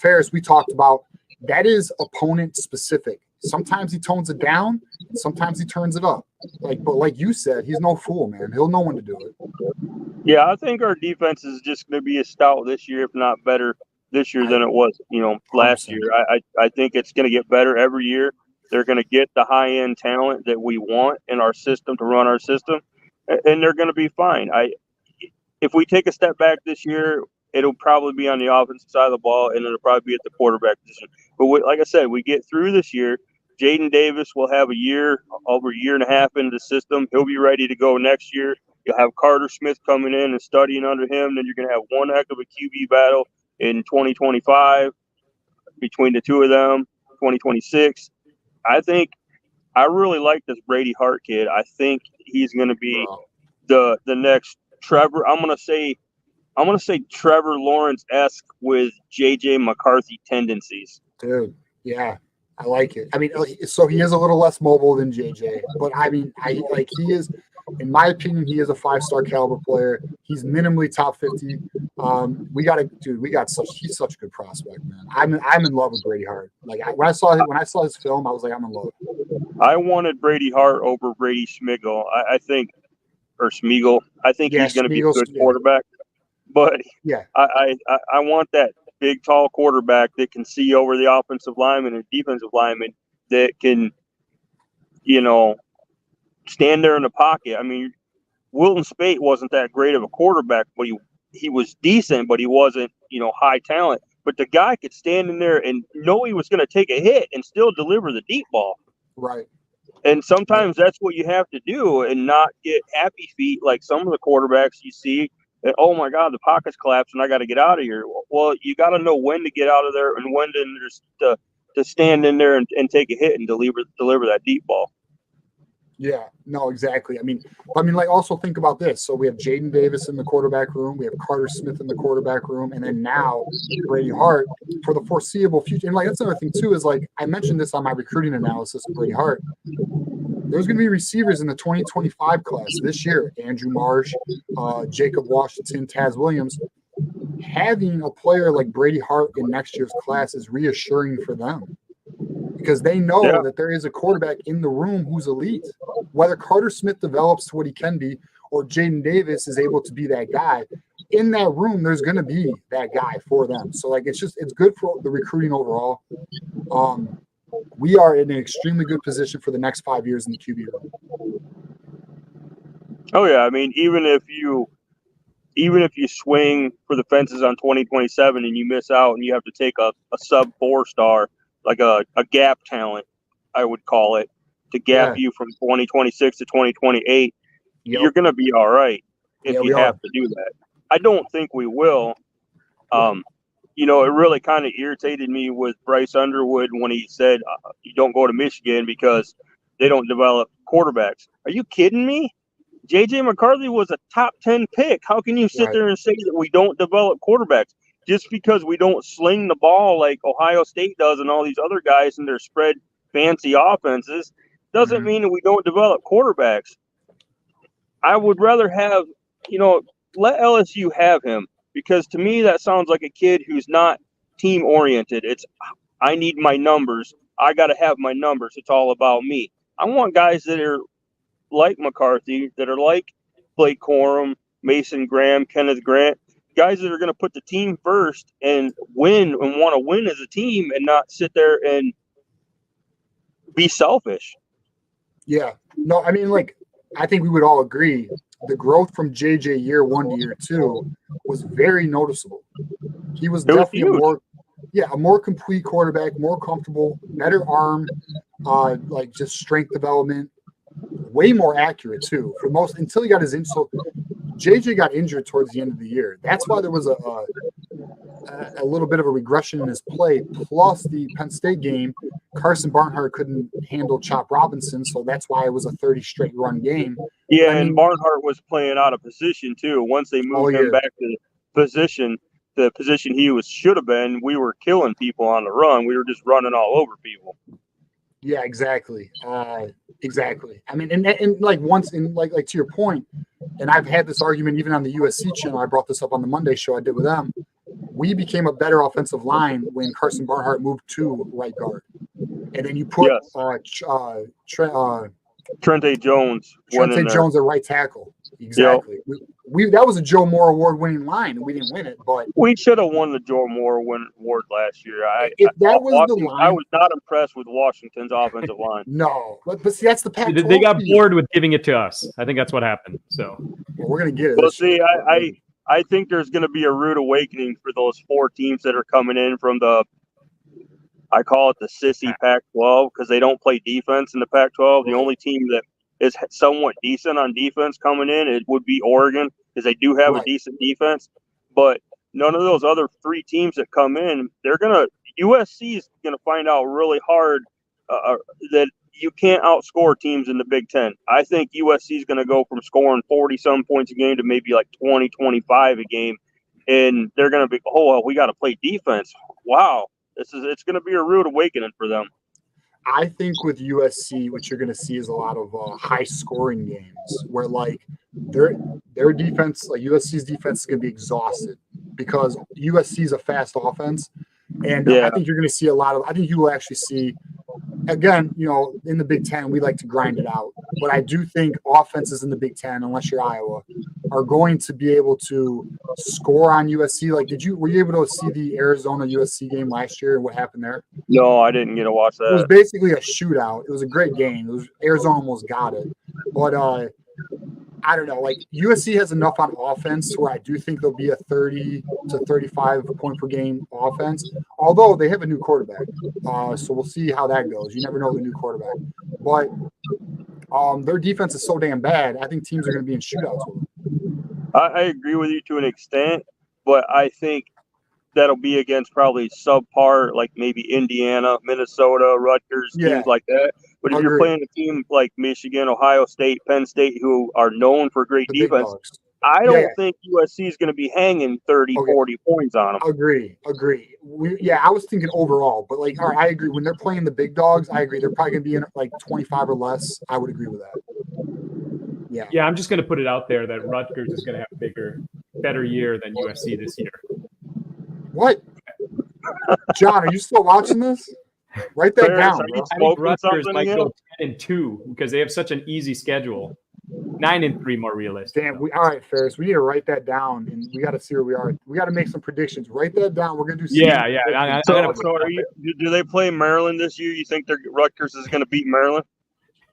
Speaker 1: Ferris, we talked about that is opponent specific. Sometimes he tones it down, and sometimes he turns it up. But like you said, he's no fool, man. He'll know when to do it.
Speaker 6: Yeah, I think our defense is just going to be as stout this year, if not better this year than it was, last 100%. Year. I think it's going to get better every year. They're going to get the high end talent that we want in our system to run our system, and they're going to be fine. If we take a step back this year, it'll probably be on the offensive side of the ball, and it'll probably be at the quarterback position. But like I said, we get through this year. Jaden Davis will have over a year and a half into the system. He'll be ready to go next year. You'll have Carter Smith coming in and studying under him. Then you're going to have one heck of a QB battle in 2025 between the two of them, 2026. I really like this Brady Hart kid. I think he's going to be the next Trevor. I'm gonna say Trevor Lawrence-esque with JJ McCarthy tendencies.
Speaker 1: Dude, yeah, I like it. I mean, so he is a little less mobile than JJ, but I mean, he is, in my opinion, he is a 5-star caliber player. He's minimally top 50. He's such a good prospect, man. I'm in love with Brady Hart. Like when I saw his film, I was like, I'm in love.
Speaker 6: I wanted Brady Hart over Brady Schmigel. I think he's going to be a good quarterback. But I want that big, tall quarterback that can see over the offensive lineman and defensive lineman that can, stand there in the pocket. I mean, Wilton Spate wasn't that great of a quarterback, but he was decent, but he wasn't, high talent. But the guy could stand in there and know he was going to take a hit and still deliver the deep ball.
Speaker 1: Right.
Speaker 6: And sometimes that's what you have to do and not get happy feet like some of the quarterbacks you see. And, oh, my God, the pocket's collapsing. I got to get out of here. Well, you got to know when to get out of there and when to stand in there and take a hit and deliver that deep ball.
Speaker 1: Yeah, no, exactly. I mean, like also think about this. So we have Jaden Davis in the quarterback room. We have Carter Smith in the quarterback room. And then now Brady Hart for the foreseeable future. And like, that's another thing too, is like, I mentioned this on my recruiting analysis of Brady Hart. There's going to be receivers in the 2025 class this year. Andrew Marsh, Jacob Washington, Taz Williams. Having a player like Brady Hart in next year's class is reassuring for them. Because they know that there is a quarterback in the room who's elite. Whether Carter Smith develops to what he can be or Jaden Davis is able to be that guy, in that room, there's going to be that guy for them. So, like, it's good for the recruiting overall. We are in an extremely good position for the next 5 years in the QB room.
Speaker 6: Oh yeah, I mean, even if you swing for the fences on 2027 and you miss out and you have to take a sub 4-star, like a gap talent, I would call it, to gap you from 2026 to 2028, you're going to be all right if you have to do that. I don't think we will. You know, it really kind of irritated me with Bryce Underwood when he said you don't go to Michigan because they don't develop quarterbacks. Are you kidding me? J.J. McCarthy was a top 10 pick. How can you sit there and say that we don't develop quarterbacks? Just because we don't sling the ball like Ohio State does and all these other guys in their spread fancy offenses doesn't mean that we don't develop quarterbacks. I would rather have, let LSU have him, because to me that sounds like a kid who's not team oriented. It's, I need my numbers. I got to have my numbers. It's all about me. I want guys that are like McCarthy, that are like Blake Corum, Mason Graham, Kenneth Grant, guys that are going to put the team first and win and want to win as a team and not sit there and be selfish.
Speaker 1: Yeah. No, I mean, like, I think we would all agree the growth from JJ year 1 to year 2 was very noticeable. He was definitely a more complete quarterback, more comfortable, better arm, like just strength development, way more accurate too. For most, until he got his so JJ got injured towards the end of the year. That's why there was a little bit of a regression in his play. Plus the Penn State game, Carson Barnhart couldn't handle Chop Robinson, so that's why it was a 30 straight run game.
Speaker 6: Yeah, and Barnhart was playing out of position too. Once they moved him back to the position he should have been, we were killing people on the run. We were just running all over people.
Speaker 1: Yeah, exactly. Exactly. I mean, and like once in like to your point, and I've had this argument even on the USC channel. I brought this up on the Monday show I did with them. We became a better offensive line when Carson Barnhart moved to right guard, and then you put
Speaker 6: Trente Jones
Speaker 1: at right tackle. Exactly. Yep. That was a Joe Moore Award-winning line, and we didn't win it, but
Speaker 6: we should have won the Joe Moore Award last year. I was not impressed with Washington's offensive line.
Speaker 1: No, but see, that's the Pac-12.
Speaker 2: They got bored with giving it to us. I think that's what happened. So
Speaker 1: we're gonna get it.
Speaker 6: Well, see, I think there's going to be a rude awakening for those 4 teams that are coming in from I call it the sissy Pac-12, because they don't play defense in the Pac-12. The only team that is somewhat decent on defense coming in, it would be Oregon, because they do have a decent defense. But none of those other 3 teams that come in, USC is going to find out really hard that you can't outscore teams in the Big Ten. I think USC is going to go from scoring 40-some points a game to maybe like 20, 25 a game. And they're going to be, we got to play defense. Wow. It's going to be a rude awakening for them.
Speaker 1: I think with USC, what you're going to see is a lot of high-scoring games where, like, their defense, like USC's defense, is going to be exhausted because USC is a fast offense, and I think you're going to see I think you will actually see, again, in the Big Ten, we like to grind it out, but I do think offenses in the Big Ten, unless you're Iowa, are going to be able to score on USC. Like, were you able to see the Arizona USC game last year and what happened there?
Speaker 6: No, I didn't get to watch that.
Speaker 1: It was basically a shootout. It was a great game. Arizona almost got it, but I don't know. Like, USC has enough on offense where I do think there'll be a 30 to 35 point per game offense. Although they have a new quarterback, so we'll see how that goes. You never know the new quarterback, but their defense is so damn bad. I think teams are going to be in shootouts with them.
Speaker 6: I agree with you to an extent, but I think that'll be against probably subpar, like maybe Indiana, Minnesota, Rutgers, teams like that. But if you're playing a team like Michigan, Ohio State, Penn State, who are known for great defense, I don't think USC is going to be hanging 30, 40 points on them.
Speaker 1: Agree. I was thinking overall, but like, all right, I agree. When they're playing the big dogs, I agree. They're probably going to be in like 25 or less. I would agree with that.
Speaker 2: Yeah, I'm just going to put it out there that Rutgers is going to have a better year than USC this year.
Speaker 1: What? John, are you still watching this? Write that down. Bro.
Speaker 2: I think Rutgers might go 10-2 because they have such an easy schedule. 9-3 more realistic.
Speaker 1: Damn. All right, Ferris. We need to write that down, and we got to see where we are. We got to make some predictions. Write that down. We're gonna do.
Speaker 6: Do they play Maryland this year? You think Rutgers is going to beat Maryland?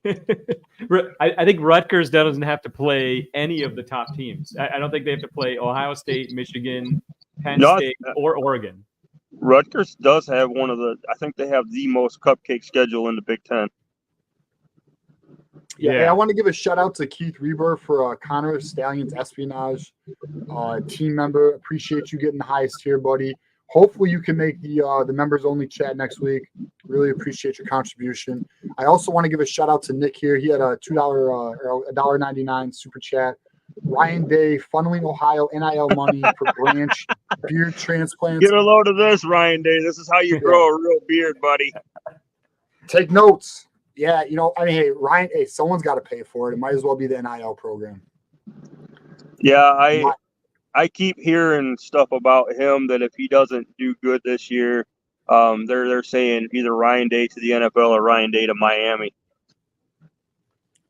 Speaker 2: I think Rutgers doesn't have to play any of the top teams. I don't think they have to play Ohio State, Michigan, Penn State, or Oregon.
Speaker 6: Rutgers does have I think they have the most cupcake schedule in the Big Ten.
Speaker 1: Yeah, hey, I want to give a shout out to Keith Reber for Connor Stallion's espionage team member. Appreciate you getting the highest tier, buddy. Hopefully you can make the members only chat next week. Really appreciate your contribution. I also want to give a shout out to Nick here. He had a $2 or $1.99 super chat. Ryan Day funneling Ohio NIL money for branch beard transplants.
Speaker 6: Get a load of this, Ryan Day. This is how you grow a real beard, buddy.
Speaker 1: Take notes. Yeah, hey, Ryan, hey, someone's got to pay for it. It might as well be the NIL program.
Speaker 6: Yeah, I keep hearing stuff about him that if he doesn't do good this year, they're saying either Ryan Day to the NFL or Ryan Day to Miami.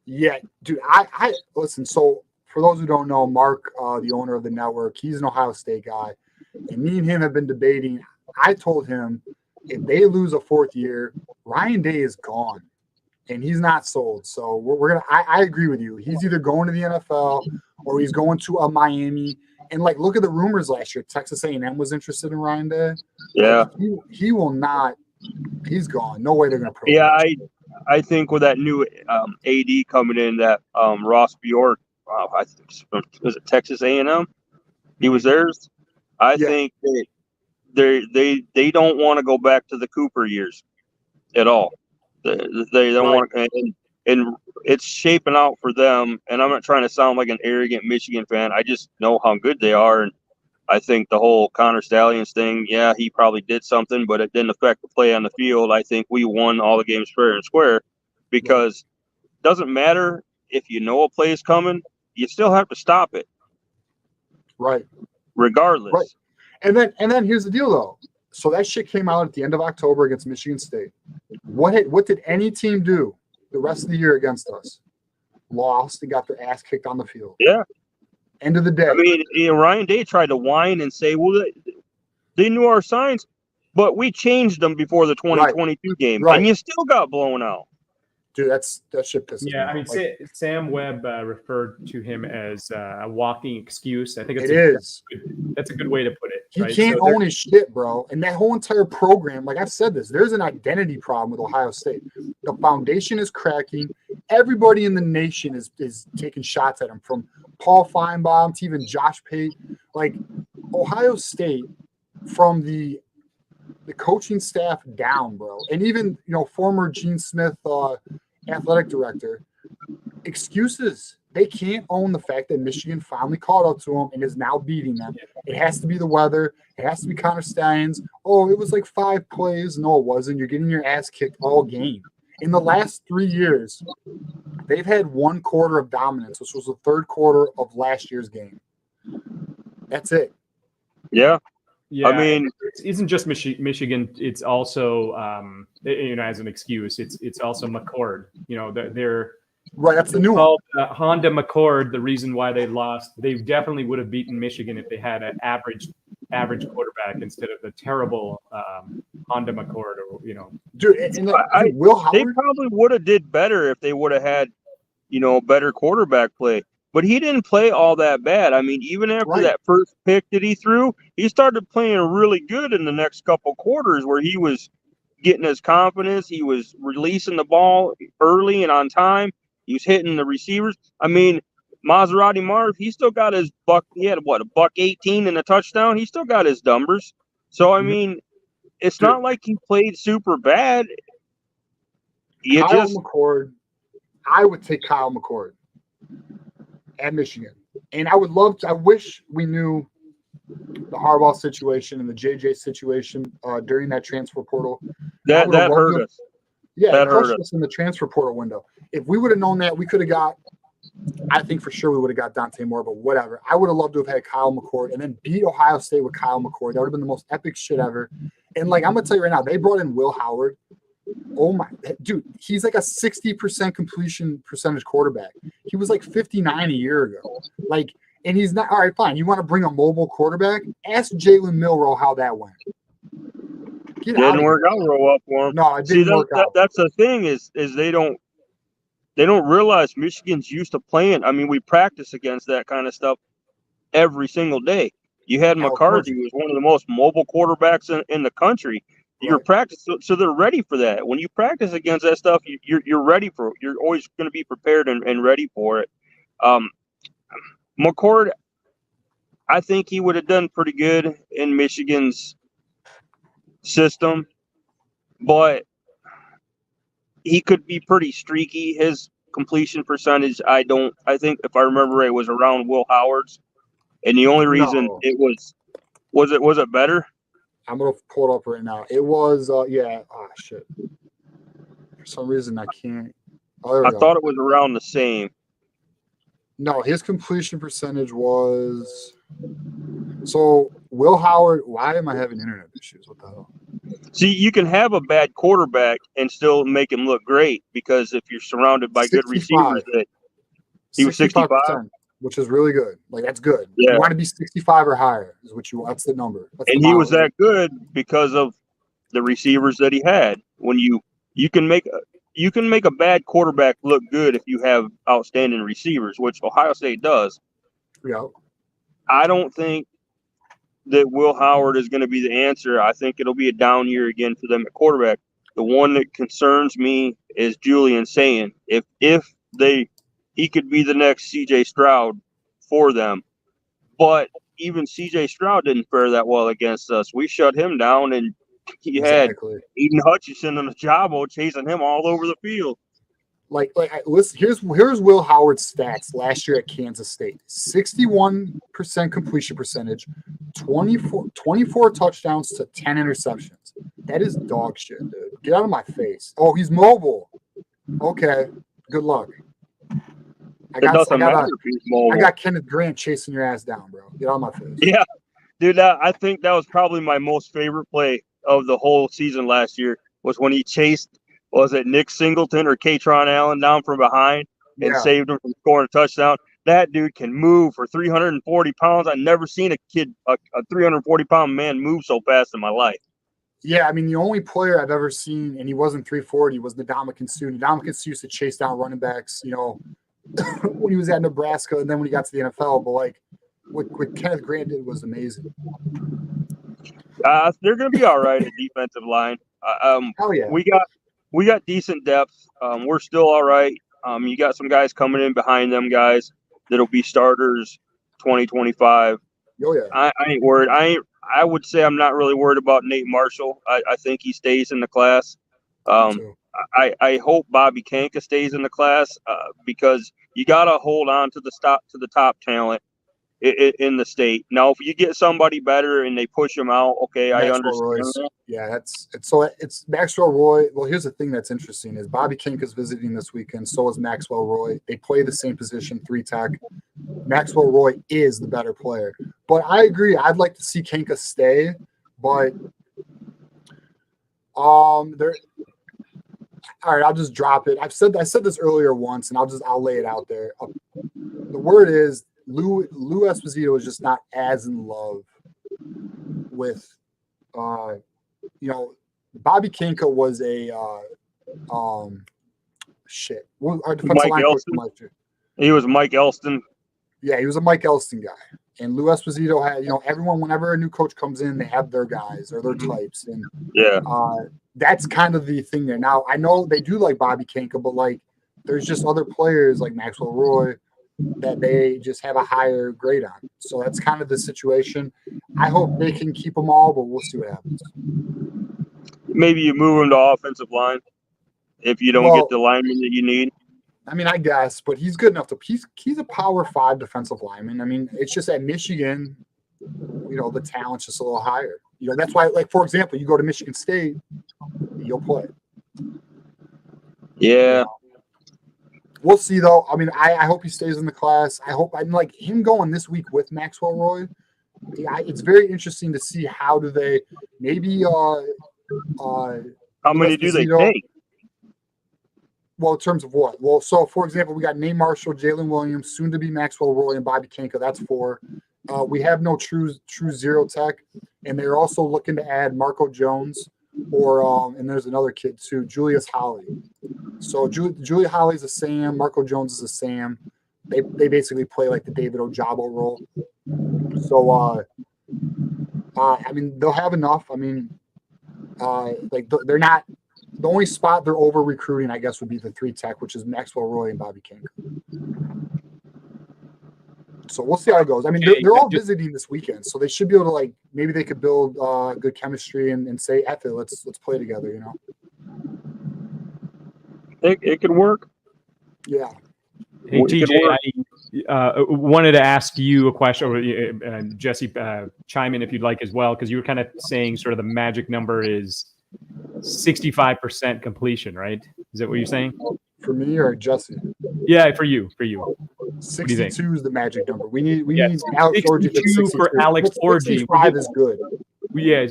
Speaker 1: Yeah, dude, I listen. So for those who don't know, Mark, the owner of the network, he's an Ohio State guy, and me and him have been debating. I told him if they lose a fourth year, Ryan Day is gone, and he's not sold. So we're gonna. I agree with you. He's either going to the NFL or he's going to a Miami. And look at the rumors last year. Texas A&M was interested in Ryan Day.
Speaker 6: Yeah,
Speaker 1: he will not. He's gone. No way they're going to.
Speaker 6: Yeah, I think with that new AD coming in, that Ross Bjork, I think was it Texas A&M? He was theirs. I think they don't want to go back to the Cooper years at all. They don't want to, and it's shaping out for them. And I'm not trying to sound like an arrogant Michigan fan. I just know how good they are, and I think the whole Connor Stallions thing, yeah, he probably did something, but it didn't affect the play on the field. I think we won all the games fair and square, because it doesn't matter if you know a play is coming, you still have to stop it.
Speaker 1: Right.
Speaker 6: Regardless.
Speaker 1: Right. And then here's the deal though. So that shit came out at the end of October against Michigan State. What did any team do the rest of the year against us? Lost and got their ass kicked on the field.
Speaker 6: Yeah.
Speaker 1: End of the day.
Speaker 6: I mean, Ryan Day tried to whine and say, well, they knew our signs, but we changed them before the 2022 game, and you still got blown out.
Speaker 1: Dude, that shit pisses me off.
Speaker 2: I mean, Sam Webb referred to him as a walking excuse. I think that's a good way to put it.
Speaker 1: He can't own his shit, bro. And that whole entire program, like I've said this, there's an identity problem with Ohio State. The foundation is cracking. Everybody in the nation is taking shots at him, from Paul Feinbaum to even Josh Pate. Like, Ohio State, from the coaching staff down, bro, and even former Gene Smith athletic director, excuses. They can't own the fact that Michigan finally caught up to them and is now beating them. It has to be the weather. It has to be Connor Stallions. Oh, it was like 5 plays. No, it wasn't. You're getting your ass kicked all game. In the last 3 years, they've had 1 quarter of dominance, which was the third quarter of last year's game. That's it.
Speaker 6: Yeah.
Speaker 2: Yeah,
Speaker 6: I mean,
Speaker 2: it isn't just Michigan. It's also, as an excuse, it's also McCord. They're
Speaker 1: right. That's the new one.
Speaker 2: Honda McCord. The reason why they lost, they definitely would have beaten Michigan if they had an average quarterback instead of the terrible Honda McCord.
Speaker 1: Dude, Will Howard,
Speaker 6: they probably would have did better if they would have had, better quarterback play. But he didn't play all that bad. I mean, even after that first pick that he threw, he started playing really good in the next couple quarters, where he was getting his confidence. He was releasing the ball early and on time. He was hitting the receivers. I mean, Maserati Marv, he still got his buck. He had $118 and a touchdown. He still got his numbers. So, I mean, it's not like he played super bad.
Speaker 1: McCord, I would take Kyle McCord at Michigan. And I wish we knew the Harbaugh situation and the JJ situation during that transfer portal.
Speaker 6: That hurt us.
Speaker 1: Yeah, that hurt us in the transfer portal window. If we would have known that, we could have got, I think for sure we would have got Dante Moore, but whatever. I would have loved to have had Kyle McCord and then beat Ohio State with Kyle McCord. That would have been the most epic shit ever. And I'm going to tell you right now, they brought in Will Howard. Oh my dude, he's like a 60% completion percentage quarterback. He was like 59 a year ago. And he's not all right, fine. You want to bring a mobile quarterback? Ask Jalen Milroe how that went.
Speaker 6: Didn't work out real well for him.
Speaker 1: No, it didn't work out.
Speaker 6: That's the thing is they don't they don't realize Michigan's used to playing. I mean, we practice against that kind of stuff every single day. You had McCarthy, who was one of the most mobile quarterbacks in the country. You're practicing, so they're ready for that. When you practice against that stuff, you're ready for it. You're always going to be prepared and ready for it. McCord, I think he would have done pretty good in Michigan's system, but he could be pretty streaky. His completion percentage, I think if I remember right, was around Will Howard's, and the only reason it was it better?
Speaker 1: I'm gonna pull it up right now. It was yeah. Oh shit. For some reason I can't. Oh,
Speaker 6: I thought it was around the same.
Speaker 1: No, his completion percentage was. So Will Howard. Why am I having internet issues? What the hell?
Speaker 6: See, you can have a bad quarterback and still make him look great, because if you're surrounded by 65. Good receivers, he was 65,
Speaker 1: which is really good. Like, that's good. Yeah. You want to be 65 or higher is what you want. That's the number. That's
Speaker 6: and he was that good because of the receivers that he had. When you can make a bad quarterback look good if you have outstanding receivers, which Ohio State does.
Speaker 1: Yeah.
Speaker 6: I don't think that Will Howard is going to be the answer. I think it'll be a down year again for them at quarterback. The one that concerns me is Julian saying if he could be the next CJ Stroud for them. But even CJ Stroud didn't fare that well against us. We shut him down, and he had Aiden Hutchinson and Ajabo chasing him all over the field.
Speaker 1: Listen, here's Will Howard's stats last year at Kansas State. 61% completion percentage, 24 touchdowns to 10 interceptions. That is dog shit, dude. Get out of my face. Oh, he's mobile. Okay, good luck. I got Kenneth Grant chasing your ass down, bro. Get out of my face.
Speaker 6: Yeah, dude, I think that was probably my most favorite play of the whole season last year, was when he chased, was it Nick Singleton or Katron Allen down from behind and saved him from scoring a touchdown. That dude can move for 340 pounds. I've never seen a 340-pound man move so fast in my life.
Speaker 1: Yeah, I mean, the only player I've ever seen, and he wasn't 340, was Ndamukong Suh. Ndamukong Suh used to chase down running backs, when he was at Nebraska, and then when he got to the NFL. But like what Kenneth Grant did was amazing.
Speaker 6: They're going to be all right at defensive line.
Speaker 1: Hell yeah.
Speaker 6: We got decent depth. We're still all right. You got some guys coming in behind them guys that'll be starters 2025.
Speaker 1: Oh yeah.
Speaker 6: I ain't worried. I would say I'm not really worried about Nate Marshall. I think he stays in the class. I hope Bobby Kanka stays in the class because you got to hold on to the top talent in the state. Now, if you get somebody better and they push them out, okay, I understand.
Speaker 1: Yeah, it's Maxwell Roy. Well, here's the thing that's interesting is Bobby Kanka's visiting this weekend. So is Maxwell Roy. They play the same position, 3-tech. Maxwell Roy is the better player. But I agree. I'd like to see Kanka stay, but all right, I'll just drop it. I said this earlier once, and I'll lay it out there. The word is Lou Esposito is just not as in love with, Bobby Kanka was a shit. Our defensive line coach.
Speaker 6: He was Mike Elston.
Speaker 1: Yeah, he was a Mike Elston guy. And Lou Esposito had, everyone, whenever a new coach comes in, they have their guys or their types. And that's kind of the thing there. Now, I know they do like Bobby Kanka, but like there's just other players like Maxwell Roy that they just have a higher grade on. So that's kind of the situation. I hope they can keep them all, but we'll see what happens.
Speaker 6: Maybe you move them to offensive line if you don't get the lineman that you need.
Speaker 1: I mean, I guess, but he's good enough to he's a power 5 defensive lineman. I mean, it's just at Michigan, the talent's just a little higher. That's why, like, for example, you go to Michigan State, you'll play.
Speaker 6: Yeah.
Speaker 1: We'll see, though. I mean, I hope he stays in the class. I'm like him going this week with Maxwell Roy. It's very interesting to see how do they maybe
Speaker 6: how many do they take?
Speaker 1: Well, in terms of what? Well, so for example, we got Nate Marshall, Jalen Williams, soon to be Maxwell Roy, and Bobby Kanka. That's 4. We have no true 0-tech, and they're also looking to add Marco Jones, or and there's another kid too, Julius Holly. So Julia Holly's a Sam, Marco Jones is a Sam. They basically play like the David Ojabo role. So I mean, they'll have enough. I mean, like they're not. The only spot they're over recruiting, I guess, would be the 3 tech, which is Maxwell Roy and Bobby King. So we'll see how it goes. I mean, they're all visiting this weekend, so they should be able to, like, maybe they could build good chemistry and say, "F it, let's play together." You know,
Speaker 6: it could work.
Speaker 1: Yeah.
Speaker 2: Hey TJ, I wanted to ask you a question, or Jesse, chime in if you'd like as well, because you were kind of saying sort of the magic number is 65% completion, right? Is that what you're saying?
Speaker 1: For me or Jesse?
Speaker 2: Yeah, for you.
Speaker 1: 62 is the magic number. We need
Speaker 2: Alex Orji 62 for Alex Orji.
Speaker 1: 65 is good.
Speaker 2: Yeah,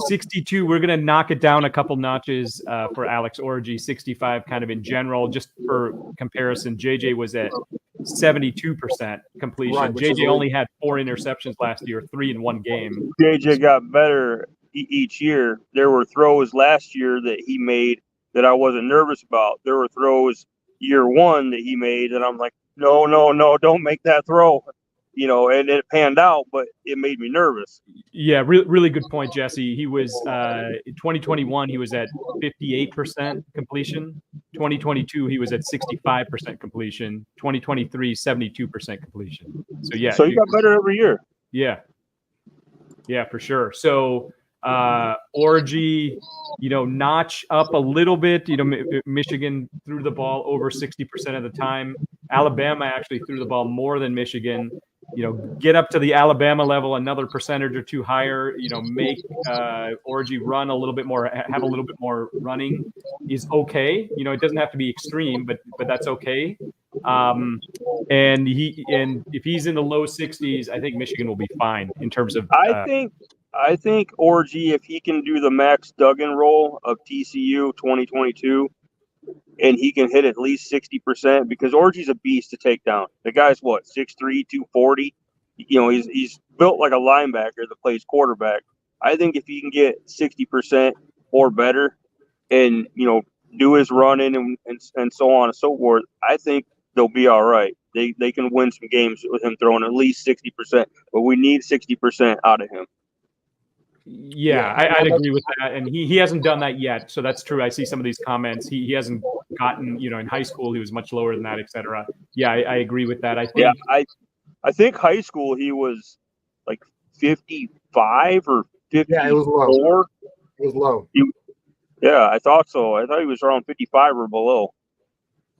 Speaker 2: 62. We're gonna knock it down a couple notches for Alex Orji. 65, kind of in general. Just for comparison, JJ was at 72% completion.
Speaker 1: Right,
Speaker 2: JJ only had 4 interceptions last year, 3 in one game.
Speaker 6: JJ got better each year. There were throws last year that he made that I wasn't nervous about. There were throws year 1 that he made that I'm like, no, don't make that throw. You know, and it panned out, but it made me nervous.
Speaker 2: Yeah, really good point, Jesse. He was in 2021, he was at 58% completion. 2022, he was at 65% completion. 2023, 72% completion. So yeah.
Speaker 6: So he got better every year.
Speaker 2: Yeah, for sure. So Orji, notch up a little bit. Michigan threw the ball over 60% of the time. Alabama actually threw the ball more than Michigan. Get up to the Alabama level, another percentage or 2 higher, make Orji run a little bit more, have a little bit more running is okay. It doesn't have to be extreme, but that's okay. And if he's in the low 60s, I think Michigan will be fine in terms of.
Speaker 6: I think Orji, if he can do the Max Duggan role of TCU 2022, and he can hit at least 60%, because Orji's a beast to take down. The guy's 6'3", 240. He's built like a linebacker that plays quarterback. I think if he can get 60% or better, and do his running and so on and so forth, I think they'll be all right. They can win some games with him throwing at least 60%, but we need 60% out of him.
Speaker 2: Yeah, I'd agree with that, and he hasn't done that yet, so that's true. I see some of these comments. He hasn't gotten, in high school he was much lower than that, etc. Yeah, I agree with that. I
Speaker 6: think high school he was like 55 or 54.
Speaker 1: Yeah, it was low. It was low.
Speaker 6: Yeah, I thought so. I thought he was around 55 or below.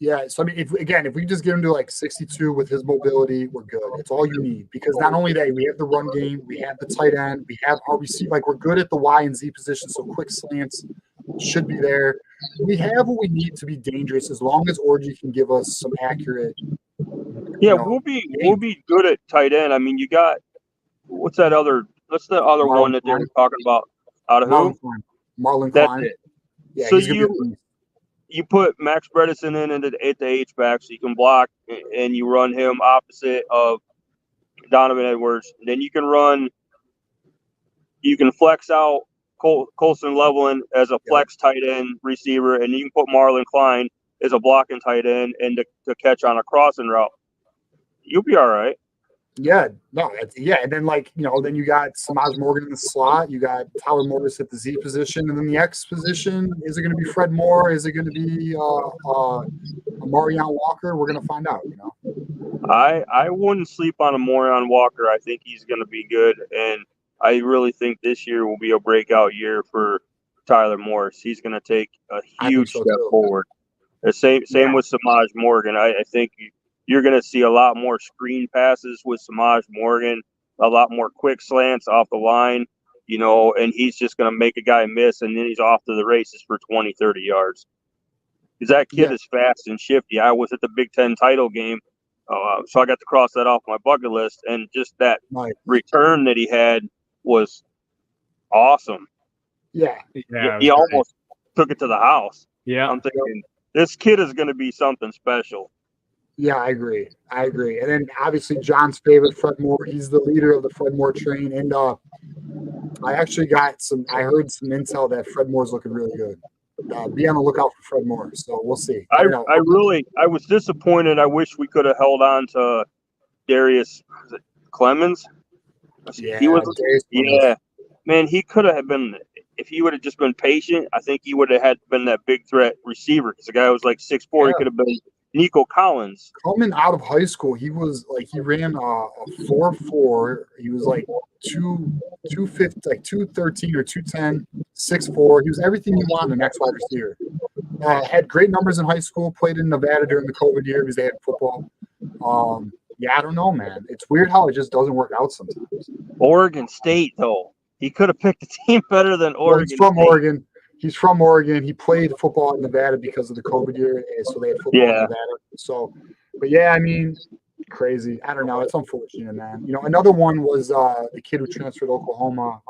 Speaker 1: Yeah, so I mean, if we just get him to like 62 with his mobility, we're good. It's all you need, because not only that, we have the run game, we have the tight end, we have our receiver. Like, we're good at the Y and Z position, so quick slants should be there. We have what we need to be dangerous, as long as Orji can give us some accurate.
Speaker 6: Yeah, we'll be good at tight end. I mean, you got what's the other one that they were talking about? Out of who?
Speaker 1: Marlon Klein. Yeah,
Speaker 6: so you put Max Bredesen in at the H-back, so you can block, and you run him opposite of Donovan Edwards. And then you can flex out Colson Levelin as a flex tight end receiver, and you can put Marlon Klein as a blocking tight end and to catch on a crossing route. You'll be all right.
Speaker 1: Yeah, no, and then then you got Samaj Morgan in the slot, you got Tyler Morris at the Z position, and then the X position. Is it going to be Fred Moore? Is it going to be Marion Walker? We're going to find out.
Speaker 6: I wouldn't sleep on a Marion Walker. I think he's going to be good, and I really think this year will be a breakout year for Tyler Morris. He's going to take a huge step forward. The same with Samaj Morgan. I think you're going to see a lot more screen passes with Samaj Morgan, a lot more quick slants off the line, and he's just going to make a guy miss, and then he's off to the races for 20, 30 yards. Because that kid is fast and shifty. I was at the Big Ten title game, so I got to cross that off my bucket list, and just that return that he had was awesome.
Speaker 1: Yeah.
Speaker 6: He almost took it to the house.
Speaker 2: Yeah.
Speaker 6: I'm thinking, this kid is going to be something special.
Speaker 1: Yeah, I agree. And then obviously John's favorite, Fred Moore. He's the leader of the Fred Moore train. And I actually got some. I heard some intel that Fred Moore's looking really good. Be on the lookout for Fred Moore. So we'll see. I don't know.
Speaker 6: I was disappointed. I wish we could have held on to Darius Clemens.
Speaker 1: Yeah,
Speaker 6: He was.
Speaker 1: Darius Clemens.
Speaker 6: Yeah, man, he could have been. If he would have just been patient, I think he would have had been that big threat receiver. Because the guy was like 6'4".
Speaker 1: Yeah.
Speaker 6: He could have been Nico Collins.
Speaker 1: Coming out of high school, he was like he ran a 4.4. He was like 250, like 213 or 210, 6'4". He was everything you want in the next wide receiver. Had great numbers in high school. Played in Nevada during the COVID year because they had football. Yeah, I don't know, man. It's weird how it just doesn't work out sometimes.
Speaker 6: Oregon State, though, he could have picked a team better than Oregon.
Speaker 1: Well, he's from
Speaker 6: State.
Speaker 1: Oregon. He's from Oregon. He played football in Nevada because of the COVID year, so they had football in Nevada. So, but yeah, I mean, crazy. I don't know. It's unfortunate, man. You know, another one was the kid who transferred to Oklahoma.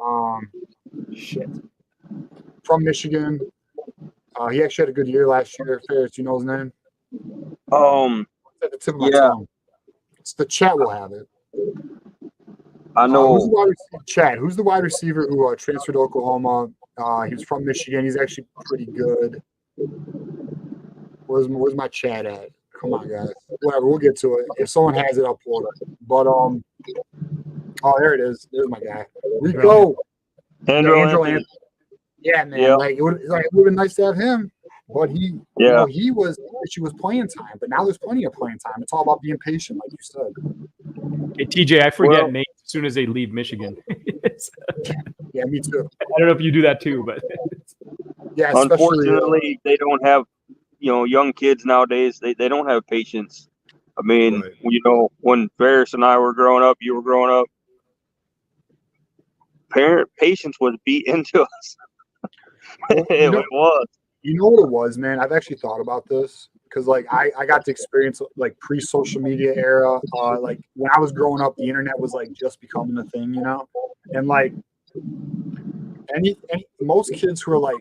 Speaker 1: From Michigan. He actually had a good year last year. Ferris, do you know his name? At the tip of my tongue. It's the chat will have it.
Speaker 6: I know.
Speaker 1: Who's the wide receiver? Chad. Who's the wide receiver who transferred to Oklahoma? He was from Michigan. He's actually pretty good. Where's my chat at? Come on, guys. Whatever. We'll get to it. If someone has it, I'll pull it up. But oh, there it is. There's my guy. Rico.
Speaker 6: Andrew
Speaker 1: Anthony. Yeah, man.
Speaker 6: Yep.
Speaker 1: Like it would have been nice to have him. But he was playing time. But now there's plenty of playing time. It's all about being patient, like you said.
Speaker 2: Hey, TJ, I forget names as soon as they leave Michigan.
Speaker 1: Yeah, me too.
Speaker 2: I don't know if you do that too, but
Speaker 1: yeah.
Speaker 6: Unfortunately, they don't have, young kids nowadays. They don't have patience. I mean, when Ferris and I were growing up, you were growing up. Patience was beat into us.
Speaker 1: Well,
Speaker 6: it was.
Speaker 1: You know what it was, man? I've actually thought about this because, like, I got to experience like pre-social media era. Like when I was growing up, the internet was like just becoming a thing, and like most kids who are like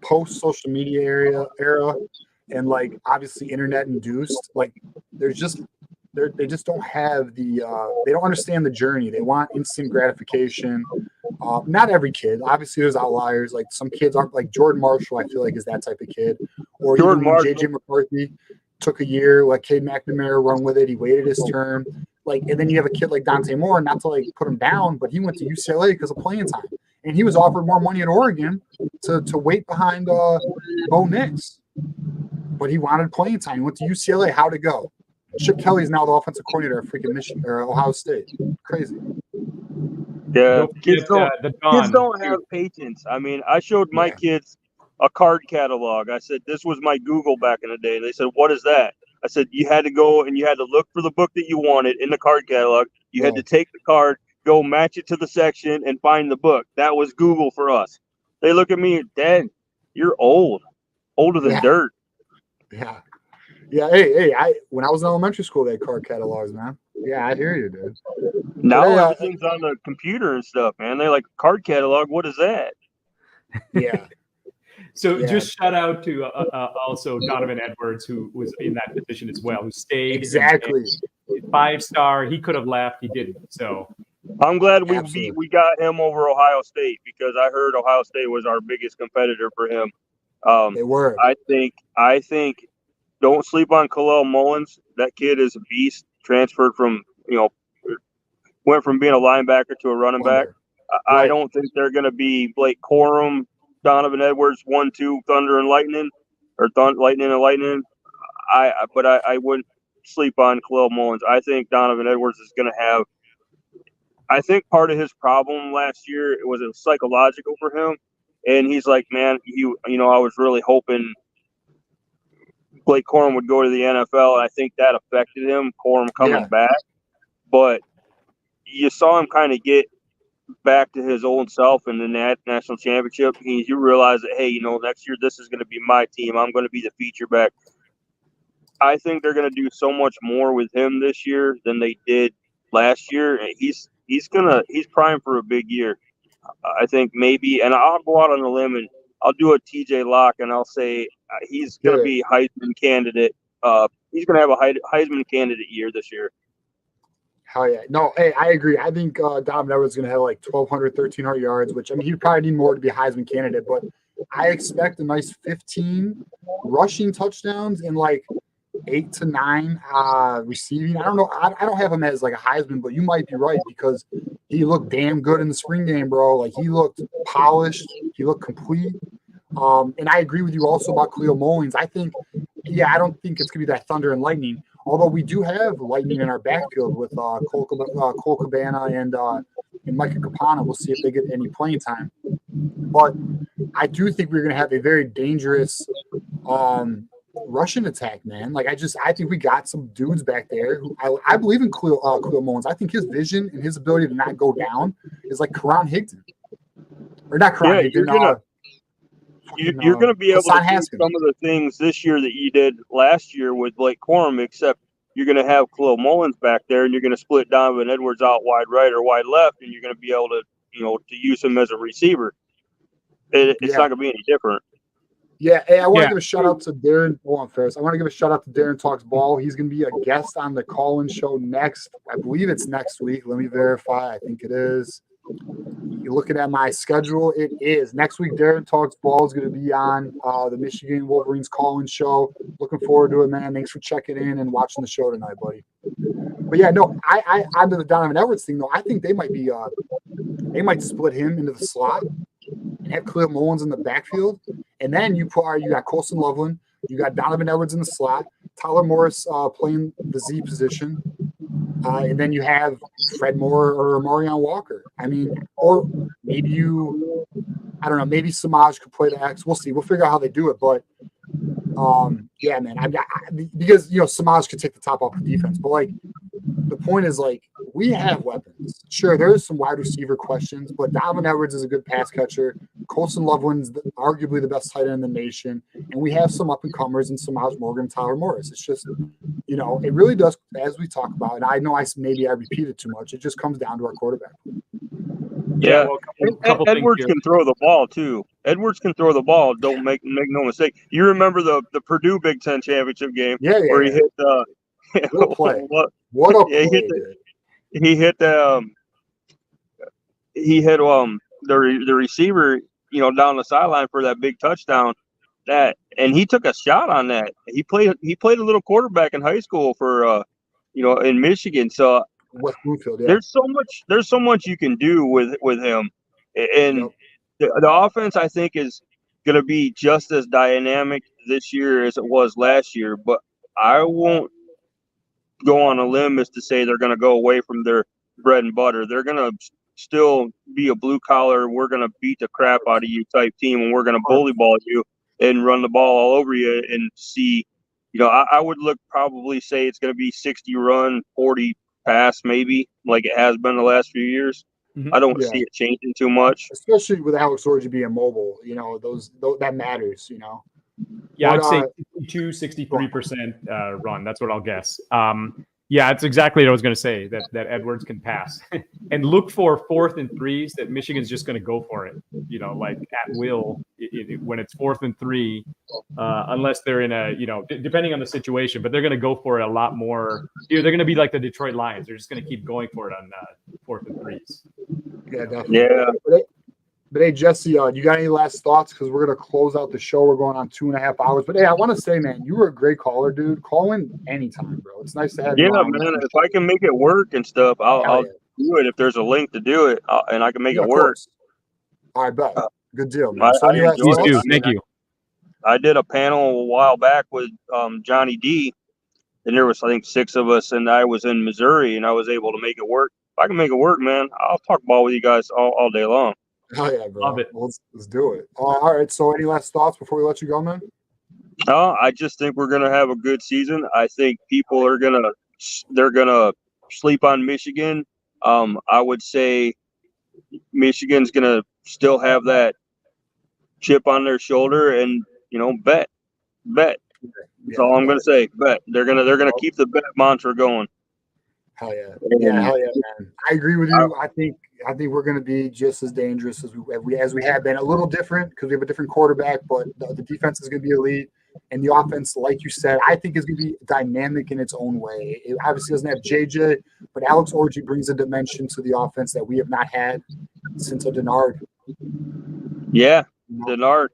Speaker 1: post-social media era, and like obviously internet induced, like they just don't have they don't understand the journey. They want instant gratification. Not every kid. Obviously, there's outliers. Like some kids aren't like Jordan Marshall. I feel like is that type of kid. Or even when JJ McCarthy took a year, like Cade McNamara run with it. He waited his turn. Like, and then you have a kid like Dante Moore. Not to like put him down, but he went to UCLA because of playing time, and he was offered more money at Oregon to wait behind Bo Nix. But he wanted playing time. He went to UCLA. How'd it go? Chip Kelly is now the offensive coordinator at freaking Michigan or Ohio State. Crazy.
Speaker 6: Yeah, kids don't have patience. I mean, I showed my kids a card catalog. I said, this was my Google back in the day. They said, what is that? I said, you had to go and you had to look for the book that you wanted in the card catalog. You had to take the card, go match it to the section, and find the book. That was Google for us. They look at me, Dad, you're old. Older than dirt.
Speaker 1: Yeah. Yeah, hey, when I was in elementary school, they had card catalogs, man. Yeah, I hear you, dude.
Speaker 6: Now everything's on the computer and stuff, man. They're like, card catalog, what is that?
Speaker 1: Yeah.
Speaker 2: So just shout out to also Donovan Edwards, who was in that position as well, who stayed.
Speaker 1: Exactly.
Speaker 2: 5-star. He could have left. He didn't. So
Speaker 6: I'm glad we got him over Ohio State because I heard Ohio State was our biggest competitor for him.
Speaker 1: They were.
Speaker 6: I think don't sleep on Khalil Mullins. That kid is a beast. Transferred from, went from being a linebacker to a running back. I don't think they're going to be Blake Corum, Donovan Edwards, 1-2, Thunder and Lightning, or Lightning and Lightning. But I wouldn't sleep on Khalil Mullins. I think Donovan Edwards is going to have. I think part of his problem last year it was psychological for him, and he's like, man, I was really hoping Blake Corum would go to the NFL, and I think that affected him, Corum coming back. But you saw him kind of get back to his old self in the national championship. You realize that, hey, next year this is going to be my team. I'm going to be the feature back. I think they're going to do so much more with him this year than they did last year. He's primed for a big year. I think maybe, and I'll go out on a limb and I'll do a TJ Lock, and I'll say he's going to be Heisman candidate. He's going to have a Heisman candidate year this year.
Speaker 1: Hell yeah. No, hey, I agree. I think Donovan Edwards is going to have like 1,200, 1,300 yards, which, I mean, he'd probably need more to be a Heisman candidate, but I expect a nice 15 rushing touchdowns and like 8 to 9 receiving. I don't know. I don't have him as like a Heisman, but you might be right because he looked damn good in the spring game, bro. Like he looked polished. He looked complete. And I agree with you also about Khalil Mullins. I think, I don't think it's going to be that thunder and lightning, although we do have lightning in our backfield with Cole Cabana and Micah Capana. We'll see if they get any playing time. But I do think we're going to have a very dangerous Russian attack, man. Like I think we got some dudes back there who I believe in Khalil Mullins. I think his vision and his ability to not go down is like Karan Higdon. Or not Karan Higdon.
Speaker 6: You're going to be able to do some of the things this year that you did last year with Blake Corum, except you're going to have Khalil Mullins back there, and you're going to split Donovan Edwards out wide right or wide left, and you're going to be able to, to use him as a receiver. It's not going to be any different.
Speaker 1: Yeah, hey, I want to give a shout out to Darren. Hold on, Ferris. I want to give a shout out to Darren Talks Ball. He's going to be a guest on the call-in show next. I believe it's next week. Let me verify. I think it is. You're looking at my schedule. It is next week. Darren Talks Ball is going to be on the Michigan Wolverines call-in show. Looking forward to it, man. Thanks for checking in and watching the show tonight, buddy. But yeah, no, I onto the Donovan Edwards thing though. I think they might be they might split him into the slot and have Khalil Mullins in the backfield, and then you got Colson Loveland, you got Donovan Edwards in the slot, Tyler Morris playing the Z position. And then you have Fred Moore or Marion Walker. I mean, or maybe I don't know, maybe Samaj could play the X. We'll see. We'll figure out how they do it. But, yeah, man, because, Samaj could take the top off the defense. But, like, the point is, like, we have weapons. Sure, there's some wide receiver questions, but Donovan Edwards is a good pass catcher. Colson Loveland's arguably the best tight end in the nation. And we have some up-and-comers in Samaj Morgan, Tyler Morris. It's just, it really does, as we talk about, and I know I repeated too much. It just comes down to our quarterback.
Speaker 6: Yeah, well, Edwards can throw the ball, too. Edwards can throw the ball. Don't make no mistake. You remember the Purdue Big Ten championship game where he hit
Speaker 1: what a play. What a play,
Speaker 6: he hit the receiver, down the sideline for that big touchdown. And he took a shot on that. He played a little quarterback in high school for in Michigan. So
Speaker 1: West Bloomfield, yeah.
Speaker 6: There's so much you can do with him. And the offense I think is going to be just as dynamic this year as it was last year, but I won't go on a limb as to say they're going to go away from their bread and butter. They're going to still be a blue collar, we're going to beat the crap out of you type team, and we're going to bully ball you and run the ball all over you and see, I would probably say it's going to be 60 run, 40 pass, maybe like it has been the last few years. Mm-hmm. I don't see it changing too much,
Speaker 1: especially with Alex Orji being mobile. Those that matters.
Speaker 2: Yeah, I'd say 63% run. That's what I'll guess. Yeah, it's exactly what I was going to say, that Edwards can pass. And look for 4th and 3s that Michigan's just going to go for it, like at will when it's 4th and 3, unless they're in a, depending on the situation, but they're going to go for it a lot more. They're going to be like the Detroit Lions. They're just going to keep going for it on 4th and 3s.
Speaker 1: Yeah, definitely.
Speaker 6: Yeah.
Speaker 1: But hey, Jesse, you got any last thoughts? Because we're going to close out the show. We're going on 2.5 hours. But hey, I want to say, man, you were a great caller, dude. Call in anytime, bro. It's nice to have you on.
Speaker 6: Yeah, man. If I can make it work and stuff, I'll do it. If there's a link to do it, and I can make it work.
Speaker 1: All right, bet. Good deal, man.
Speaker 2: Thank you.
Speaker 6: I did a panel a while back with Johnny D, and there was, I think, 6 of us, and I was in Missouri, and I was able to make it work. If I can make it work, man, I'll talk ball with you guys all day long.
Speaker 1: Oh yeah, bro.
Speaker 2: Love it.
Speaker 1: Let's do it. All right. So, any last thoughts before we let you go, man?
Speaker 6: I just think we're gonna have a good season. I think people are gonna sleep on Michigan. I would say Michigan's gonna still have that chip on their shoulder, and bet. That's all I'm gonna say. Bet they're gonna keep the bet mantra going.
Speaker 1: Hell yeah. Hell yeah, man. I agree with you. I think we're going to be just as dangerous as we have been. A little different because we have a different quarterback, but the defense is going to be elite. And the offense, like you said, I think is going to be dynamic in its own way. It obviously doesn't have JJ, but Alex Orji brings a dimension to the offense that we have not had since a Denard.
Speaker 6: Yeah, Denard.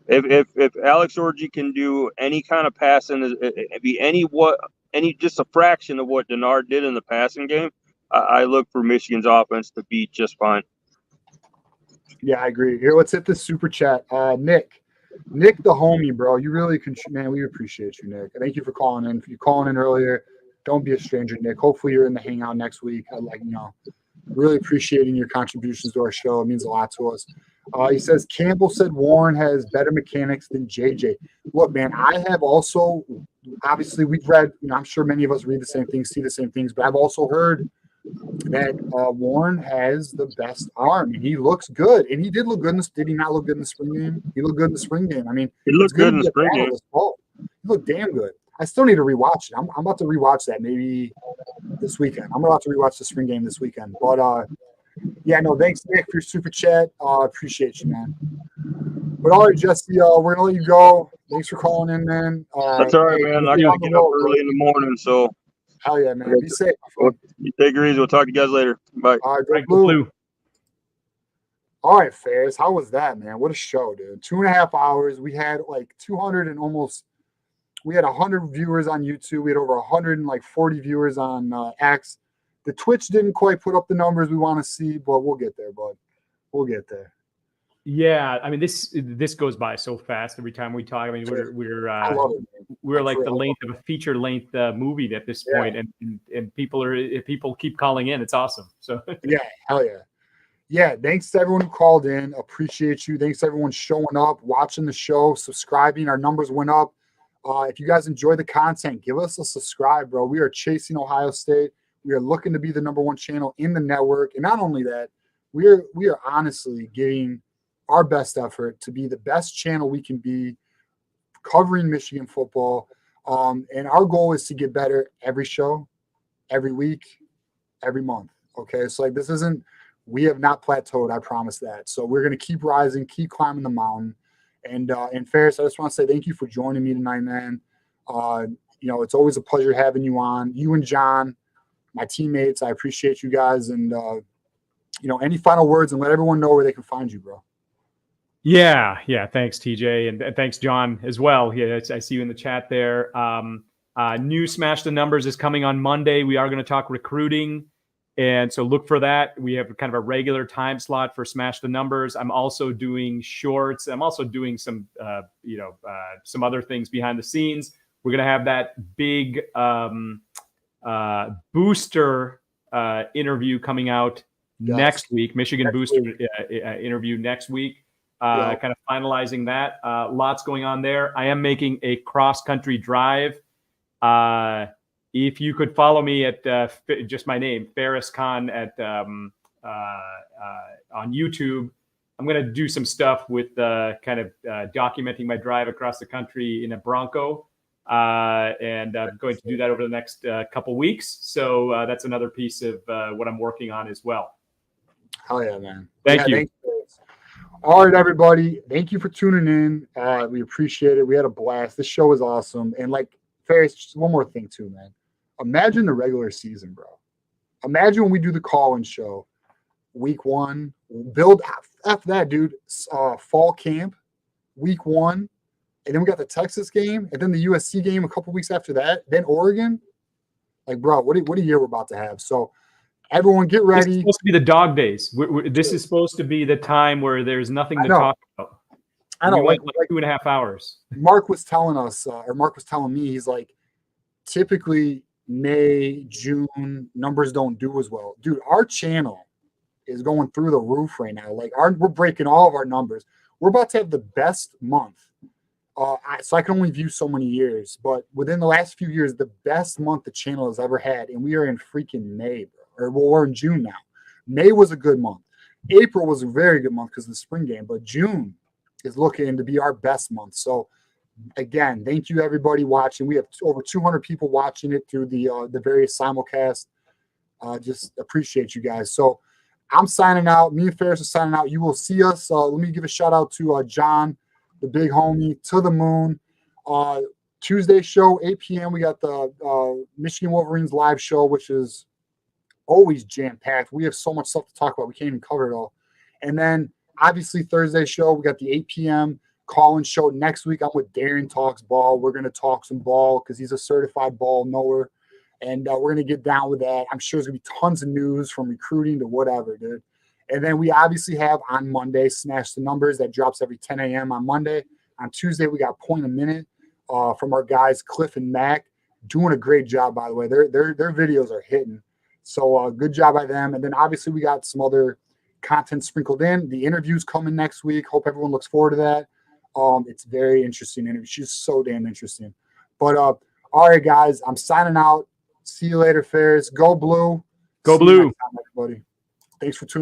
Speaker 6: If Alex Orji can do any kind of passing, be any just a fraction of what Denard did in the passing game, I look for Michigan's offense to be just fine.
Speaker 1: Yeah, I agree. Here, let's hit this super chat. Nick, the homie, bro. You really man. We appreciate you, Nick. Thank you for calling in. If you're calling in earlier, don't be a stranger, Nick. Hopefully, you're in the hangout next week. Really appreciating your contributions to our show. It means a lot to us. He says Campbell said Warren has better mechanics than JJ. Look, man, I have also obviously we've read. I'm sure many of us read the same things, see the same things, but I've also heard that Warren has the best arm, and he looks good. And he did look good. Did he not look good in the spring game? He looked good in the spring game. I mean,
Speaker 6: he looked good in the spring game.
Speaker 1: He looked damn good. I still need to rewatch it. I'm about to rewatch that maybe this weekend. I'm about to rewatch the spring game this weekend. But yeah, no, thanks, Nick, for your super chat. Appreciate you, man. But all right, Jesse, we're gonna let you go. Thanks for calling in, man.
Speaker 6: That's all right, man. I gotta get up early in the morning, so.
Speaker 1: Hell yeah, man. Be safe.
Speaker 6: You take it easy. We'll talk to you guys later. Bye.
Speaker 1: All right, go Blue. All right, Ferris. How was that, man? What a show, dude. 2.5 hours. We had like 200 and almost. We had 100 viewers on YouTube. We had over 140 viewers on X. The Twitch didn't quite put up the numbers we want to see, but we'll get there, bud. We'll get there.
Speaker 2: Yeah, I mean this goes by so fast every time we talk. I mean we're like the length of a feature length movie at this point, and people keep calling in. It's awesome. So
Speaker 1: yeah, hell yeah. Yeah, thanks to everyone who called in. Appreciate you. Thanks to everyone showing up, watching the show, subscribing. Our numbers went up. If you guys enjoy the content, give us a subscribe, bro. We are chasing Ohio State. We are looking to be the #1 channel in the network. And not only that, we are honestly giving our best effort to be the best channel we can be, covering Michigan football. And our goal is to get better every show, every week, every month. Okay. So like we have not plateaued. I promise that. So we're going to keep rising, keep climbing the mountain. And Ferris, I just want to say thank you for joining me tonight, man. It's always a pleasure having you on. You and John, my teammates, I appreciate you guys. And, any final words, and let everyone know where they can find you, bro.
Speaker 2: Yeah. Thanks, TJ, and thanks, John, as well. Yeah, I see you in the chat there. New Smash the Numbers is coming on Monday. We are going to talk recruiting, and so look for that. We have kind of a regular time slot for Smash the Numbers. I'm also doing shorts. I'm also doing some, some other things behind the scenes. We're going to have that big booster interview coming out next week. Michigan booster interview next week. Kind of finalizing that. Lots going on there. I am making a cross-country drive. If you could follow me at just my name, Ferris Khan, on YouTube, I'm going to do some stuff with kind of documenting my drive across the country in a Bronco. And I'm going to do that over the next couple weeks. So that's another piece of what I'm working on as well.
Speaker 1: Hell yeah, man.
Speaker 2: Thank you.
Speaker 1: All right, everybody. Thank you for tuning in. We appreciate it. We had a blast. This show was awesome. And like Ferris, just one more thing too, man. Imagine the regular season, bro. Imagine when we do the call-in show, week 1. Build after that, dude. Fall camp, week 1. And then we got the Texas game, and then the USC game a couple weeks after that. Then Oregon. Like, bro, what a year we're about to have. So everyone get ready.
Speaker 2: This is supposed to be the dog days. This is supposed to be the time where there's nothing to talk about.
Speaker 1: I know.
Speaker 2: We went like 2.5 hours.
Speaker 1: Mark was telling us, or Mark was telling me, he's like, typically May, June, numbers don't do as well. Dude, our channel is going through the roof right now. Like, we're breaking all of our numbers. We're about to have the best month. So I can only view so many years, but within the last few years, the best month the channel has ever had, and we are in freaking May, bro. We're in June now. May was a good month. April was a very good month because of the spring game, but June is looking to be our best month. So again, thank you everybody watching. We have over 200 people watching it through the various simulcasts. Just appreciate you guys. So I'm signing out. Me and Ferris are signing out. You will see us. Let me give a shout out to John, the big homie, to the moon. Tuesday show, 8 p.m. We got the Michigan Wolverines live show, which is always jam-packed. We have so much stuff to talk about. We can't even cover it all. And then obviously Thursday show, we got the 8 p.m. call-in show. Next week, I'm with Darren Talks Ball. We're going to talk some ball because he's a certified ball knower. And we're going to get down with that. I'm sure there's going to be tons of news from recruiting to whatever, dude. And then we obviously have on Monday, Smash the Numbers. That drops every 10 a.m. on Monday. On Tuesday, we got Point a Minute from our guys, Cliff and Mac. Doing a great job, by the way. Their videos are hitting. So good job by them. And then obviously we got some other content sprinkled in. The interview's coming next week. Hope everyone looks forward to that. It's very interesting interview. She's so damn interesting. But all right, guys, I'm signing out. See you later, Ferris. Go Blue.
Speaker 2: Go
Speaker 1: See you
Speaker 2: Blue.
Speaker 1: next time, everybody. Thanks for tuning in.